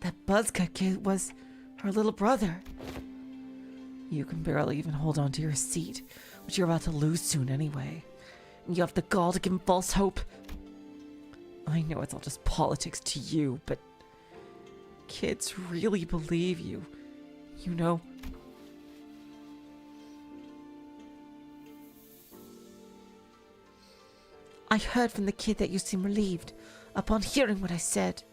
That buzzcut kid was her little brother. You can barely even hold on to your seat, which you're about to lose soon anyway. And you have the gall to give him false hope. I know it's all just politics to you, but kids really believe you. You know? I heard from the kid that you seem relieved upon hearing what I said.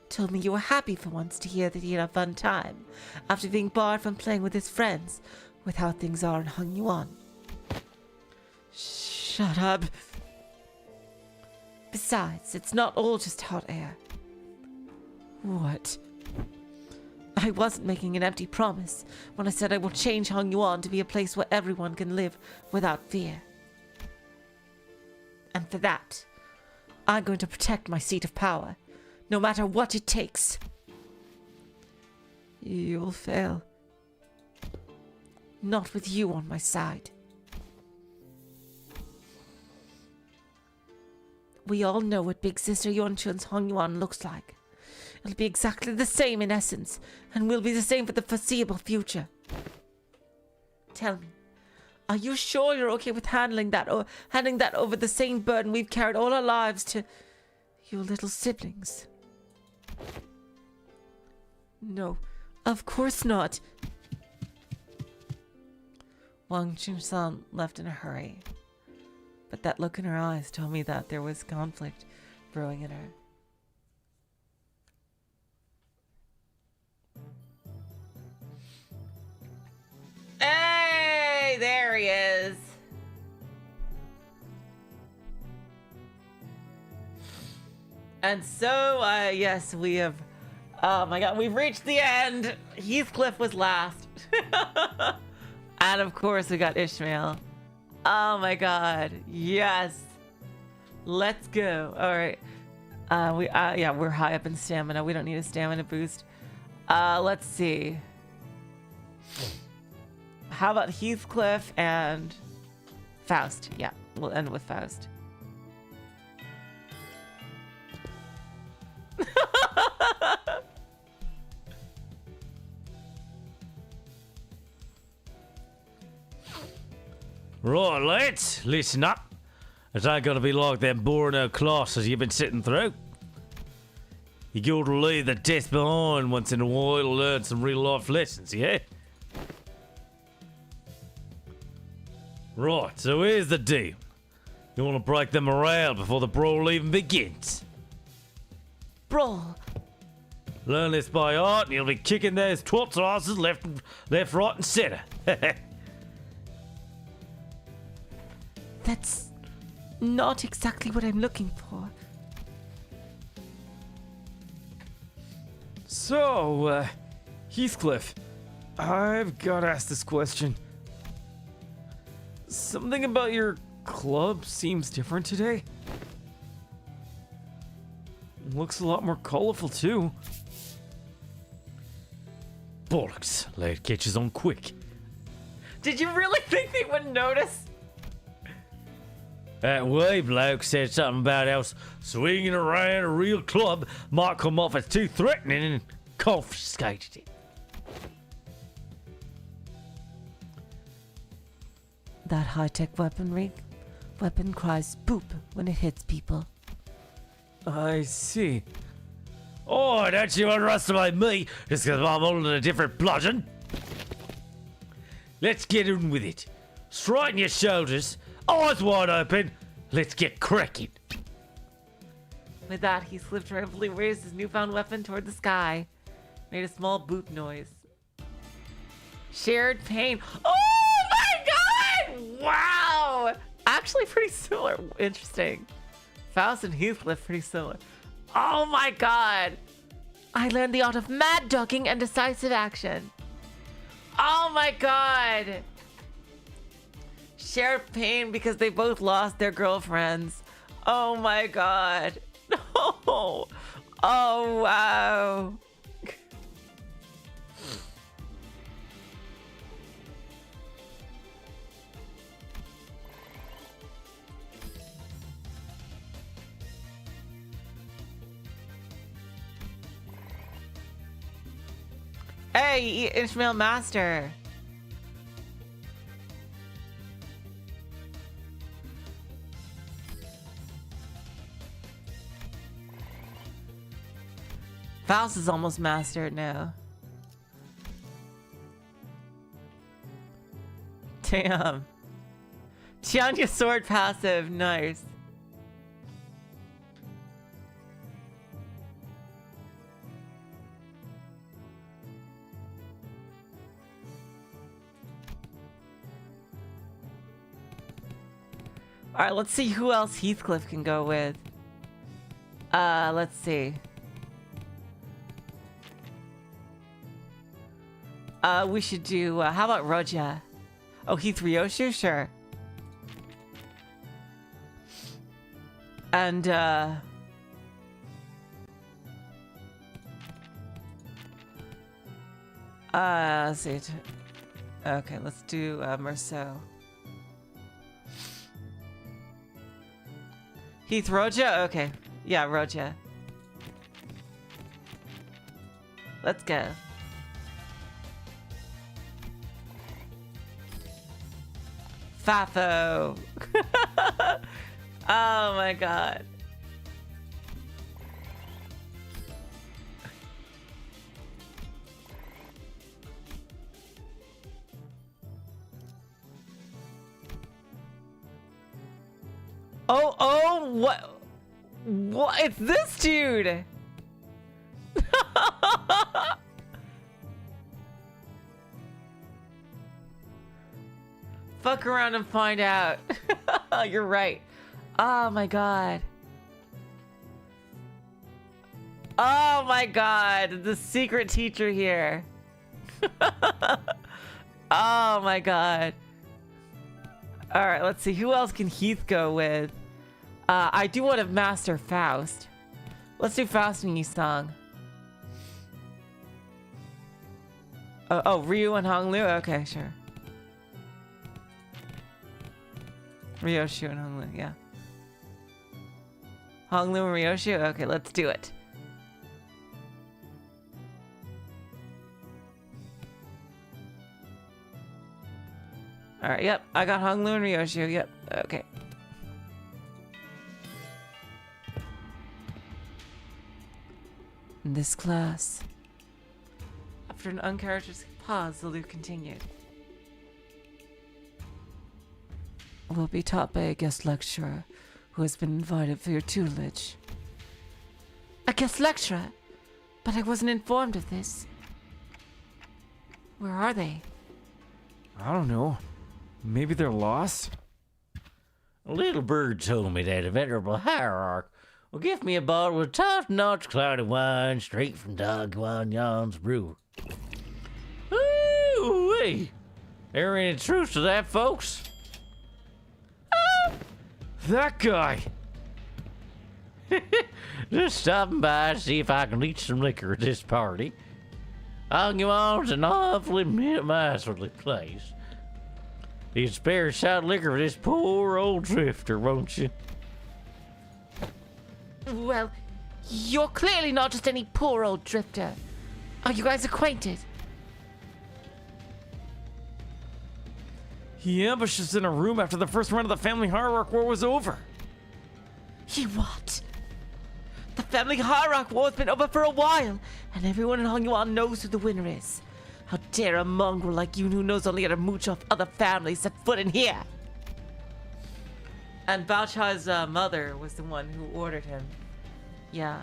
Told me you were happy for once to hear that he had a fun time after being barred from playing with his friends with how things are in Hong Yuan. Shut up. Besides, it's not all just hot air. What? I wasn't making an empty promise when I said I will change Hong Yuan to be a place where everyone can live without fear. And for that, I'm going to protect my seat of power, no matter what it takes. You'll fail. Not with you on my side. We all know what Big Sister Yunchun's Hongyuan looks like. It'll be exactly the same in essence, and will be the same for the foreseeable future. Tell me, are you sure you're okay with handing that over the same burden we've carried all our lives to your little siblings? No, of course not. Wang Chun-san left in a hurry, but that look in her eyes told me that there was conflict brewing in her. Hey, there he is. And so, yes, we have, oh my god, we've reached the end. Heathcliff was last. And of course we got Ishmael. Oh my god, yes. Let's go. All right. Yeah, we're high up in stamina. We don't need a stamina boost. Let's see. How about Heathcliff and Faust? Yeah, we'll end with Faust. Right, lads, listen up. It ain't gonna be like them boring old classes you've been sitting through. You gotta leave the death behind once in a while to learn some real life lessons, yeah? Right, so here's the deal. You wanna break the morale before the brawl even begins. Brawl. Learn this by heart and you'll be kicking those twats' asses left, right and centre. That's not exactly what I'm looking for. So, Heathcliff, I've gotta ask this question. Something about your club seems different today. Looks a lot more colorful, too. Bollocks, lad catches on quick. Did you really think they wouldn't notice? That way bloke said something about how swinging around a real club might come off as too threatening and confiscated it. That high-tech weaponry weapon cries boop when it hits people. I see. Oh, don't you underestimate me just because I'm holding a different bludgeon. Let's get in with it. Straighten your shoulders, eyes wide open. Let's get cracking. With that, he slipped triumphantly, raised his newfound weapon toward the sky, made a small boop noise. Shared pain. Oh my god! Wow! Actually, pretty similar. Interesting. Faust and Heathcliff, pretty similar. Oh my god! I learned the art of mad dogging and decisive action. Oh my god! Shared pain because they both lost their girlfriends. Oh my god. No. Oh wow. Hey, Ishmael Master. Faust is almost mastered now. Damn. Tianya sword passive, nice. Alright, let's see who else Heathcliff can go with. Let's see. We should do, how about Roja? Oh, Heath Ryoshu? Sure. And, let's see. Okay, let's do, Merceau. Heath Roja? Okay. Yeah, Roja. Let's go. Fafo. Oh my god. Oh, what? What? It's this dude. Fuck around and find out. You're right. Oh my god. Oh my god. The secret teacher here. Oh my god. All right, let's see. Who else can Heath go with? I do want to master Faust. Let's do Faust and Yisong. Oh, Ryu and Honglu? Okay, sure. Ryoshu and Honglu, yeah. Honglu and Ryoshu? Okay, let's do it. Alright, yep. I got Honglu and Ryoshu, yep. Okay. In this class, After an uncharacteristic pause, the Luke continued. will be taught by a guest lecturer who has been invited for your tutelage. A guest lecturer? But I wasn't informed of this. Where are they? I don't know. Maybe they're lost? A little bird told me that a venerable hierarch will give me a bottle of top-notch cloudy wine straight from Dog Yuan Yan's brewer. Ooh-wee! There any truth to that, folks? That guy! Just stopping by to see if I can leech some liquor at this party. Dog Yuan's an awfully miserly place. You spare a shot of liquor for this poor old drifter, won't you? Well, you're clearly not just any poor old drifter. Are you guys acquainted? He ambushed us in a room after the first round of the family hierarch war was over. He what? The family hierarch war has been over for a while, and everyone in Hongyuan knows who the winner is. How dare a mongrel like you who knows only how to mooch off other families set foot in here? And Baocha's mother was the one who ordered him. Yeah.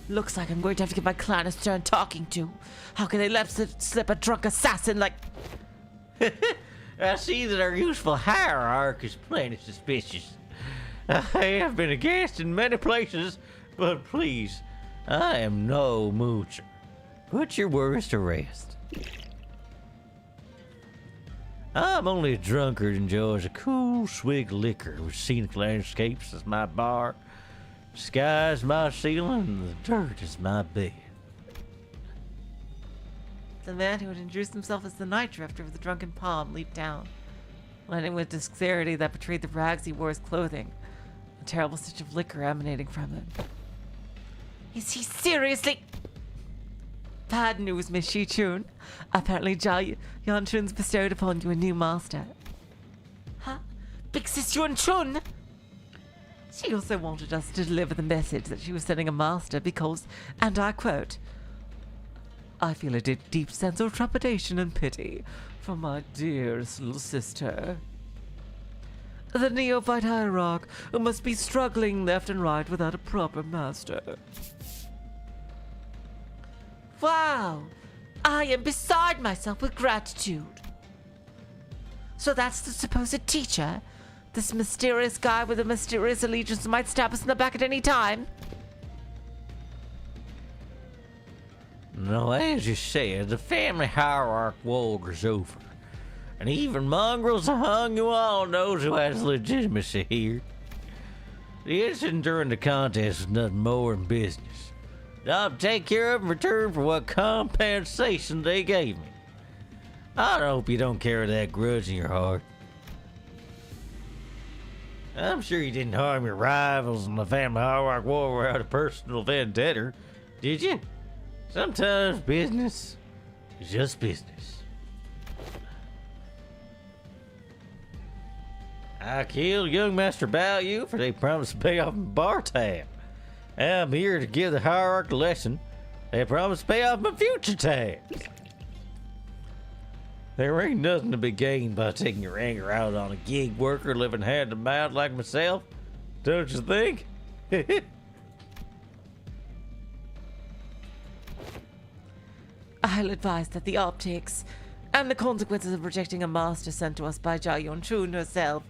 Looks like I'm going to have to give my clan a stern talking to. How can they let slip a drunk assassin like... I see that our useful hierarch is plenty suspicious. I have been a guest in many places, but please, I am no moocher. Put your worries to rest. I'm only a drunkard who enjoys a cool swig of liquor with scenic landscapes as my bar, sky is my ceiling, and the dirt is my bed. The man who had introduced himself as the night drifter with the drunken palm leaped down, landing with dexterity that betrayed the rags he wore as clothing, a terrible stench of liquor emanating from him. Is he seriously... Bad news, Miss Xichun. Apparently Zhao Yanchun's bestowed upon you a new master. Huh? Big Sis Yunchun? She also wanted us to deliver the message that she was sending a master because, and I quote, I feel a deep sense of trepidation and pity for my dearest little sister. The neophyte hierarch who must be struggling left and right without a proper master. Wow! I am beside myself with gratitude. So that's the supposed teacher? This mysterious guy with a mysterious allegiance who might stab us in the back at any time? No, as you said, the family hierarch war is over. And even mongrels among you all knows who has legitimacy here. The incident during the contest was nothing more than business. I'll take care of in return for what compensation they gave me. I hope you don't carry that grudge in your heart. I'm sure you didn't harm your rivals in the family hierarch war out of personal vendetta, did you? Sometimes business is just business. I killed young Master Balyu for they promised to pay off my bar tab. I'm here to give the hierarch a lesson. They promised to pay off my future tabs. There ain't nothing to be gained by taking your anger out on a gig worker living hand to mouth like myself, don't you think? I'll advise that the optics and the consequences of rejecting a master sent to us by Xichun herself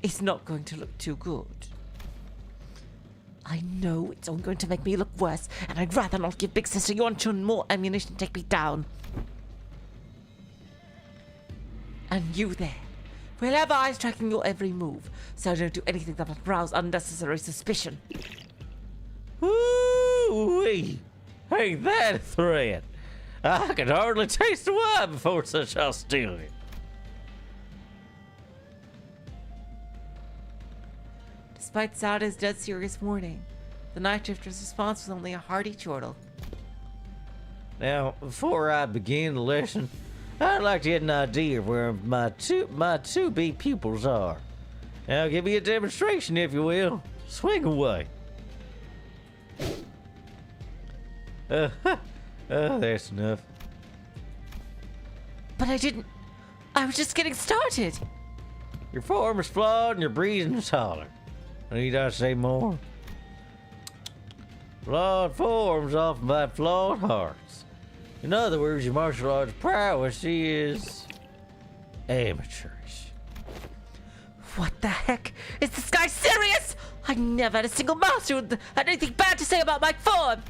is not going to look too good. I know it's only going to make me look worse, and I'd rather not give Big Sister Xichun more ammunition to take me down. And you there will have eyes tracking your every move, so don't do anything that will rouse unnecessary suspicion. Woo-wee! Ain't that a threat? I could hardly taste the wine before such hostility. Despite Sauda's dead serious warning, the Night Drifter's response was only a hearty chortle. Now, before I begin the lesson, I'd like to get an idea of where my to-be pupils are. Now, give me a demonstration, if you will. Swing away. That's enough. But I was just getting started. Your form is flawed and your breathing is holler. Need I say more? Flawed forms often by flawed hearts. In other words, your martial arts prowess is amateurish. What the heck? Is this guy serious? I never had a single master who had anything bad to say about my form.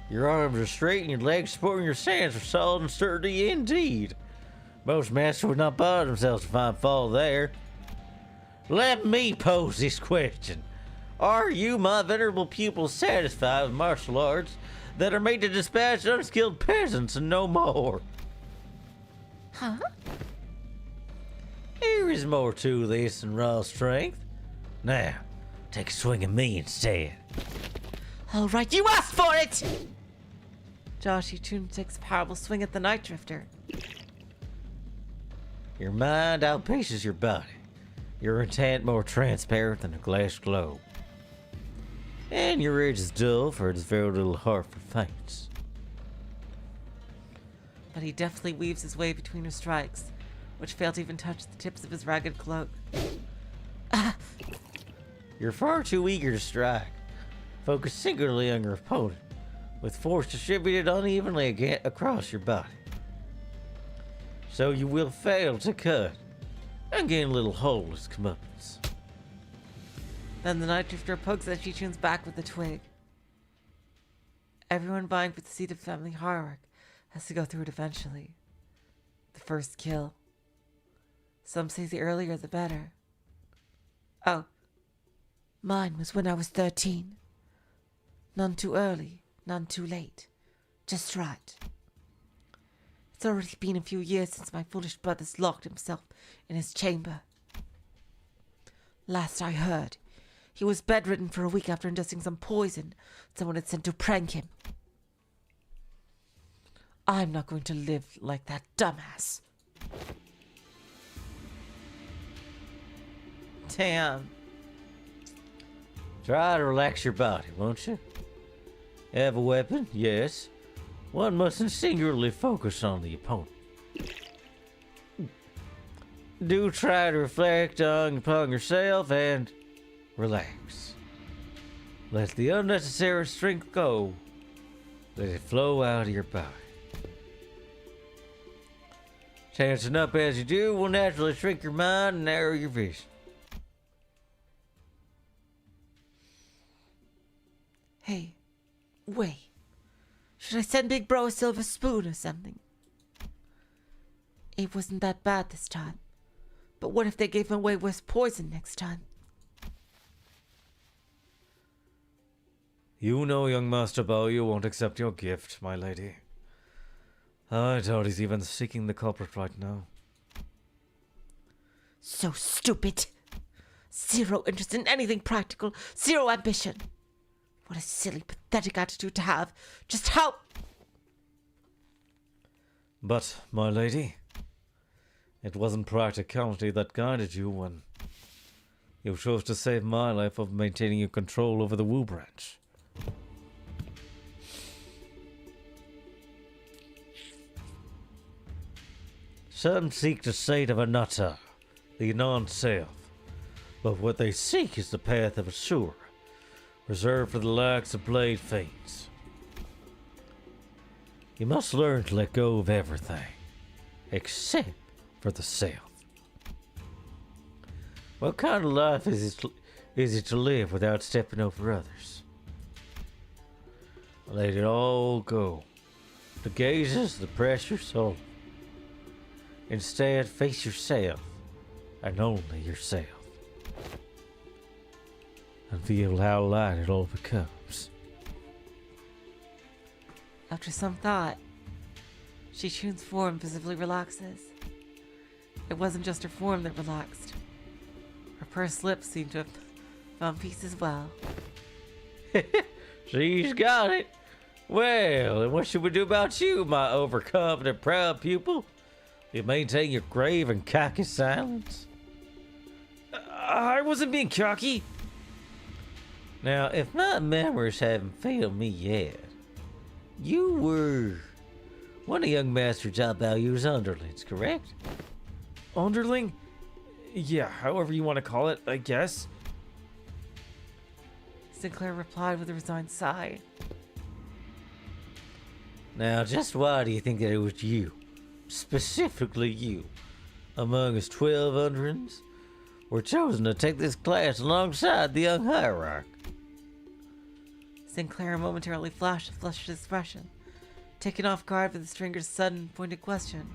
Your arms are straight and your legs supporting your stance are solid and sturdy indeed. Most masters would not bother themselves to find fault there. Let me pose this question. Are you, my venerable pupils, satisfied with martial arts that are made to dispatch unskilled peasants and no more? Huh? There is more to this than raw strength. Now, take a swing at me instead. All right, you asked for it! Xichun takes a powerful swing at the Night Drifter. Your mind outpaces your body. Your intent more transparent than a glass globe. And your edge is dull, for it is very little heart for faints. But he deftly weaves his way between her strikes, which fail to even touch the tips of his ragged cloak. You're far too eager to strike. Focus singularly on your opponent, with force distributed unevenly across your body. So you will fail to cut, and gain a little hole as comeuppance. Then the Night Drifter pokes at Xichun's back with a twig. Everyone vying for the seat of family hierarch has to go through it eventually. The first kill. Some say the earlier the better. Oh, mine was when I was 13. None too early, none too late. Just right. It's already been a few years since my foolish brother's locked himself in his chamber. Last I heard, he was bedridden for a week after ingesting some poison someone had sent to prank him. I'm not going to live like that dumbass. Damn. Try to relax your body, won't you? Have a weapon? Yes. One mustn't singularly focus on the opponent. Do try to reflect upon yourself and relax. Let the unnecessary strength go. Let it flow out of your body. Tensing up as you do will naturally shrink your mind and narrow your vision. Hey, wait. Should I send Big Bro a silver spoon or something? It wasn't that bad this time. But what if they gave him away worse poison next time? You know young Master Balyu won't accept your gift, my lady. I doubt he's even seeking the culprit right now. So stupid. Zero interest in anything practical. Zero ambition. What a silly, pathetic attitude to have. Just how... But, my lady, it wasn't practicality that guided you when you chose to save my life of maintaining your control over the Wu branch. Some seek the state of a nutter, the non-self, but what they seek is the path of a sewer, reserved for the likes of blade fiends. You must learn to let go of everything, except for the self. What kind of life is it to live without stepping over others? Let it all go. The gazes, the pressures, all. Instead, face yourself, and only yourself. And feel how light it all becomes. After some thought, Xichun's form visibly relaxes. It wasn't just her form that relaxed. Her pursed lips seemed to have found peace as well. She's got it. Well, and what should we do about you, my overconfident, proud pupil? You maintain your grave and cocky silence? I wasn't being cocky. Now, if my memories haven't failed me yet, you were one of young Master Jabaoyu's underlings, correct? Underling? Yeah, however you want to call it, I guess. Sinclair replied with a resigned sigh. Now, just why do you think that it was you, specifically you, among his 12 underlings, were chosen to take this class alongside the young heirarch? Sinclair momentarily flashed a flushed expression, taken off guard by the stranger's sudden, pointed question.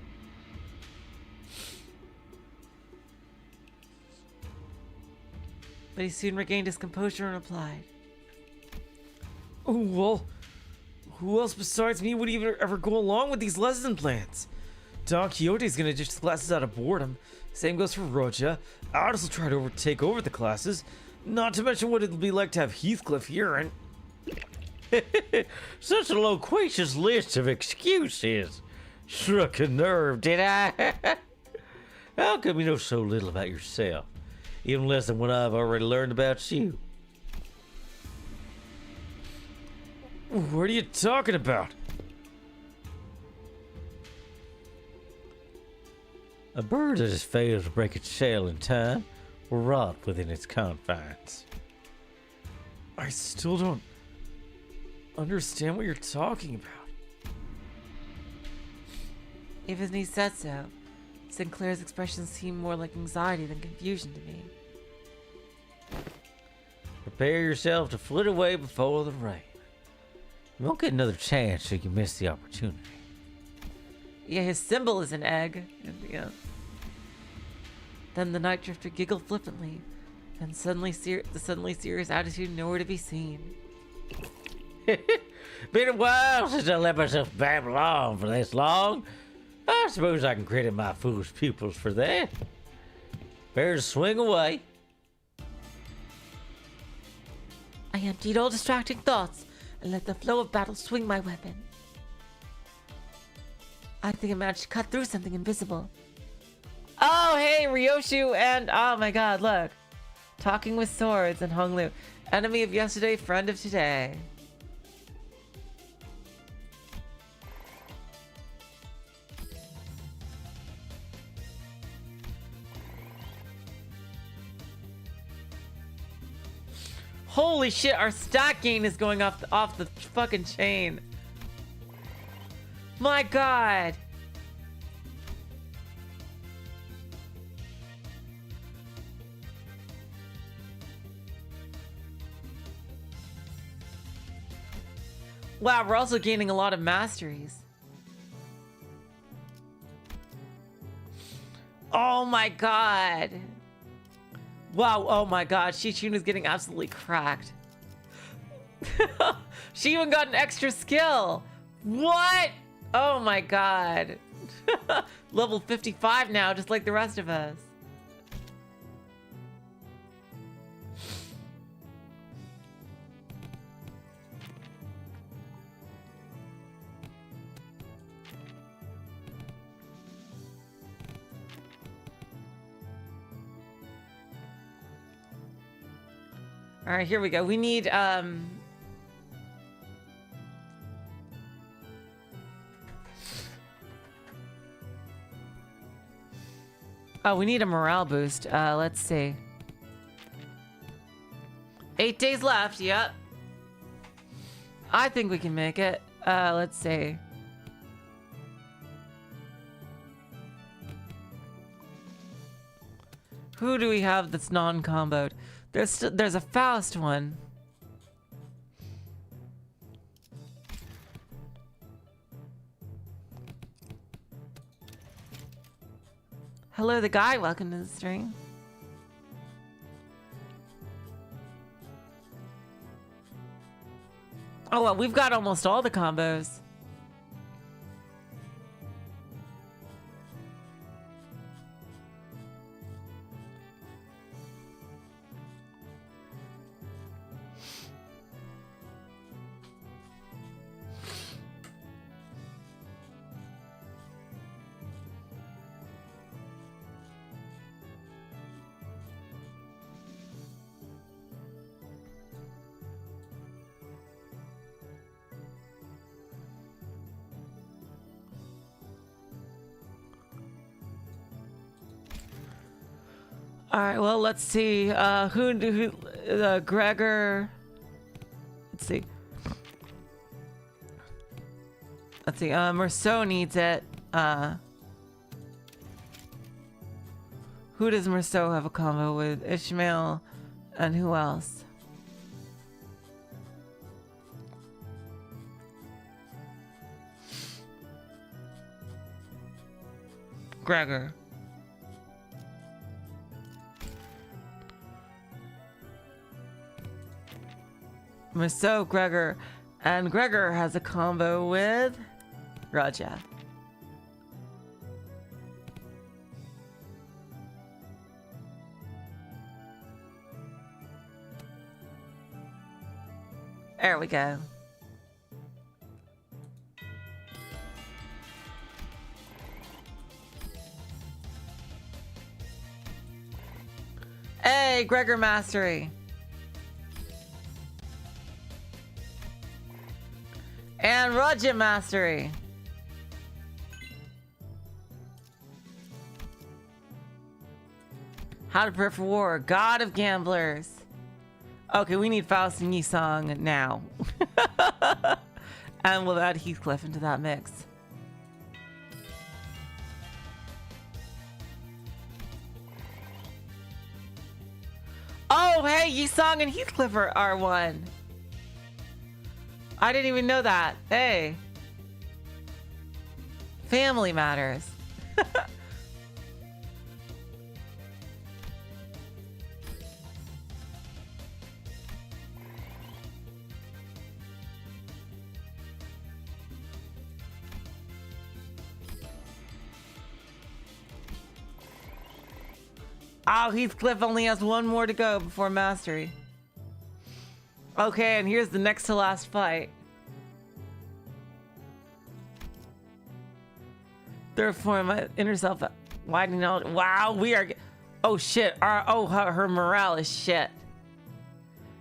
But he soon regained his composure and replied. Oh, well, who else besides me would even ever go along with these lesson plans? Don Quixote's gonna ditch the classes out of boredom. Same goes for Roja. Aldous will try to take over the classes. Not to mention what it'll be like to have Heathcliff here and... Such a loquacious list of excuses. Struck a nerve, did I? How come you know so little about yourself? Even less than what I've already learned about you. What are you talking about? A bird that has failed to break its shell in time will rot within its confines. I still don't understand what you're talking about. Even he said so, Sinclair's expression seemed more like anxiety than confusion to me. Prepare yourself to flit away before the rain. You won't get another chance so you miss the opportunity. Yeah, his symbol is an egg. Yeah. Then the night drifter giggled flippantly, and the suddenly serious attitude nowhere to be seen. Been a while since I let myself babble on for this long. I suppose I can credit my foolish pupils for that. Better swing away. I emptied all distracting thoughts and let the flow of battle swing my weapon. I think I managed to cut through something invisible. Oh, hey, Ryoshu and... Oh my god, look. Talking with swords and Honglu. Enemy of yesterday, friend of today. Holy shit, our stat gain is going off the fucking chain. My god. Wow, we're also gaining a lot of masteries. Oh my god. Wow, oh my god, Xichun is getting absolutely cracked. She even got an extra skill. What? Oh my god. Level 55 now, just like the rest of us. right, here we go. We need, oh, we need a morale boost. Let's see. 8 days left, yep. I think we can make it. Let's see. Who do we have that's non-comboed? There's a Faust one. Hello, the guy. Welcome to the stream. Oh, well, we've got almost all the combos. All right, well, let's see. Gregor. Let's see. Merceau needs it. Who does Merceau have a combo with? Ishmael, and who else? Gregor. Merceau, Gregor, and Gregor has a combo with Raja. There we go. Hey, Gregor Mastery. And Raja Mastery. How to prepare for war. God of Gamblers. Okay, we need Faust and Yisong now. And we'll add Heathcliff into that mix. Oh, hey, Yisong and Heathcliff are one. I didn't even know that. Hey. Family matters. Oh, Heathcliff only has one more to go before mastery. Okay, and here's the next to last fight. Therefore, my inner self widening out. Wow, we are. Oh shit! Her morale is shit.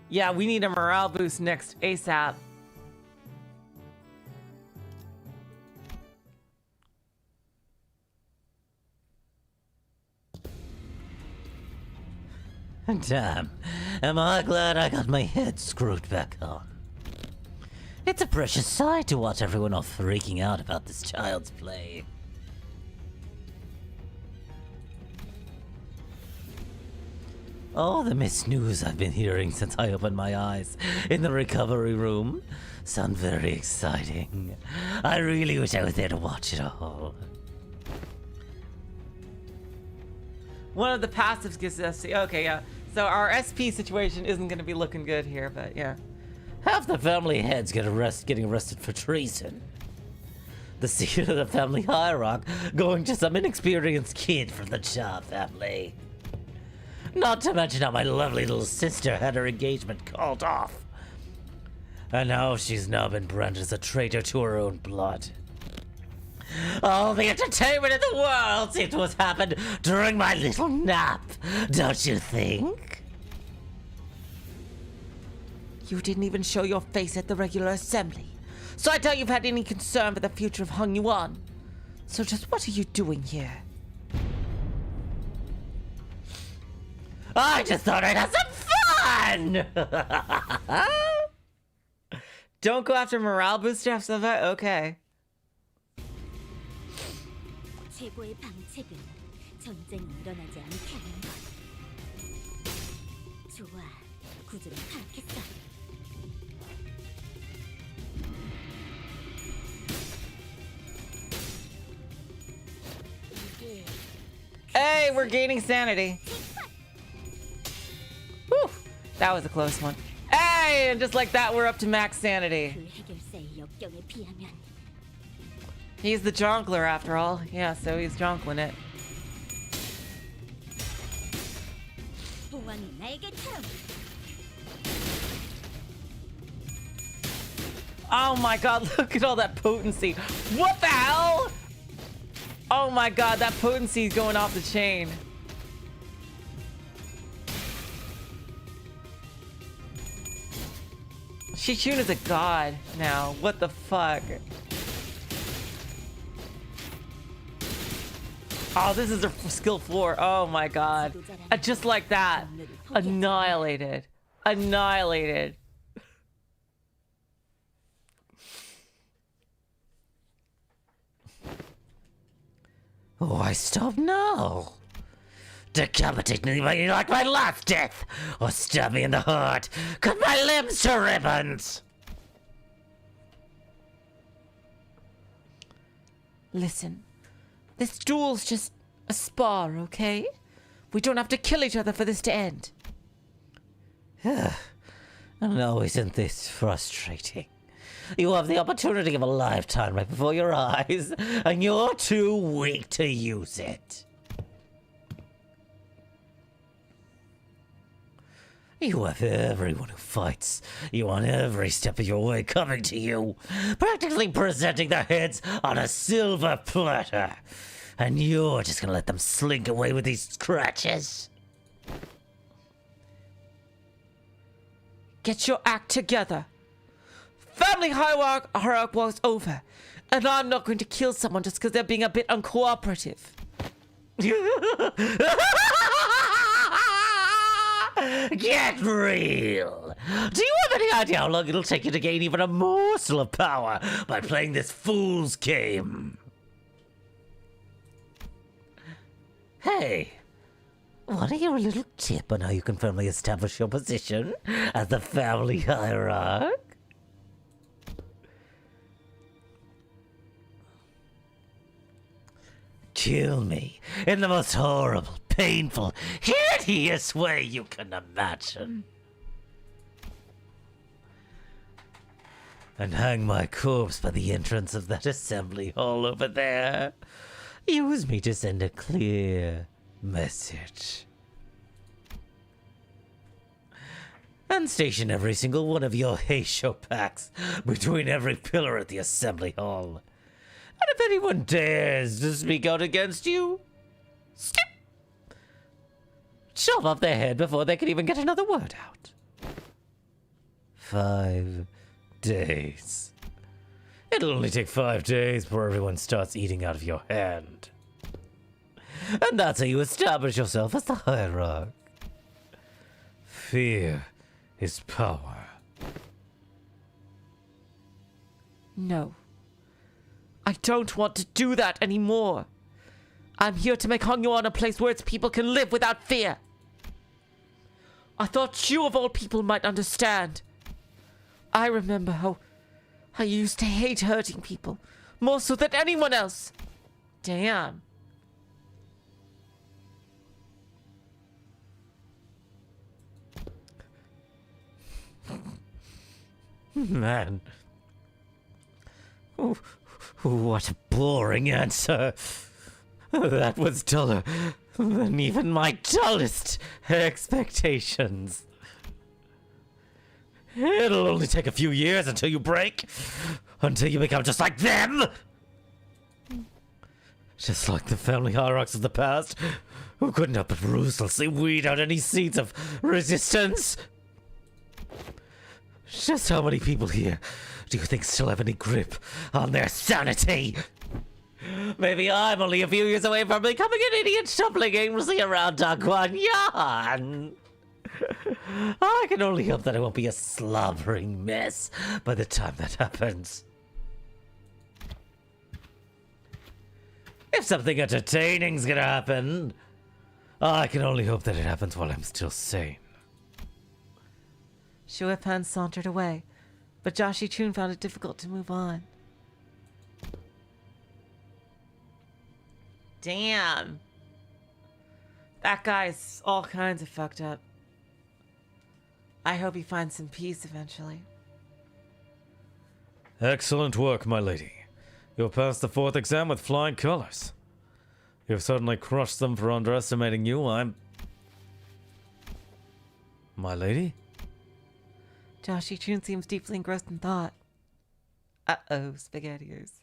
Yeah, we need a morale boost next ASAP. Damn, am I glad I got my head screwed back on. It's a precious sight to watch everyone all freaking out about this child's play. All the missed news I've been hearing since I opened my eyes in the recovery room sound very exciting. I really wish I was there to watch it all. One of the passives gives us. Okay, yeah. So our SP situation isn't going to be looking good here, but yeah. Half the family heads getting arrested for treason. The secret of the family heirarch going to some inexperienced kid from the Cha family. Not to mention how my lovely little sister had her engagement called off. And how she's now been branded as a traitor to her own blood. All the entertainment in the world seems to have happened during my little nap, don't you think? You didn't even show your face at the regular assembly. So I doubt you've had any concern for the future of Hung Yuan. So just what are you doing here? I just thought I'd have some fun! Don't go after morale booster after that? Okay. 최고의 방책은 전쟁이 일어나지 않게 하는 것. 좋아, 구조를 파악했어. Hey, we're gaining sanity. Whew, that was a close one. Hey, and just like that, we're up to max sanity. 그 해결사의 역경에 비하면 He's the jonkler after all. Yeah, so he's jonkling it. 봉황이 날개처럼 Oh my god, look at all that potency. What the hell? Oh my god, that potency is going off the chain. Xichun is a god now. What the fuck? Oh, this is a skill floor. Oh my god. Just like that. Annihilated. Annihilated. Why stop now? Decapitate me like my last death, or stab me in the heart, cut my limbs to ribbons! Listen, this duel's just a spar, okay? We don't have to kill each other for this to end. And now isn't this frustrating? You have the opportunity of a lifetime right before your eyes, and you're too weak to use it. You have everyone who fights you on every step of your way coming to you, practically presenting their heads on a silver platter. And you're just gonna let them slink away with these scratches? Get your act together. Family hierarch was over, and I'm not going to kill someone just because they're being a bit uncooperative. Get real! Do you have any idea how long it'll take you to gain even a morsel of power by playing this fool's game? Hey, want to hear a little tip on how you can firmly establish your position as the family hierarch? Kill me in the most horrible, painful, hideous way you can imagine. And hang my corpse by the entrance of that assembly hall over there. Use me to send a clear message. And station every single one of your Heisho packs between every pillar at the assembly hall. And if anyone dares to speak out against you, skip! Chop off their head before they can even get another word out. 5 days. It'll only take 5 days before everyone starts eating out of your hand. And that's how you establish yourself as the hierarch. Fear is power. No. I don't want to do that anymore. I'm here to make Hongyuan a place where its people can live without fear. I thought you of all people might understand. I remember how I used to hate hurting people, more so than anyone else. Damn. Man. Ooh, what a boring answer. That was duller than even my dullest expectations. It'll only take a few years until you break. Until you become just like them. Just like the family hierarchs of the past, who couldn't help but ruthlessly weed out any seeds of resistance. Just how many people here do you think still have any grip on their sanity? Maybe I'm only a few years away from becoming an idiot shuffling aimlessly around Dagwan Yan. I can only hope that I won't be a slobbering mess by the time that happens. If something entertaining's gonna happen, I can only hope that it happens while I'm still sane. Shu Pan sauntered away, but Xichun found it difficult to move on. Damn. That guy's all kinds of fucked up. I hope he finds some peace eventually. Excellent work, my lady. You'll pass the 4th exam with flying colors. You've certainly crushed them for underestimating you. My lady? Xichun seems deeply engrossed in thought. Uh-oh, SpaghettiOs.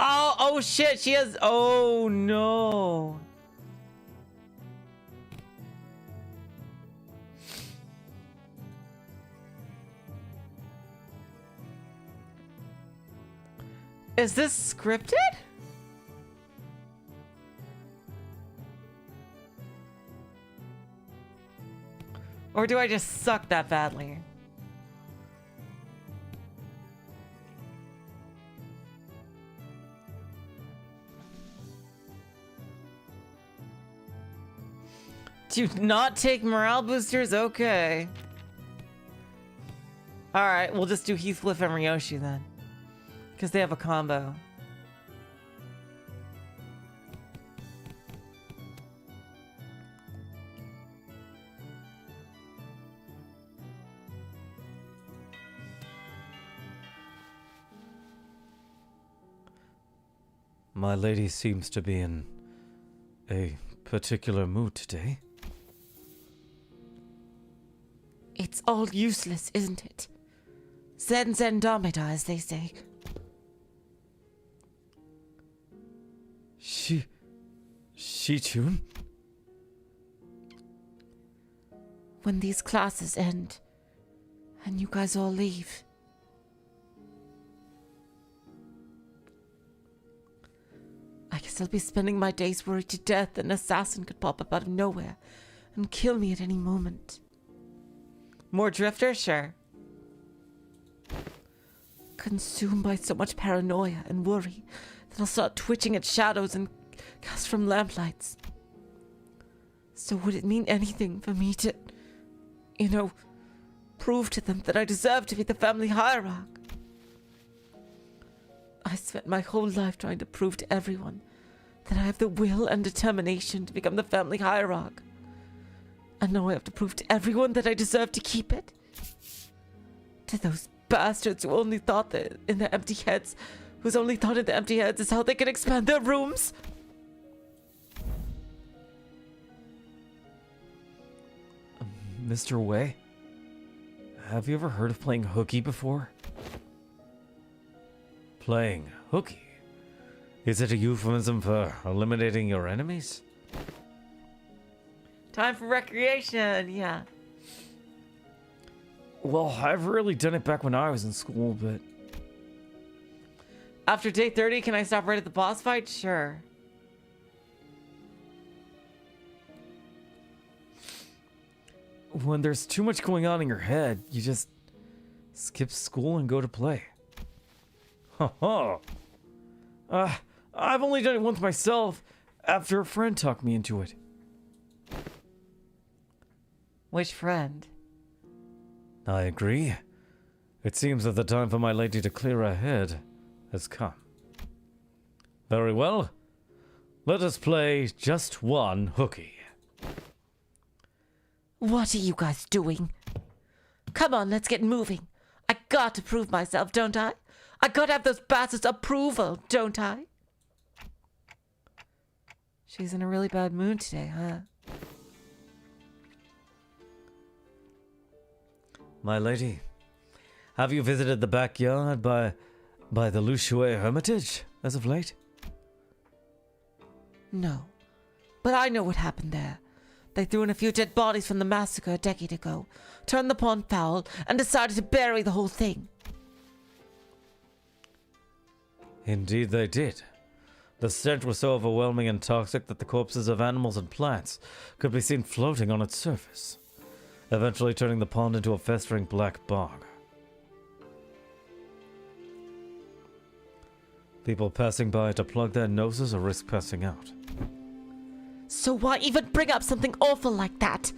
Oh shit, she has... Oh, no. Is this scripted? Or do I just suck that badly? Do not take morale boosters? Okay. Alright, we'll just do Heathcliff and Ryoshi then. Because they have a combo. My lady seems to be in a particular mood today. It's all useless, isn't it? Zen Zen Domida, as they say. Xichun? When these classes end, and you guys all leave, I guess I'll be spending my days worried to death that an assassin could pop up out of nowhere and kill me at any moment. More Drifter? Sure. Consumed by so much paranoia and worry that I'll start twitching at shadows and cast from lamplights. So would it mean anything for me to, prove to them that I deserve to be the family hierarch? I spent my whole life trying to prove to everyone that I have the will and determination to become the family hierarch. And now I have to prove to everyone that I deserve to keep it. To those bastards who only thought that in their empty heads, whose only thought in their empty heads is how they can expand their rooms. Mr. Wei, have you ever heard of playing hooky before? Playing hooky? Is it a euphemism for eliminating your enemies? Time for recreation, yeah. Well, I've really done it back when I was in school, but... After day 30, can I stop right at the boss fight? Sure. When there's too much going on in your head, you just skip school and go to play. Ha I've only done it once myself, after a friend talked me into it. Which friend? I agree. It seems that the time for my lady to clear her head has come. Very well. Let us play just one hooky. What are you guys doing? Come on, let's get moving. I got to prove myself, don't I? I gotta have those bastards' approval, don't I? She's in a really bad mood today, huh? My lady, have you visited the backyard by the Lushui Hermitage as of late? No, but I know what happened there. They threw in a few dead bodies from the massacre a decade ago, turned the pond foul, and decided to bury the whole thing. Indeed they did. The stench was so overwhelming and toxic that the corpses of animals and plants could be seen floating on its surface, eventually turning the pond into a festering black bog. People passing by to plug their noses or risk passing out. So why even bring up something awful like that?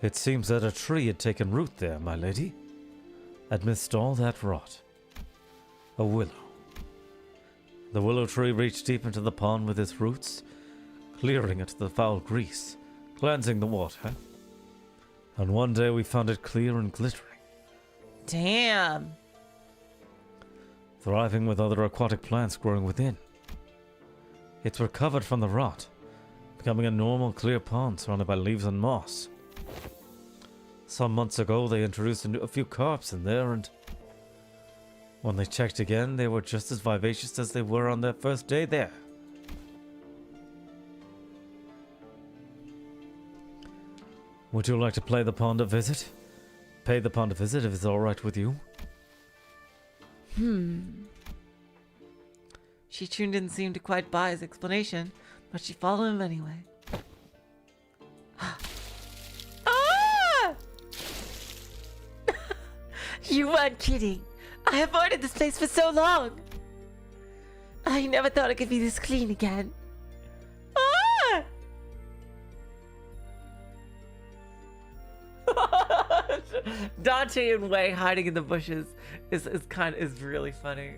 It seems that a tree had taken root there, my lady, amidst all that rot. A willow. The willow tree reached deep into the pond with its roots, clearing it of the foul grease, cleansing the water. And one day we found it clear and glittering, Damn. thriving with other aquatic plants growing within. It's recovered from the rot, becoming a normal clear pond surrounded by leaves and moss. Some months ago they introduced a few carps in there, and when they checked again, they were just as vivacious as they were on their first day there. Would you like to pay the pond a visit? Pay the pond a visit if it's alright with you? Xichun didn't seem to quite buy his explanation, but she followed him anyway. Ah! You weren't kidding. I avoided this place for so long. I never thought it could be this clean again. Ah! Dante and Wei hiding in the bushes is really funny.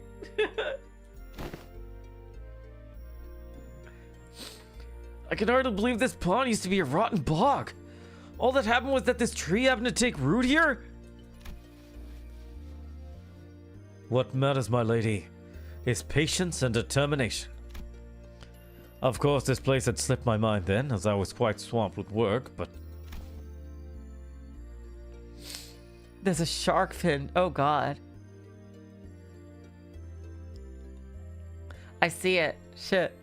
I can hardly believe this pond used to be a rotten bog. All that happened was that this tree happened to take root here? What matters, my lady, is patience and determination. Of course, this place had slipped my mind then, as I was quite swamped with work, but There's a shark fin. Oh god. I see it. Shit.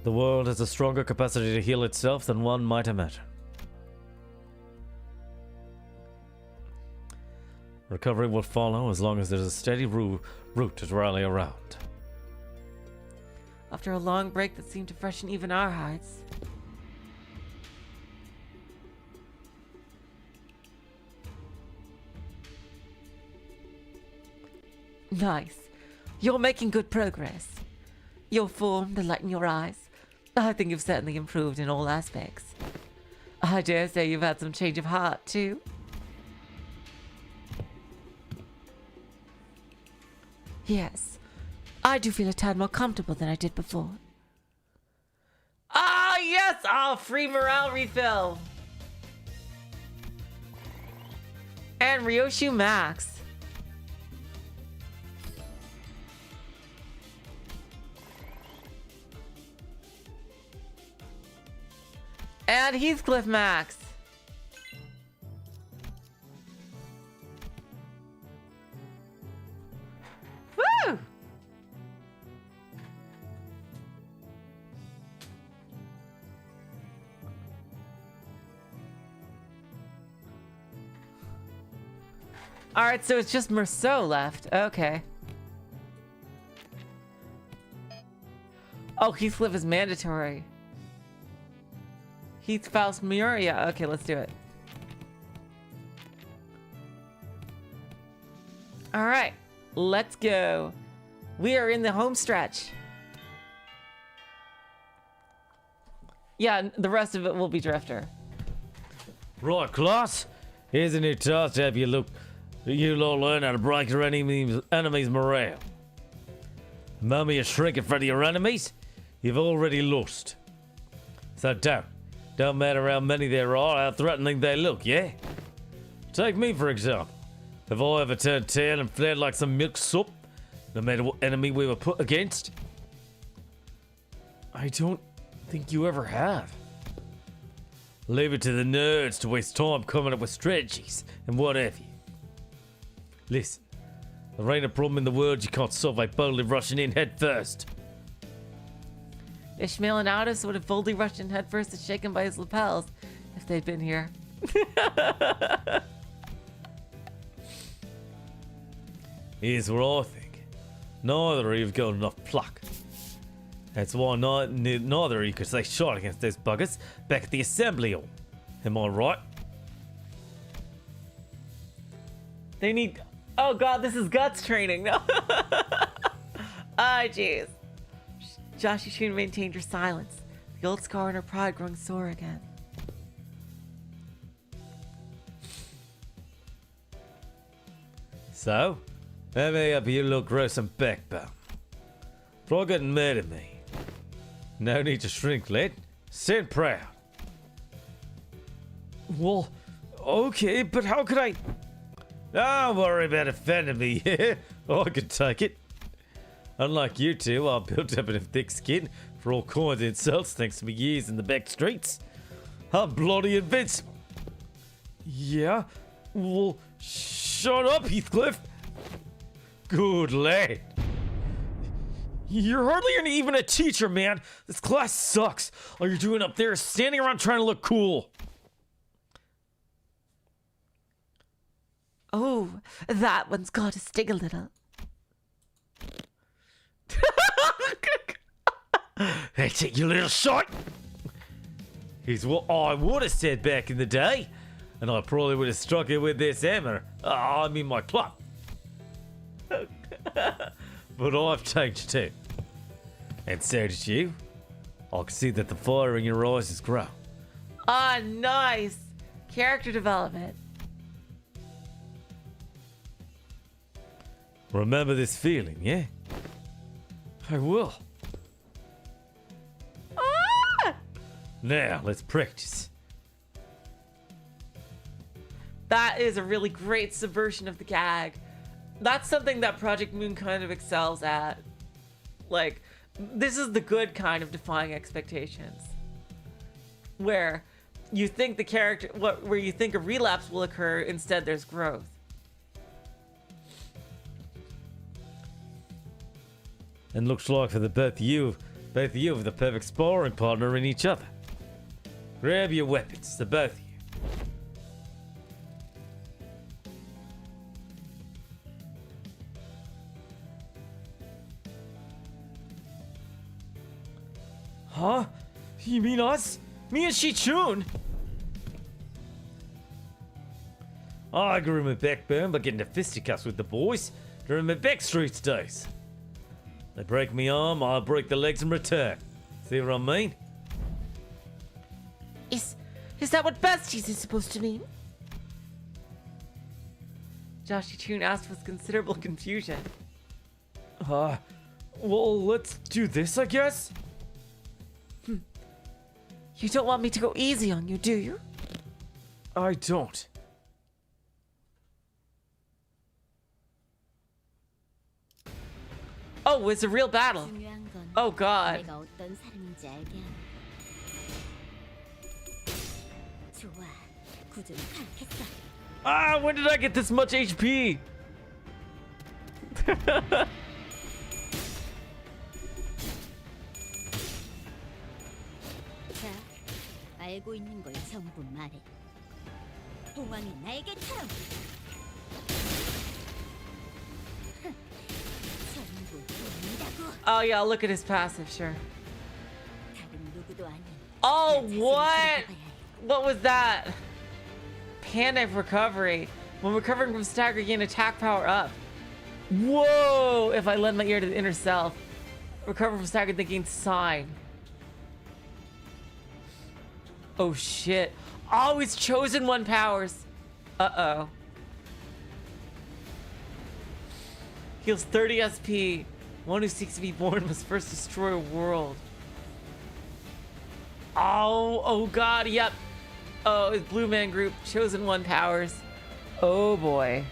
the world has a stronger capacity to heal itself than one might imagine. Recovery will follow as long as there's a steady root to rally around. After a long break that seemed to freshen even our hides. Nice. You're making good progress. Your form, the light in your eyes. I think you've certainly improved in all aspects. I dare say you've had some change of heart, too. Yes. I do feel a tad more comfortable than I did before. Ah, yes! Ah, free morale refill! And Ryoshu Max. And Heathcliff Max. Woo! Alright, so it's just Merceau left. Okay. Oh, Heathcliff is mandatory. Heath Faust Muria. Okay, let's do it. Alright, let's go. We are in the home stretch. Yeah, the rest of it will be Drifter. Right, class. Isn't it tough to have you lot learn how to break your enemy's morale? The moment you shrink in front of your enemies, you've already lost. So don't matter how many there are, how threatening they look, yeah? Take me, for example. Have I ever turned tail and fled like some milk soup, no matter what enemy we were put against? I don't think you ever have. Leave it to the nerds to waste time coming up with strategies and what have you. Listen, there ain't a problem in the world you can't solve by boldly rushing in head first. Ishmael and Aldous would have boldly rushed in headfirst and shaken by his lapels if they'd been here. Here's what I think. Neither of you've got enough pluck. That's why neither of you could say shot against those buggers back at the assembly hall. Am I right? They need. Oh god, this is guts training. No. Ah, jeez. Josh Xichun maintained her silence, the old scar in her pride growing sore again. So, let me up you look gross and backbone. For getting mad at me. No need to shrink, lad. Stand proud. Well, okay, but how could I? Don't worry about offending me. I can take it. Unlike you two, I built up in a thick skin for all kinds of insults thanks to my years in the back streets. I'm bloody invincible. Yeah? Well, Shut up, Heathcliff. Good lad. you're hardly even a teacher, man. This class sucks. All you're doing up there is standing around trying to look cool. Oh, that one's got to sting a little. That's it, you little shite. Here's what I would have said back in the day. And I probably would have struck it with this hammer. I mean my club. But I've changed too. And so did you. I can see that the fire in your eyes has grown. Ah, nice. Character development. Remember this feeling, yeah? I will. Now, let's practice. That is a really great subversion of the gag. That's something that Project Moon kind of excels at. Like, this is the good kind of defying expectations. Where you think the character, where you think a relapse will occur, instead there's growth. And looks like for the both of you have the perfect sparring partner in each other. Grab your weapons, the both of you. Huh? You mean us? Me and Xichun? I grew my backbone by getting to fisticuffs with the boys during my backstreets days. They break me arm, I'll break the legs in return. See what I mean? Is that what besties is supposed to mean? Josh Xichun asked with considerable confusion. Well, let's do this, I guess? You don't want me to go easy on you, do you? I don't. Oh, it's a real battle. 중요한 건 Oh god. 내가 어떤 사람인지 알게 하는 좋아, 구조는 파악했어. Ah, when did I get this much HP? 자, 알고 있는 걸 전부 말해. 봉황이 날개처럼. 전부 돕는다고. Oh yeah, look at his passive, sure. 다른 누구도 아닌 Oh, 나 자신을 what? 돌아봐야 해. What was that? Panic recovery. When recovering from stagger, gain attack power up. Whoa! If I lend my ear to the inner self. Recover from stagger, they gain sign. Oh shit. Oh, it's chosen one powers. Uh-oh. Heals 30 SP. One who seeks to be born must first destroy a world. Oh god, yep. Oh, it's Blue Man Group, chosen one powers. Oh boy.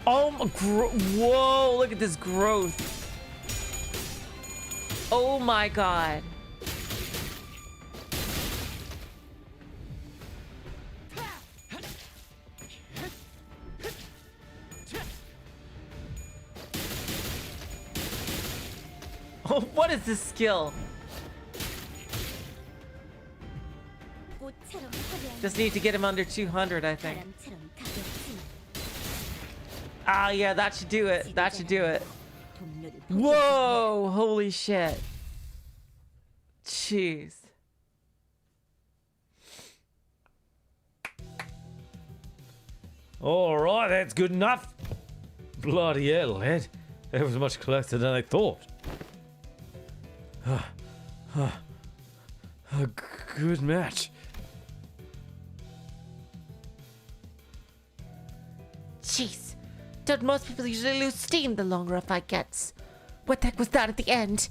Oh, whoa, look at this growth. Oh my god. What is this skill? 꽃처럼 화려한 Just need to get him under 200, I think. 바람처럼 가볍지만 Ah, yeah, that should do it. That should do it. 동료를 Whoa! Holy shit. Jeez. Alright, that's good enough. Bloody hell, lad. That was much closer than I thought. A good match. Jeez. Don't most people usually lose steam the longer a fight gets? What the heck was that at the end?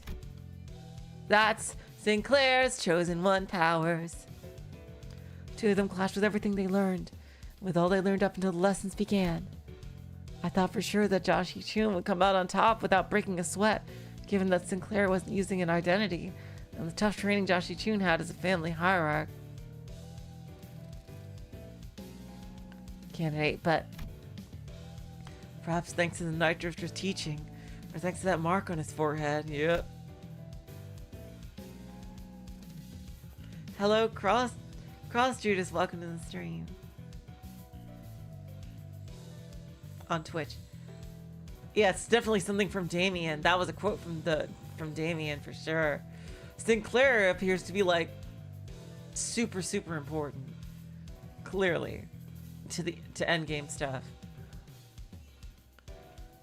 That's Sinclair's chosen one powers. Two of them clashed with everything they learned, with all they learned up until the lessons began. I thought for sure that Josh Xichun would come out on top without breaking a sweat, given that Sinclair wasn't using an identity, and the tough training Josh Xichun had as a family hierarch. Candidate, but perhaps thanks to the Night Drifter's teaching, or thanks to that mark on his forehead. Yep. Hello, Cross Judas. Welcome to the stream on Twitch. Yeah, it's definitely something from Damien. That was a quote from Damien for sure. Sinclair appears to be like super important, clearly, to endgame stuff.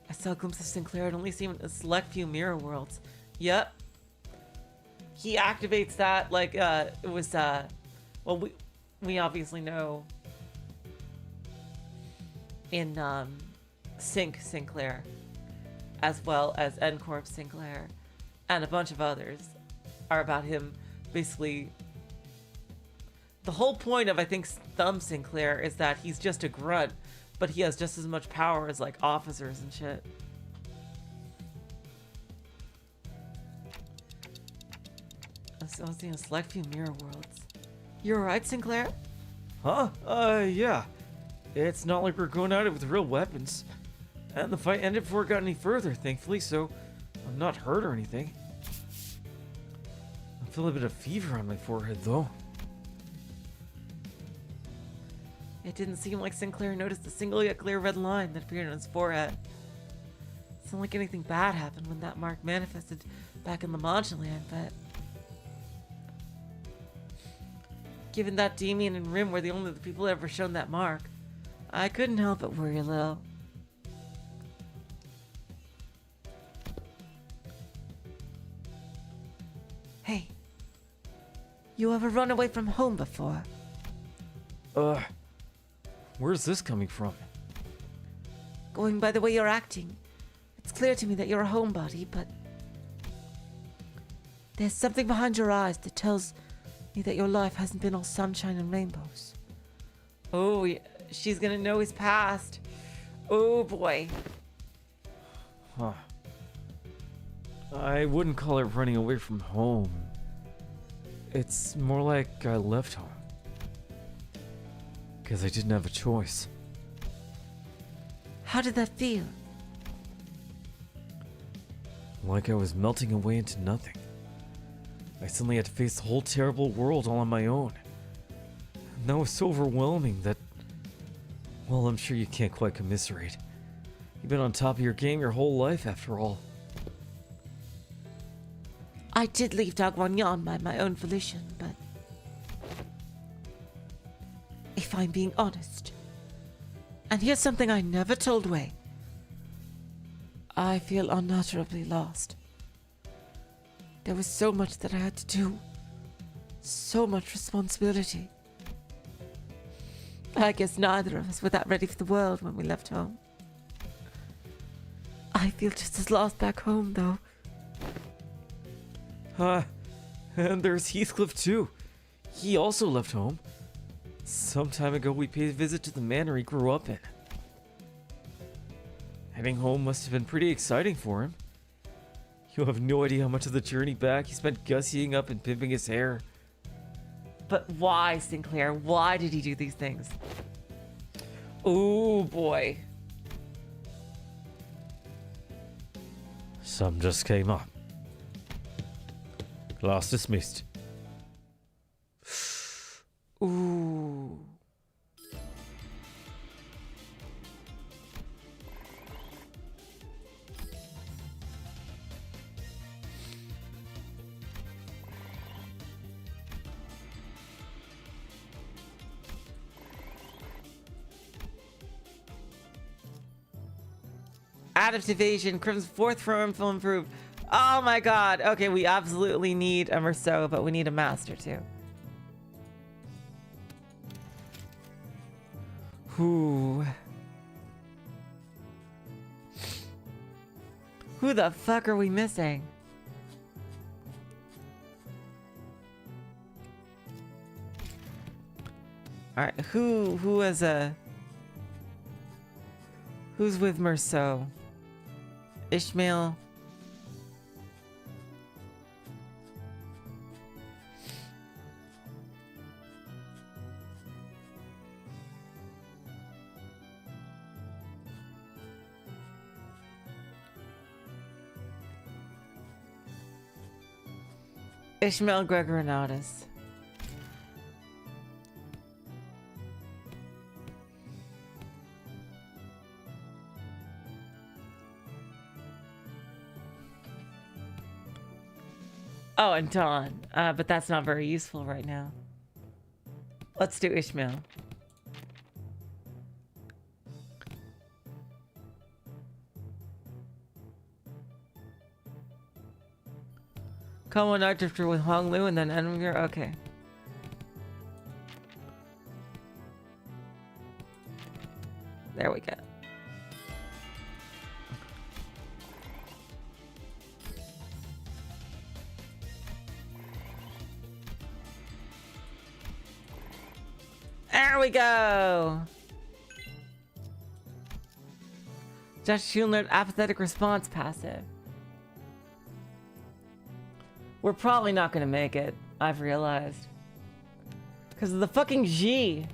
I saw a glimpse of Sinclair. I'd only seen a select few mirror worlds. Yep. He activates that like it was well, we obviously know in Sinclair, as well as Ncorp Sinclair, and a bunch of others are about him. Basically, the whole point of I think Thumb Sinclair is that he's just a grunt, but he has just as much power as like officers and shit. I was seeing a select few mirror worlds. You're alright, Sinclair? Huh? Yeah. It's not like we're going at it with real weapons. And the fight ended before it got any further, thankfully, so I'm not hurt or anything. I feel a bit of fever on my forehead, though. It didn't seem like Sinclair noticed the single yet clear red line that appeared on his forehead. It's not like anything bad happened when that mark manifested back in the Montage land, but given that Damien and Rim were the only people ever shown that mark, I couldn't help but worry a little. Hey. You ever run away from home before? Where's this coming from? Going by the way you're acting, it's clear to me that you're a homebody, but there's something behind your eyes that tells me that your life hasn't been all sunshine and rainbows. Oh, she's gonna know his past. Oh boy. Huh. I wouldn't call it running away from home. It's more like I left home. Because I didn't have a choice. How did that feel? Like I was melting away into nothing. I suddenly had to face the whole terrible world all on my own. And that was so overwhelming that, well, I'm sure you can't quite commiserate. You've been on top of your game your whole life, after all. I did leave Dagwanyan by my own volition, but if I'm being honest, and here's something I never told Wei, I feel unutterably lost. There was so much that I had to do, so much responsibility. I guess neither of us were that ready for the world when we left home. I feel just as lost back home, though. And there's Heathcliff too. He also left home. Some time ago we paid a visit to the manor he grew up in. Heading home must have been pretty exciting for him. You have no idea how much of the journey back he spent gussying up and pimping his hair. But why, Sinclair? Why did he do these things? Oh boy. Some just came up. Class dismissed. Ooh. Additive evasion, Crim's fourth form will improve. Oh my god. Okay, we absolutely need a Merceau, but we need a master too. Who the fuck are we missing? Alright, who has a... Who's with Merceau? Ishmael. Ishmael Gregorinautis. Oh, and Dawn. But that's not very useful right now. Let's do Ishmael. Come on, Night Drifter with Hong Lu and then Enwinger. Okay. There we go. There we go. Just Xichun learned apathetic response passive. We're probably not gonna make it, I've realized. Because of the fucking G.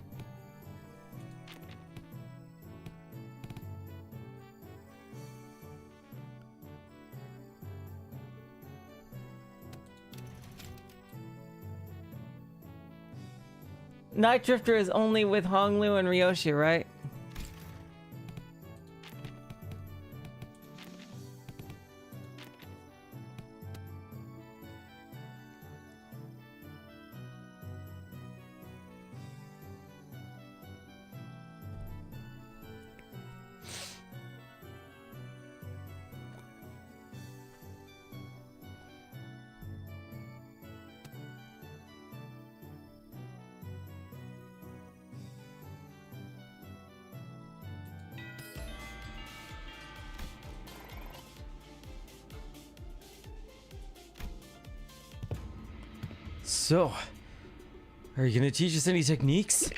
Night Drifter is only with Hong Lu and Ryoshi, right? So, are you gonna teach us any techniques?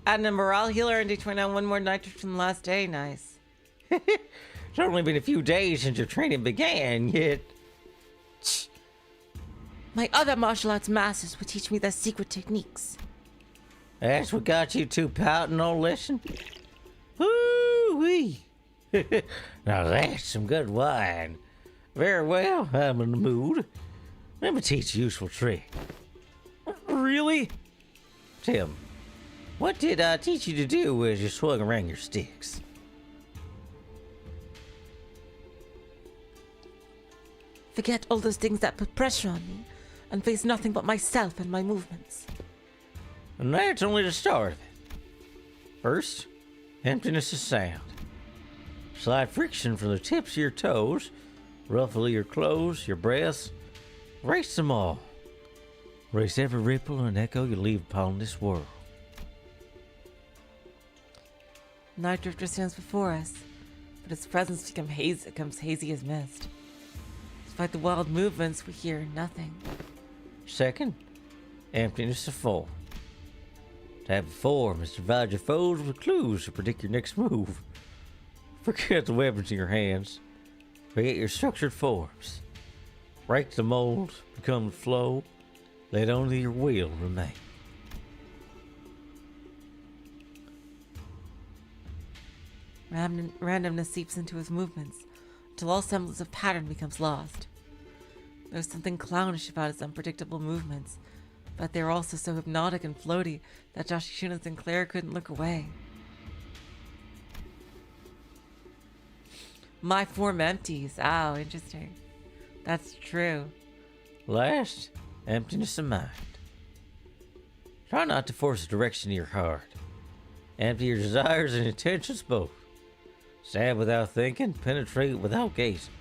Adding a morale healer and D20 on one more night from the last day. Nice. It's only been a few days since your training began, yet... My other martial arts masters would teach me their secret techniques. That's what got you two pouting all lesson? Woo-wee! Now that's some good wine. Very well, I'm in the mood. Let me teach you a useful trick. Really? Tim, what did I teach you to do as you swung around your sticks? Forget all those things that put pressure on me and face nothing but myself and my movements. And that's only the start of it. First, emptiness of sound. Slight friction from the tips of your toes, ruffle your clothes, your breaths. Erase them all. Erase every ripple and echo you leave upon this world. Night Drifter stands before us, but its presence becomes hazy as mist. Despite the wild movements, we hear nothing. Second, emptiness of form. To have a form is to provide your foes with clues to predict your next move. Forget the weapons in your hands. Forget your structured forms. Break the mold, become the flow. Let only your will remain. Randomness seeps into his movements. till all semblance of pattern becomes lost. There's something clownish about his unpredictable movements, but they were also so hypnotic and floaty that Xichun and Sinclair couldn't look away. My form empties. Oh, interesting. That's true. Last, emptiness of mind. Try not to force a direction to your heart. Empty your desires and intentions both. Stab without thinking, penetrate without gazing.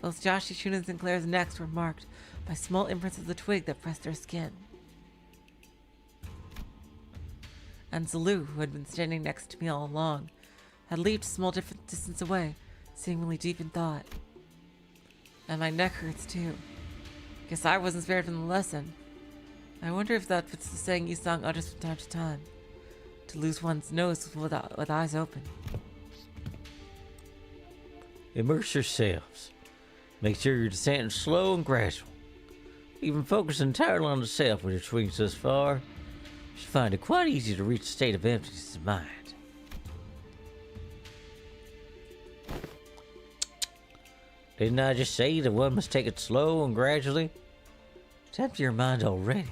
Both Xichun and Sinclair's necks were marked by small imprints of the twig that pressed their skin. And Zulu, who had been standing next to me all along, had leaped a small distance away, seemingly deep in thought. And my neck hurts too. Guess I wasn't spared from the lesson. I wonder if that fits the saying Yisang utters from time to time, to lose one's nose with eyes open. Immerse yourselves. Make sure your descent is slow and gradual. Even focus entirely on the self when your swings thus far. You should find it quite easy to reach a state of emptiness of mind. Didn't I just say that one must take it slow and gradually? It's empty your mind already.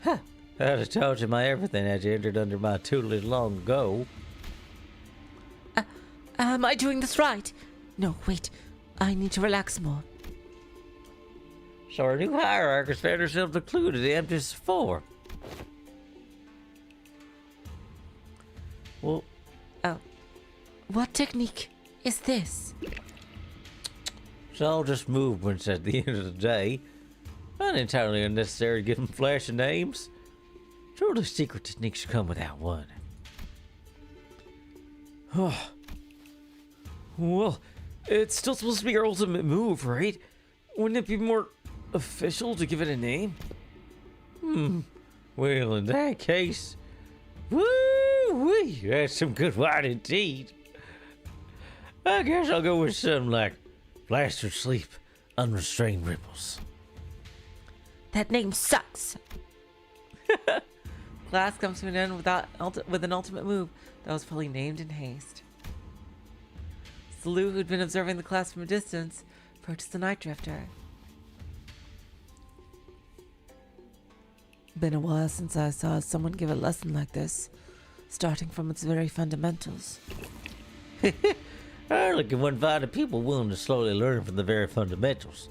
Huh. I'd have taught you my everything as you entered under my tutelage long ago. Am I doing this right? No, wait. I need to relax more. So our new hierarch has found herself the clue to the emptiness of form. Well, Oh. What technique is this? it's all just movements at the end of the day. Not entirely unnecessary to give them flashy names. Truly secret techniques come without one. Well, it's still supposed to be our ultimate move, right? Wouldn't it be more official to give it a name? Well, in that case, woo-wee, that's some good wine indeed. I guess I'll go with something like Blasted Sleep, Unrestrained Ripples. That name sucks. Class comes to an end with an ultimate move that was probably named in haste. Zulu, who'd been observing the class from a distance, approached the Night Drifter. Been a while since I saw someone give a lesson like this, starting from its very fundamentals. I look at one find people willing to slowly learn from the very fundamentals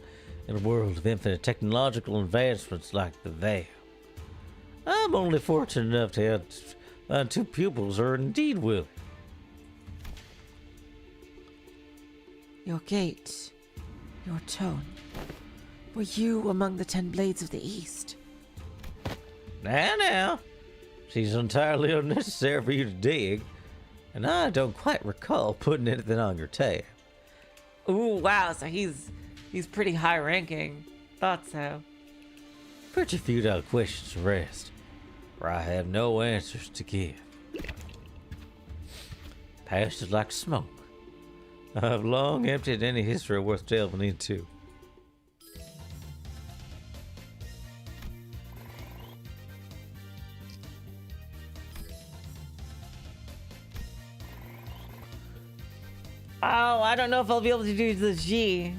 in a world of infinite technological advancements like the Veil. I'm only fortunate enough to have two pupils who are indeed willing. Your gait, your tone. Were you among the 10 Blades of the East? Now, she's entirely unnecessary for you to dig, and I don't quite recall putting anything on your tab. Ooh, wow, so he's pretty high ranking. Thought so. Pretty few dollar questions to rest, for I have no answers to give. Past is like smoke. I've long emptied any history worth delving into. Oh, I don't know if I'll be able to do the G.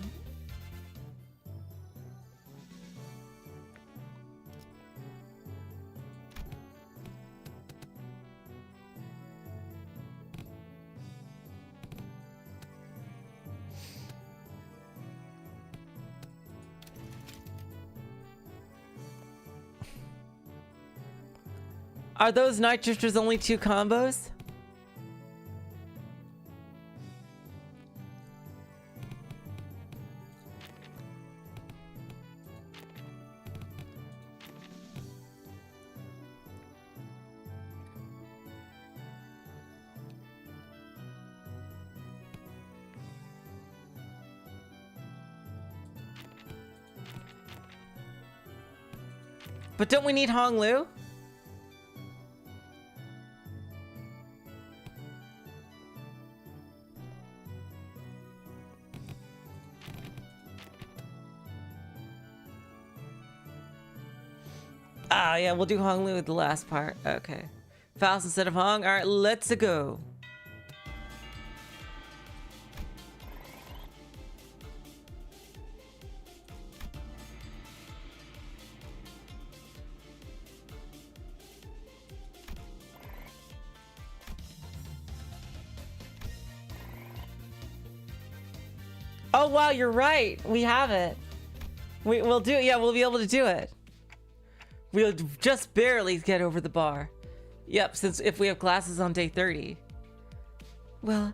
Are those Night Drifters only 2 combos? But don't we need Hong Lu? Ah, yeah, we'll do Hong Lu with the last part. Okay. Faust instead of Hong. All right, let's go. Oh, wow, you're right. We have it. We'll do it. Yeah, we'll be able to do it. We'll just barely get over the bar. Yep, since if we have classes on day 30. Well,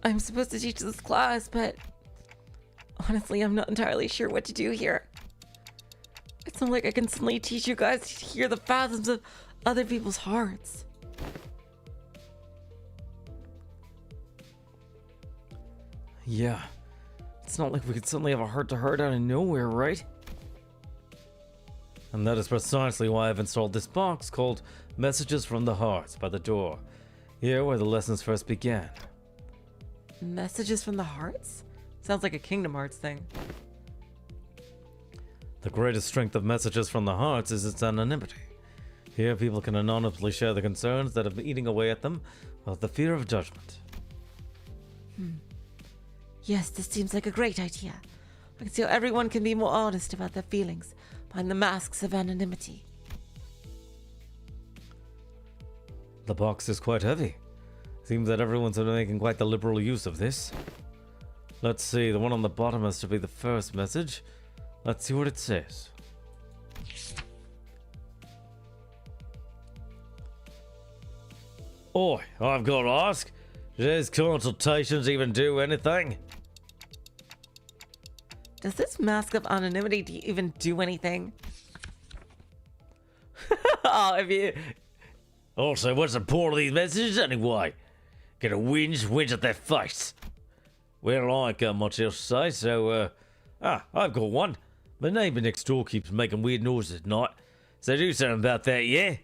I'm supposed to teach this class, but honestly, I'm not entirely sure what to do here. It's not like I can suddenly teach you guys to hear the fathoms of other people's hearts. Yeah. It's not like we could suddenly have a heart-to-heart out of nowhere, right? And that is precisely why I've installed this box called Messages from the Hearts by the door. Here where the lessons first began. Messages from the Hearts? Sounds like a Kingdom Hearts thing. The greatest strength of Messages from the Hearts is its anonymity. Here people can anonymously share the concerns that have been eating away at them without the fear of judgment. Yes, this seems like a great idea. I can see how everyone can be more honest about their feelings behind the masks of anonymity. The box is quite heavy. Seems that everyone's been making quite the liberal use of this. Let's see, the one on the bottom has to be the first message. Let's see what it says. Oi, I've got to ask, do these consultations even do anything? Does this mask of anonymity even do anything? Oh, if you... Also, what's the point of these messages anyway? Gonna whinge at their face. Well, I ain't got much else to say, so, I've got one. My neighbour next door keeps making weird noises at night. So do something about that, yeah?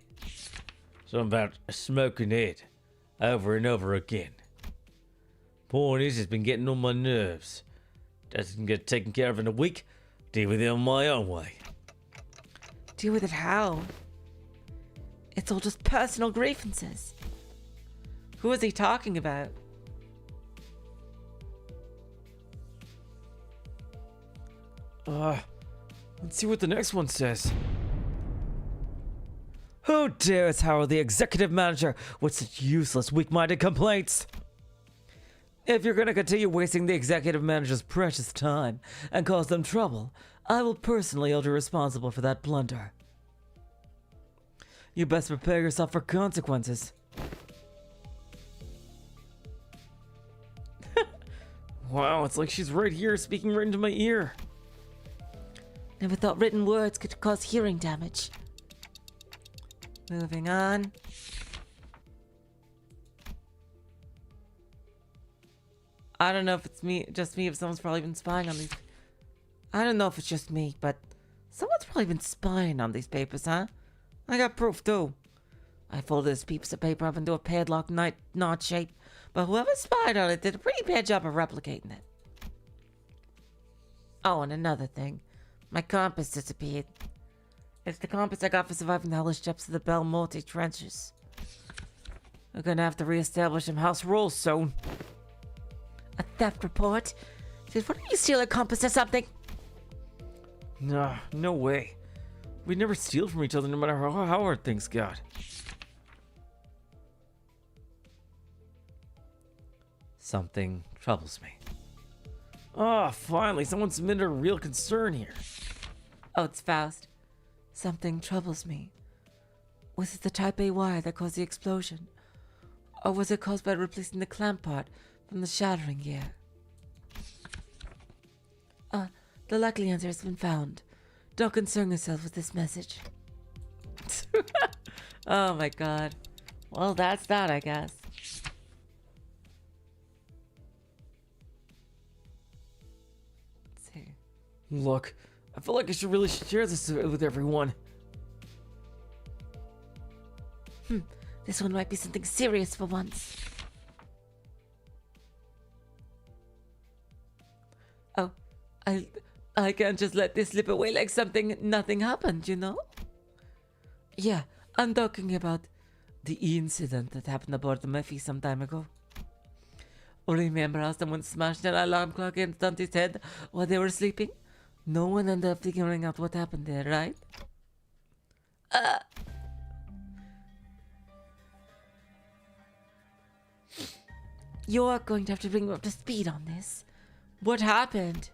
Something about a smoking head. Over and over again. Point is, it's been getting on my nerves. Doesn't get taken care of in a week. Deal with it on my own way. Deal with it how? It's all just personal grievances. Who is he talking about? Let's see what the next one says. Who dares harrow the executive manager with such useless, weak-minded complaints? If you're gonna continue wasting the executive manager's precious time and cause them trouble, I will personally hold you responsible for that blunder. You best prepare yourself for consequences. Wow, it's like she's right here speaking right into my ear. Never thought written words could cause hearing damage. Moving on. I don't know if it's just me, if someone's probably been spying on these. I don't know if it's just me, but someone's probably been spying on these papers, huh? I got proof too. I folded this piece of paper up into a padlock knot shape, but whoever spied on it did a pretty bad job of replicating it. Oh, and another thing. My compass disappeared. It's the compass I got for surviving the hellish depths of the Belmonte trenches. We're gonna have to reestablish some house rules soon. A theft report? Did one of you steal a compass or something? Nah, no way. We'd never steal from each other no matter how hard things got. Something troubles me. Ah, finally, someone submitted a real concern here. Oh, it's Faust. Something troubles me. Was it the Type A wire that caused the explosion? Or was it caused by replacing the clamp part from the shattering gear? The likely answer has been found. Don't concern yourself with this message. Oh my god. Well, that's that, I guess. Let's see. Look, I feel like I should really share this with everyone. This one might be something serious for once. Oh, I can't just let this slip away like nothing happened, you know? Yeah, I'm talking about the incident that happened aboard the Murphy some time ago. Remember how someone smashed an alarm clock and stunned his head while they were sleeping? No one ended up figuring out what happened there, right? You're going to have to bring me up to speed on this. What happened?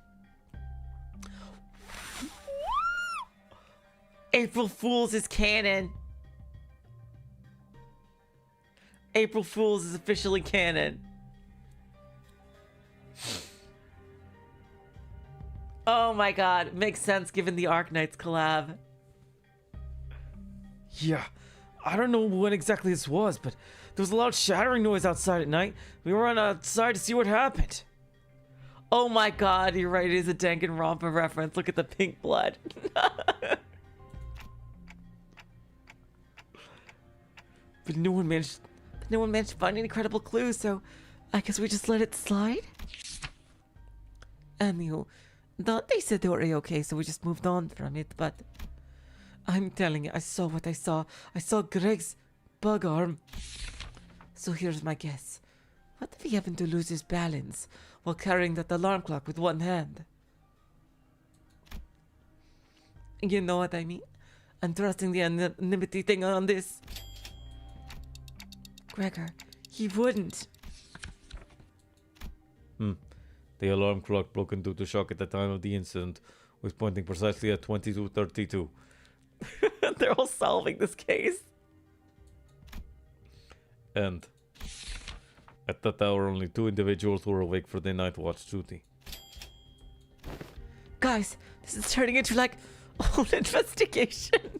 April Fool's is canon. April Fool's is officially canon. Oh my god, makes sense given the Arknights collab. Yeah, I don't know when exactly this was, but there was a loud shattering noise outside at night. We went outside to see what happened. Oh my god, you're right, it is a Danganronpa reference. Look at the pink blood. But no one managed. No one managed to find any credible clues, so I guess we just let it slide? And they said they were okay, so we just moved on from it, but I'm telling you, I saw what I saw. I saw Greg's bug arm. So here's my guess. What if he happened to lose his balance while carrying that alarm clock with one hand? You know what I mean? I'm trusting the anonymity thing on this. Gregor, he wouldn't. The alarm clock broken due to shock at the time of the incident was pointing precisely at 22:32. They're all solving this case. And at that hour, only 2 individuals were awake for their night watch duty. Guys, this is turning into like a whole investigation.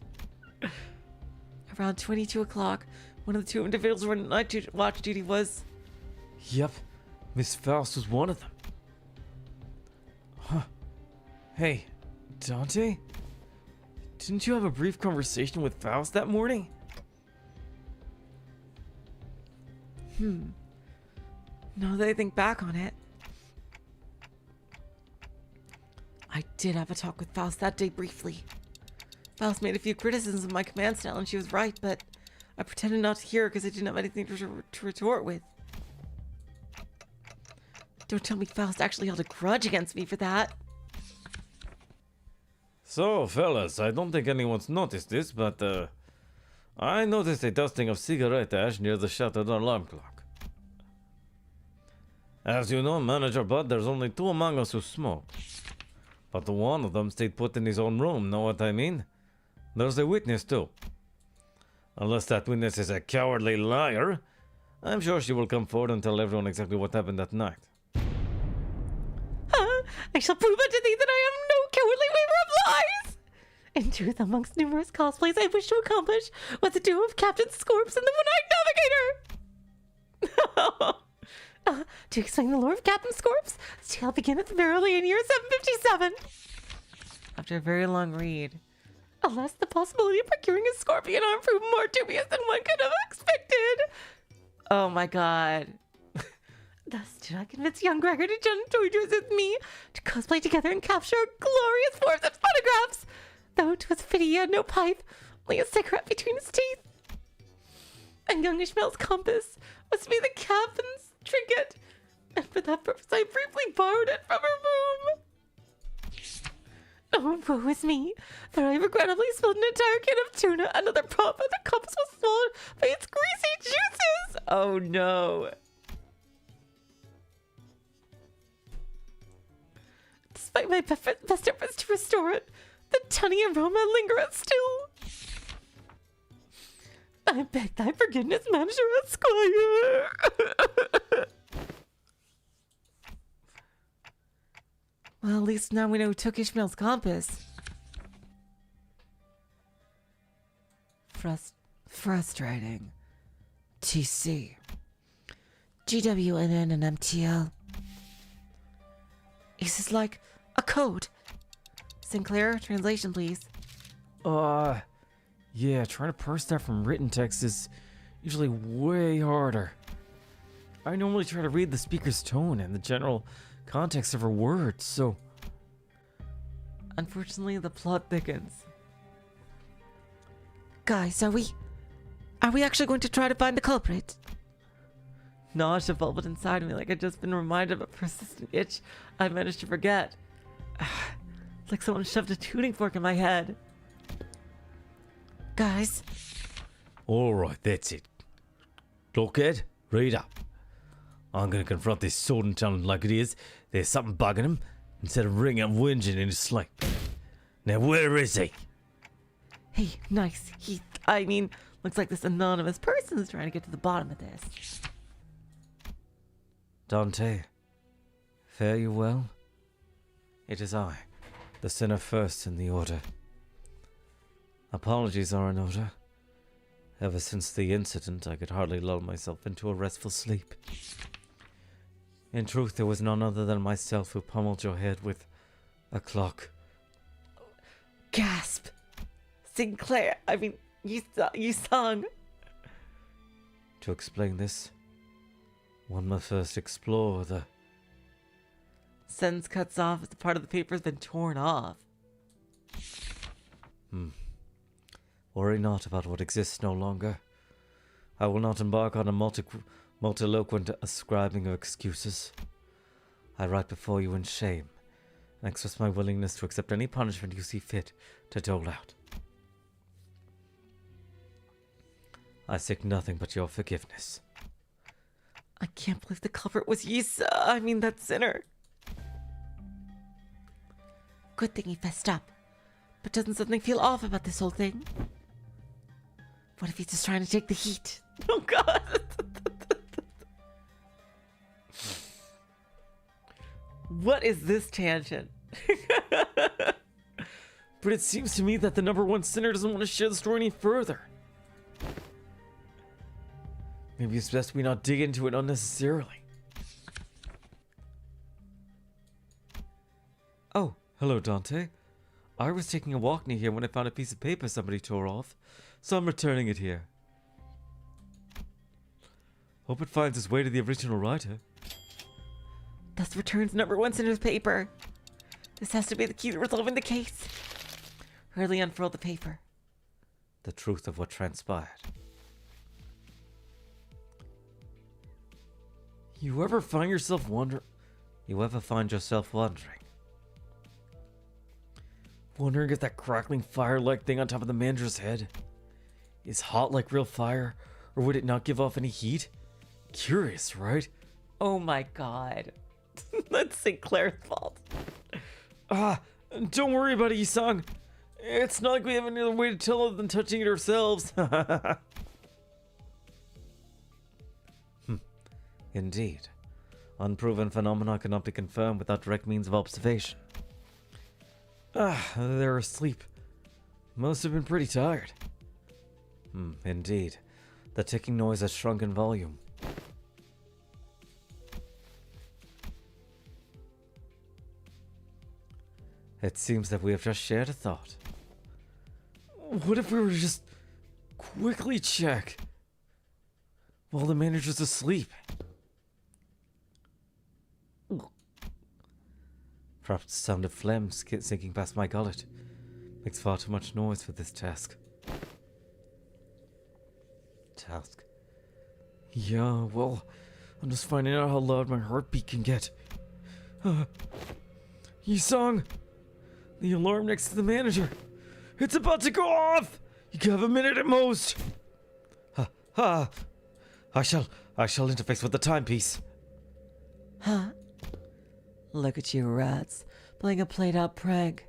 Around 22 o'clock, one of the 2 individuals who were on night watch duty was... Yep, Miss Faust was one of them. Huh. Hey, Dante? Didn't you have a brief conversation with Faust that morning? Now that I think back on it, I did have a talk with Faust that day briefly. Faust made a few criticisms of my command style and she was right, but I pretended not to hear because I didn't have anything to retort with. Don't tell me Faust actually held a grudge against me for that. So, fellas, I don't think anyone's noticed this, but I noticed a dusting of cigarette ash near the shattered alarm clock. As you know, Manager Bud, there's only 2 among us who smoke. But one of them stayed put in his own room, know what I mean? There's a witness too. Unless that witness is a cowardly liar, I'm sure she will come forward and tell everyone exactly what happened that night. I shall prove unto thee that I am no cowardly weaver of lies! In truth, amongst numerous cosplays I wish to accomplish was the duo of Captain Scorps and the One-Eyed Navigator! To explain the lore of Captain Scorps, the tale began at the very early in year 757. After a very long read, alas, the possibility of procuring a scorpion arm proved more dubious than one could have expected. Oh my god. Thus did I convince young Gregor to join forces with me to cosplay together and capture glorious forms of photographs. Though 'twas a pity he had no pipe, only a cigarette between his teeth. And young Ishmael's compass was to be the captain's trinket, and for that purpose I briefly borrowed it from her room. Oh, woe is me, for I regrettably spilled an entire can of tuna, another prop, and the compass was swallowed by its greasy juices. Oh no. Despite my best efforts to restore it, the tunny aroma lingereth still. I beg thy forgiveness, Manager Esquire. Well, at least now we know who took Ishmael's compass. Frustrating. TC. GWNN and MTL. Is this like a code? Sinclair, translation please. Yeah, trying to parse that from written text is usually way harder. I normally try to read the speaker's tone and the general context of her words, so... Unfortunately, the plot thickens. Guys, are we actually going to try to find the culprit? Nausea bubbled inside me like I'd just been reminded of a persistent itch I managed to forget. It's like someone shoved a tuning fork in my head. Guys? Alright, that's it. Look, Ed, read up. I'm gonna confront this sword and tell him like it is. There's something bugging him, instead of ringing and whinging in his sleep. Now where is he? Hey, nice. Looks like this anonymous person is trying to get to the bottom of this. Dante, fare you well? It is I, the sinner first in the order. Apologies are in order. Ever since the incident, I could hardly lull myself into a restful sleep. In truth, there was none other than myself who pummeled your head with a clock. Gasp! Sinclair, you sung. To explain this, one must first explore the... Sentence cuts off as the part of the paper has been torn off. Worry not about what exists no longer. I will not embark on a multiloquent ascribing of excuses. I write before you in shame, and express my willingness to accept any punishment you see fit to dole out. I seek nothing but your forgiveness. I can't believe the culprit was that sinner. Good thing he fessed up. But doesn't something feel off about this whole thing? What if he's just trying to take the heat? Oh, God. What is this tangent? But it seems to me that the number one sinner doesn't want to share the story any further. Maybe it's best we not dig into it unnecessarily. Oh, hello, Dante. I was taking a walk near here when I found a piece of paper somebody tore off, so I'm returning it here. Hope it finds its way to the original writer. Thus returns number one sinner's paper. This has to be the key to resolving the case. Hurriedly unfurl the paper. The truth of what transpired. You ever find yourself wondering if that crackling fire-like thing on top of the manager's head is hot like real fire, or would it not give off any heat? Curious, right? Oh my God. That's Sinclair's fault. Don't worry about it, Xichun. It's not like we have any other way to tell other than touching it ourselves. Indeed. Unproven phenomena cannot be confirmed without direct means of observation. They're asleep. Must have been pretty tired. Indeed. The ticking noise has shrunk in volume. It seems that we have just shared a thought. What if we were to just quickly check while the manager's asleep? Perhaps the sound of phlegm sinking past my gullet makes far too much noise for this task. Yeah, well, I'm just finding out how loud my heartbeat can get. Xichun! The alarm next to the manager! It's about to go off! You have a minute at most! I shall interface with the timepiece. Huh? Look at you rats, playing a played-out prank.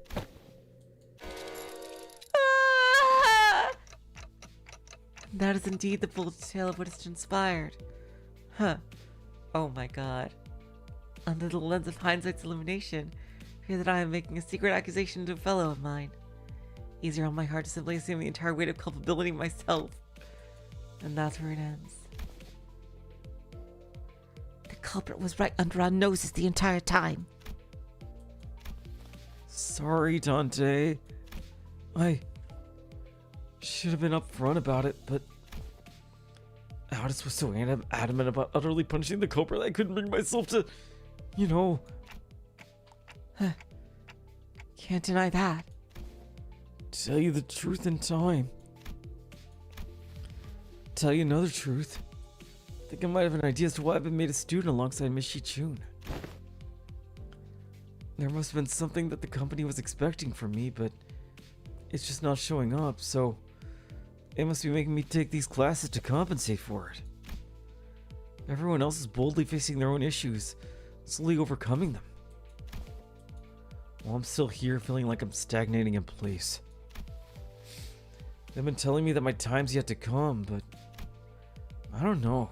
Ah! That is indeed the full tale of what has transpired. Huh. Oh my God. Under the lens of hindsight's illumination, I fear that I am making a secret accusation to a fellow of mine. Easier on my heart to simply assume the entire weight of culpability myself. And that's where it ends. The culprit was right under our noses the entire time. Sorry, Dante. I should have been upfront about it, but Aldous was so adamant about utterly punishing the culprit that I couldn't bring myself to, Can't deny that. tell you the truth in time. Tell you another truth. I think I might have an idea as to why I've been made a student alongside Miss Xichun. There must have been something that the company was expecting from me, but it's just not showing up, so it must be making me take these classes to compensate for it. Everyone else is boldly facing their own issues, slowly overcoming them. While I'm still here feeling like I'm stagnating in place. They've been telling me that my time's yet to come, but I don't know.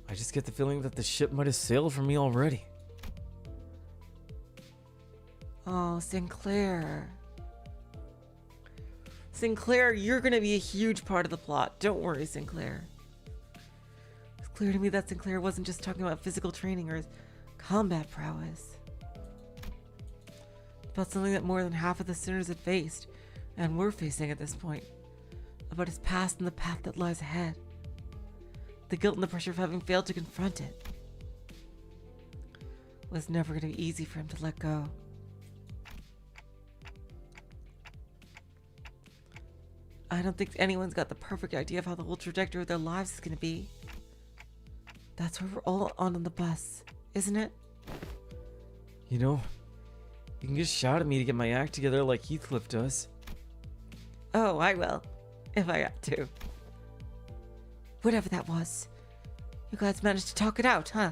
I just get the feeling that the ship might have sailed for me already. Oh, Sinclair. Sinclair, you're gonna be a huge part of the plot. Don't worry, Sinclair. It's clear to me that Sinclair wasn't just talking about physical training or his combat prowess. About something that more than half of the sinners had faced, and were facing at this point. About his past and the path that lies ahead. The guilt and the pressure of having failed to confront it. It was never gonna be easy for him to let go. I don't think anyone's got the perfect idea of how the whole trajectory of their lives is gonna be. That's why we're all on the bus, isn't it? You know, you can just shout at me to get my act together like Heathcliff does. Oh, I will. If I got to. Whatever that was. You guys managed to talk it out, huh?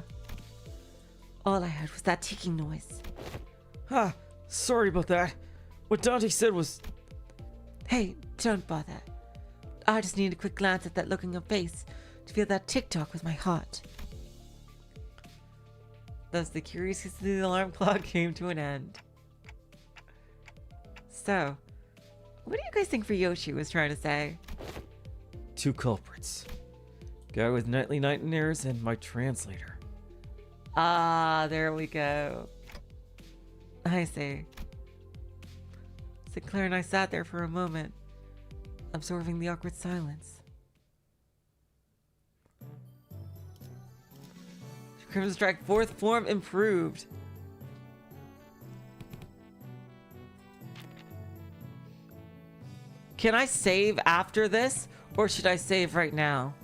All I heard was that ticking noise. Ah, sorry about that. What Dante said was... Hey, don't bother. I just needed a quick glance at that look on your face to feel that tick-tock with my heart. Thus, the curious hiss of the alarm clock came to an end. So, what do you guys think Ryoshi was trying to say? Two culprits. Guy with nightly nightmares and my translator. Ah, there we go. I see. Sinclair and I sat there for a moment, absorbing the awkward silence. Crimson Strike 4th form improved. Can I save after this, or should I save right now?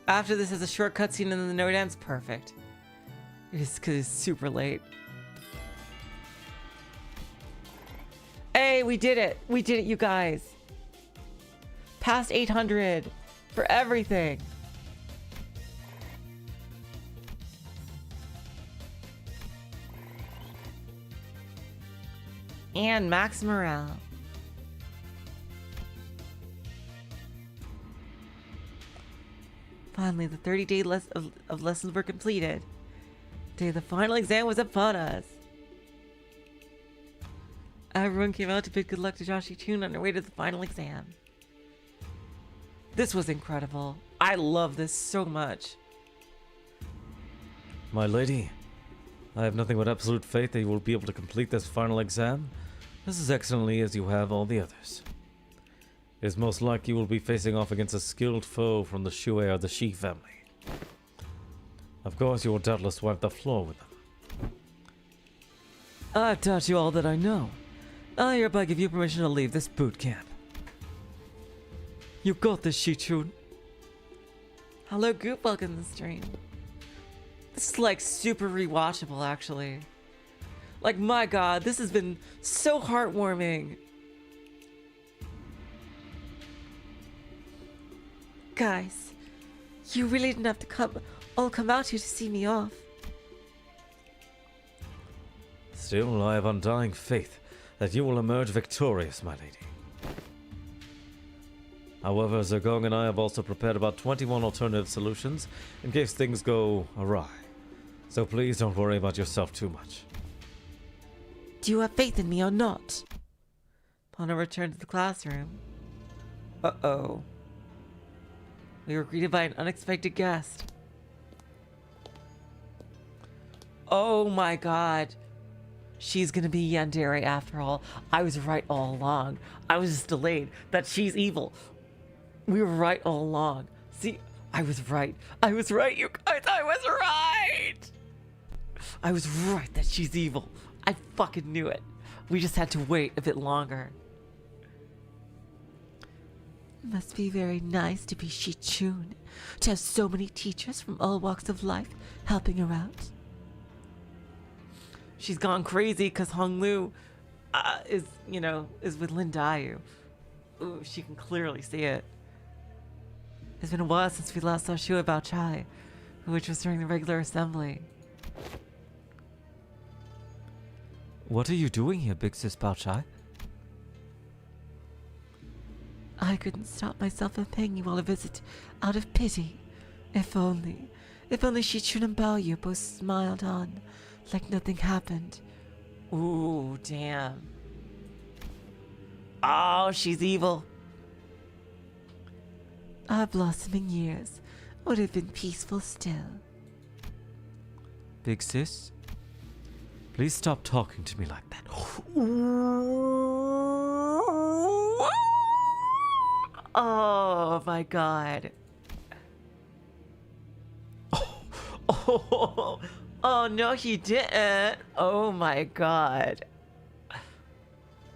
After this is a short cutscene and then the note ends. Perfect. It is because it's super late. Hey, we did it. We did it, you guys. Past 800 for everything. And max morale. Finally, the 30-day of lessons were completed. The day of the final exam was upon us. Everyone came out to bid good luck to Xichun on their way to the final exam. This was incredible. I love this so much. My lady, I have nothing but absolute faith that you will be able to complete this final exam just as excellently as you have all the others. It is most likely you will be facing off against a skilled foe from the Shui or the Shi family. Of course, you will doubtless wipe the floor with them. I've taught you all that I know. I hereby give you permission to leave this boot camp. You got this, Xichun. Hello, Goop. Welcome to the stream. This is like super rewatchable, actually. Like, my god, this has been so heartwarming. Guys, you really didn't have to come out here to see me off. Still, I have undying faith that you will emerge victorious, my lady. However, Zergong and I have also prepared about 21 alternative solutions in case things go awry. So please don't worry about yourself too much. Do you have faith in me or not? Upon our return to the classroom. Uh-oh. We were greeted by an unexpected guest. Oh my god. She's gonna be Yandere after all. I was right all along. I was just delayed that she's evil. We were right all along. See, I was right. I was right, you guys. I was right. I was right that she's evil. I fucking knew it. We just had to wait a bit longer. Must be very nice to be Xichun, to have so many teachers from all walks of life helping her out. She's gone crazy because Hong Lu is with Lin Dayu. Ooh, she can clearly see it. It's been a while since we last saw Shua Bao Chai, which was during the regular assembly. What are you doing here, Big Sis Bao Chai? I couldn't stop myself from paying you all a visit out of pity. If only Xichun and Bao Yu both smiled on like nothing happened. Ooh, damn. Oh, she's evil. Our blossoming years would have been peaceful still. Big Sis? Please stop talking to me like that. Oh my god. Oh no, he didn't. Oh my god.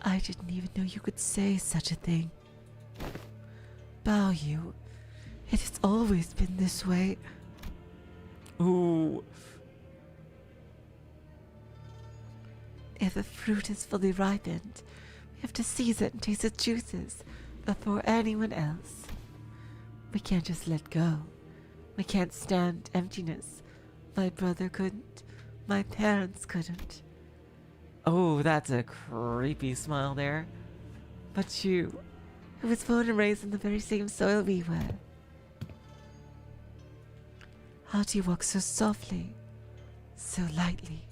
I didn't even know you could say such a thing. Bao Yu, it has always been this way. Ooh. If a fruit is fully ripened, we have to seize it and taste its juices before anyone else. We can't just let go. We can't stand emptiness. My brother couldn't. My parents couldn't. Oh, that's a creepy smile there. But you. I was born and raised in the very same soil we were. How do you walk so softly, so lightly?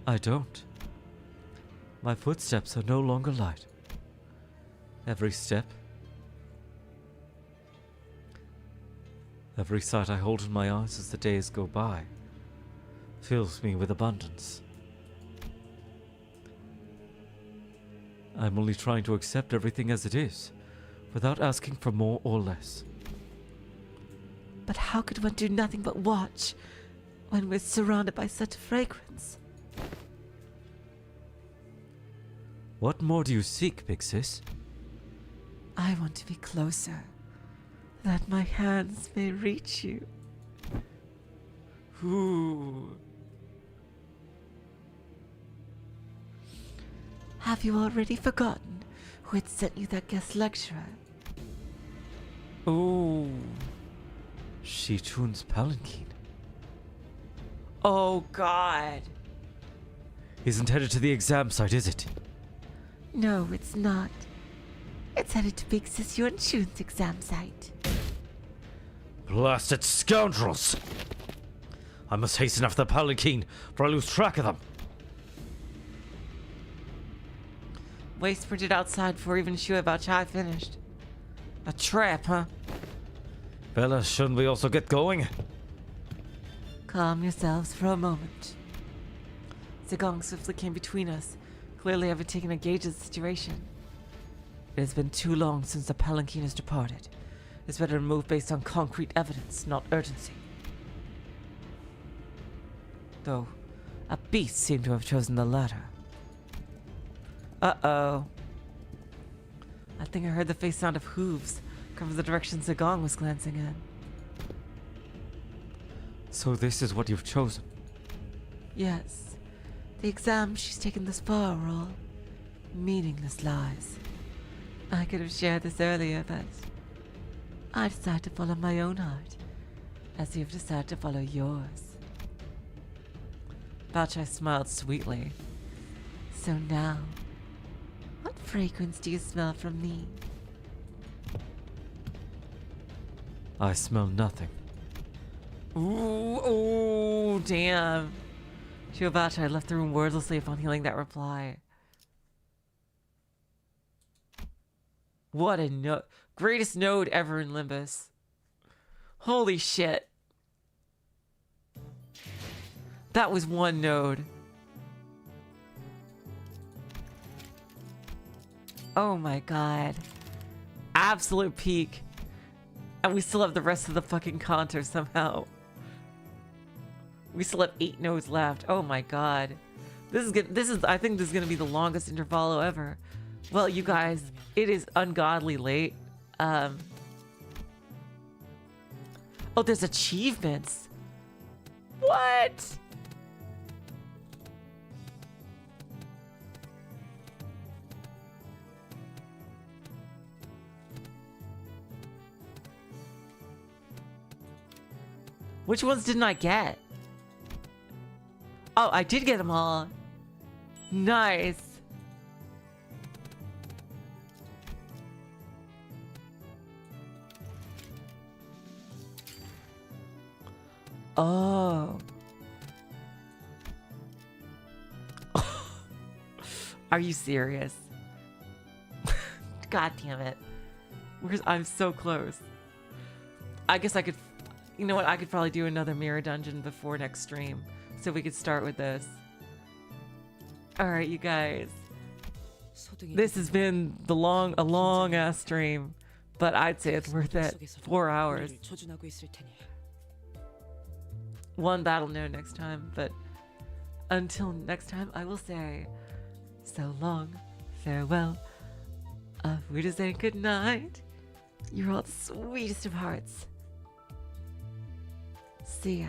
I don't. My footsteps are no longer light. Every step, every sight I hold in my eyes as the days go by, fills me with abundance. I'm only trying to accept everything as it is, without asking for more or less. But how could one do nothing but watch when we're surrounded by such fragrance? What more do you seek, Big Sis? I want to be closer, that my hands may reach you. Ooh. Have you already forgotten who had sent you that guest lecturer? Ooh. Xichun's palanquin. Oh god. Isn't headed to the exam site, is it? No, it's not. It's headed to Big Sis Yuanchun's exam site. Blasted scoundrels! I must hasten after the palanquin, for I lose track of them. Wei sprinted outside before even Shua Bao Chai finished. A trap, huh? Bella, shouldn't we also get going? Calm yourselves for a moment. Zigong swiftly came between us, clearly having taken a gauge of the situation. It has been too long since the palanquin has departed. It's better to move based on concrete evidence, not urgency. Though, a beast seemed to have chosen the latter. Uh-oh. I think I heard the faint sound of hooves come from the direction Zigong was glancing in. So this is what you've chosen. Yes, the exams she's taken thus far are all meaningless lies. I could have shared this earlier, but I decided to follow my own heart, as you've decided to follow yours. Bao Chai smiled sweetly. So now, what fragrance do you smell from me? I smell nothing. Ooh, damn. Shua Bao Chai left the room wordlessly upon hearing that reply. What a node. Greatest node ever in Limbus. Holy shit. That was one node. Oh my god. Absolute peak. And we still have the rest of the fucking contour somehow. We still have 8 nodes left. Oh my god. I think this is gonna be the longest intervallo ever. Well, you guys, it is ungodly late. Oh, there's achievements. What? Which ones didn't I get? Oh, I did get them all. Nice. Oh. Are you serious? God damn it. I'm so close. I guess I could, you know what? I could probably do another mirror dungeon before next stream. So we could start with this. Alright, you guys. This has been a long ass stream. But I'd say it's worth it. 4 hours. One battle no next time, but until next time, I will say so long, farewell, auf Wiedersehen, good night. You're all the sweetest of hearts. See ya.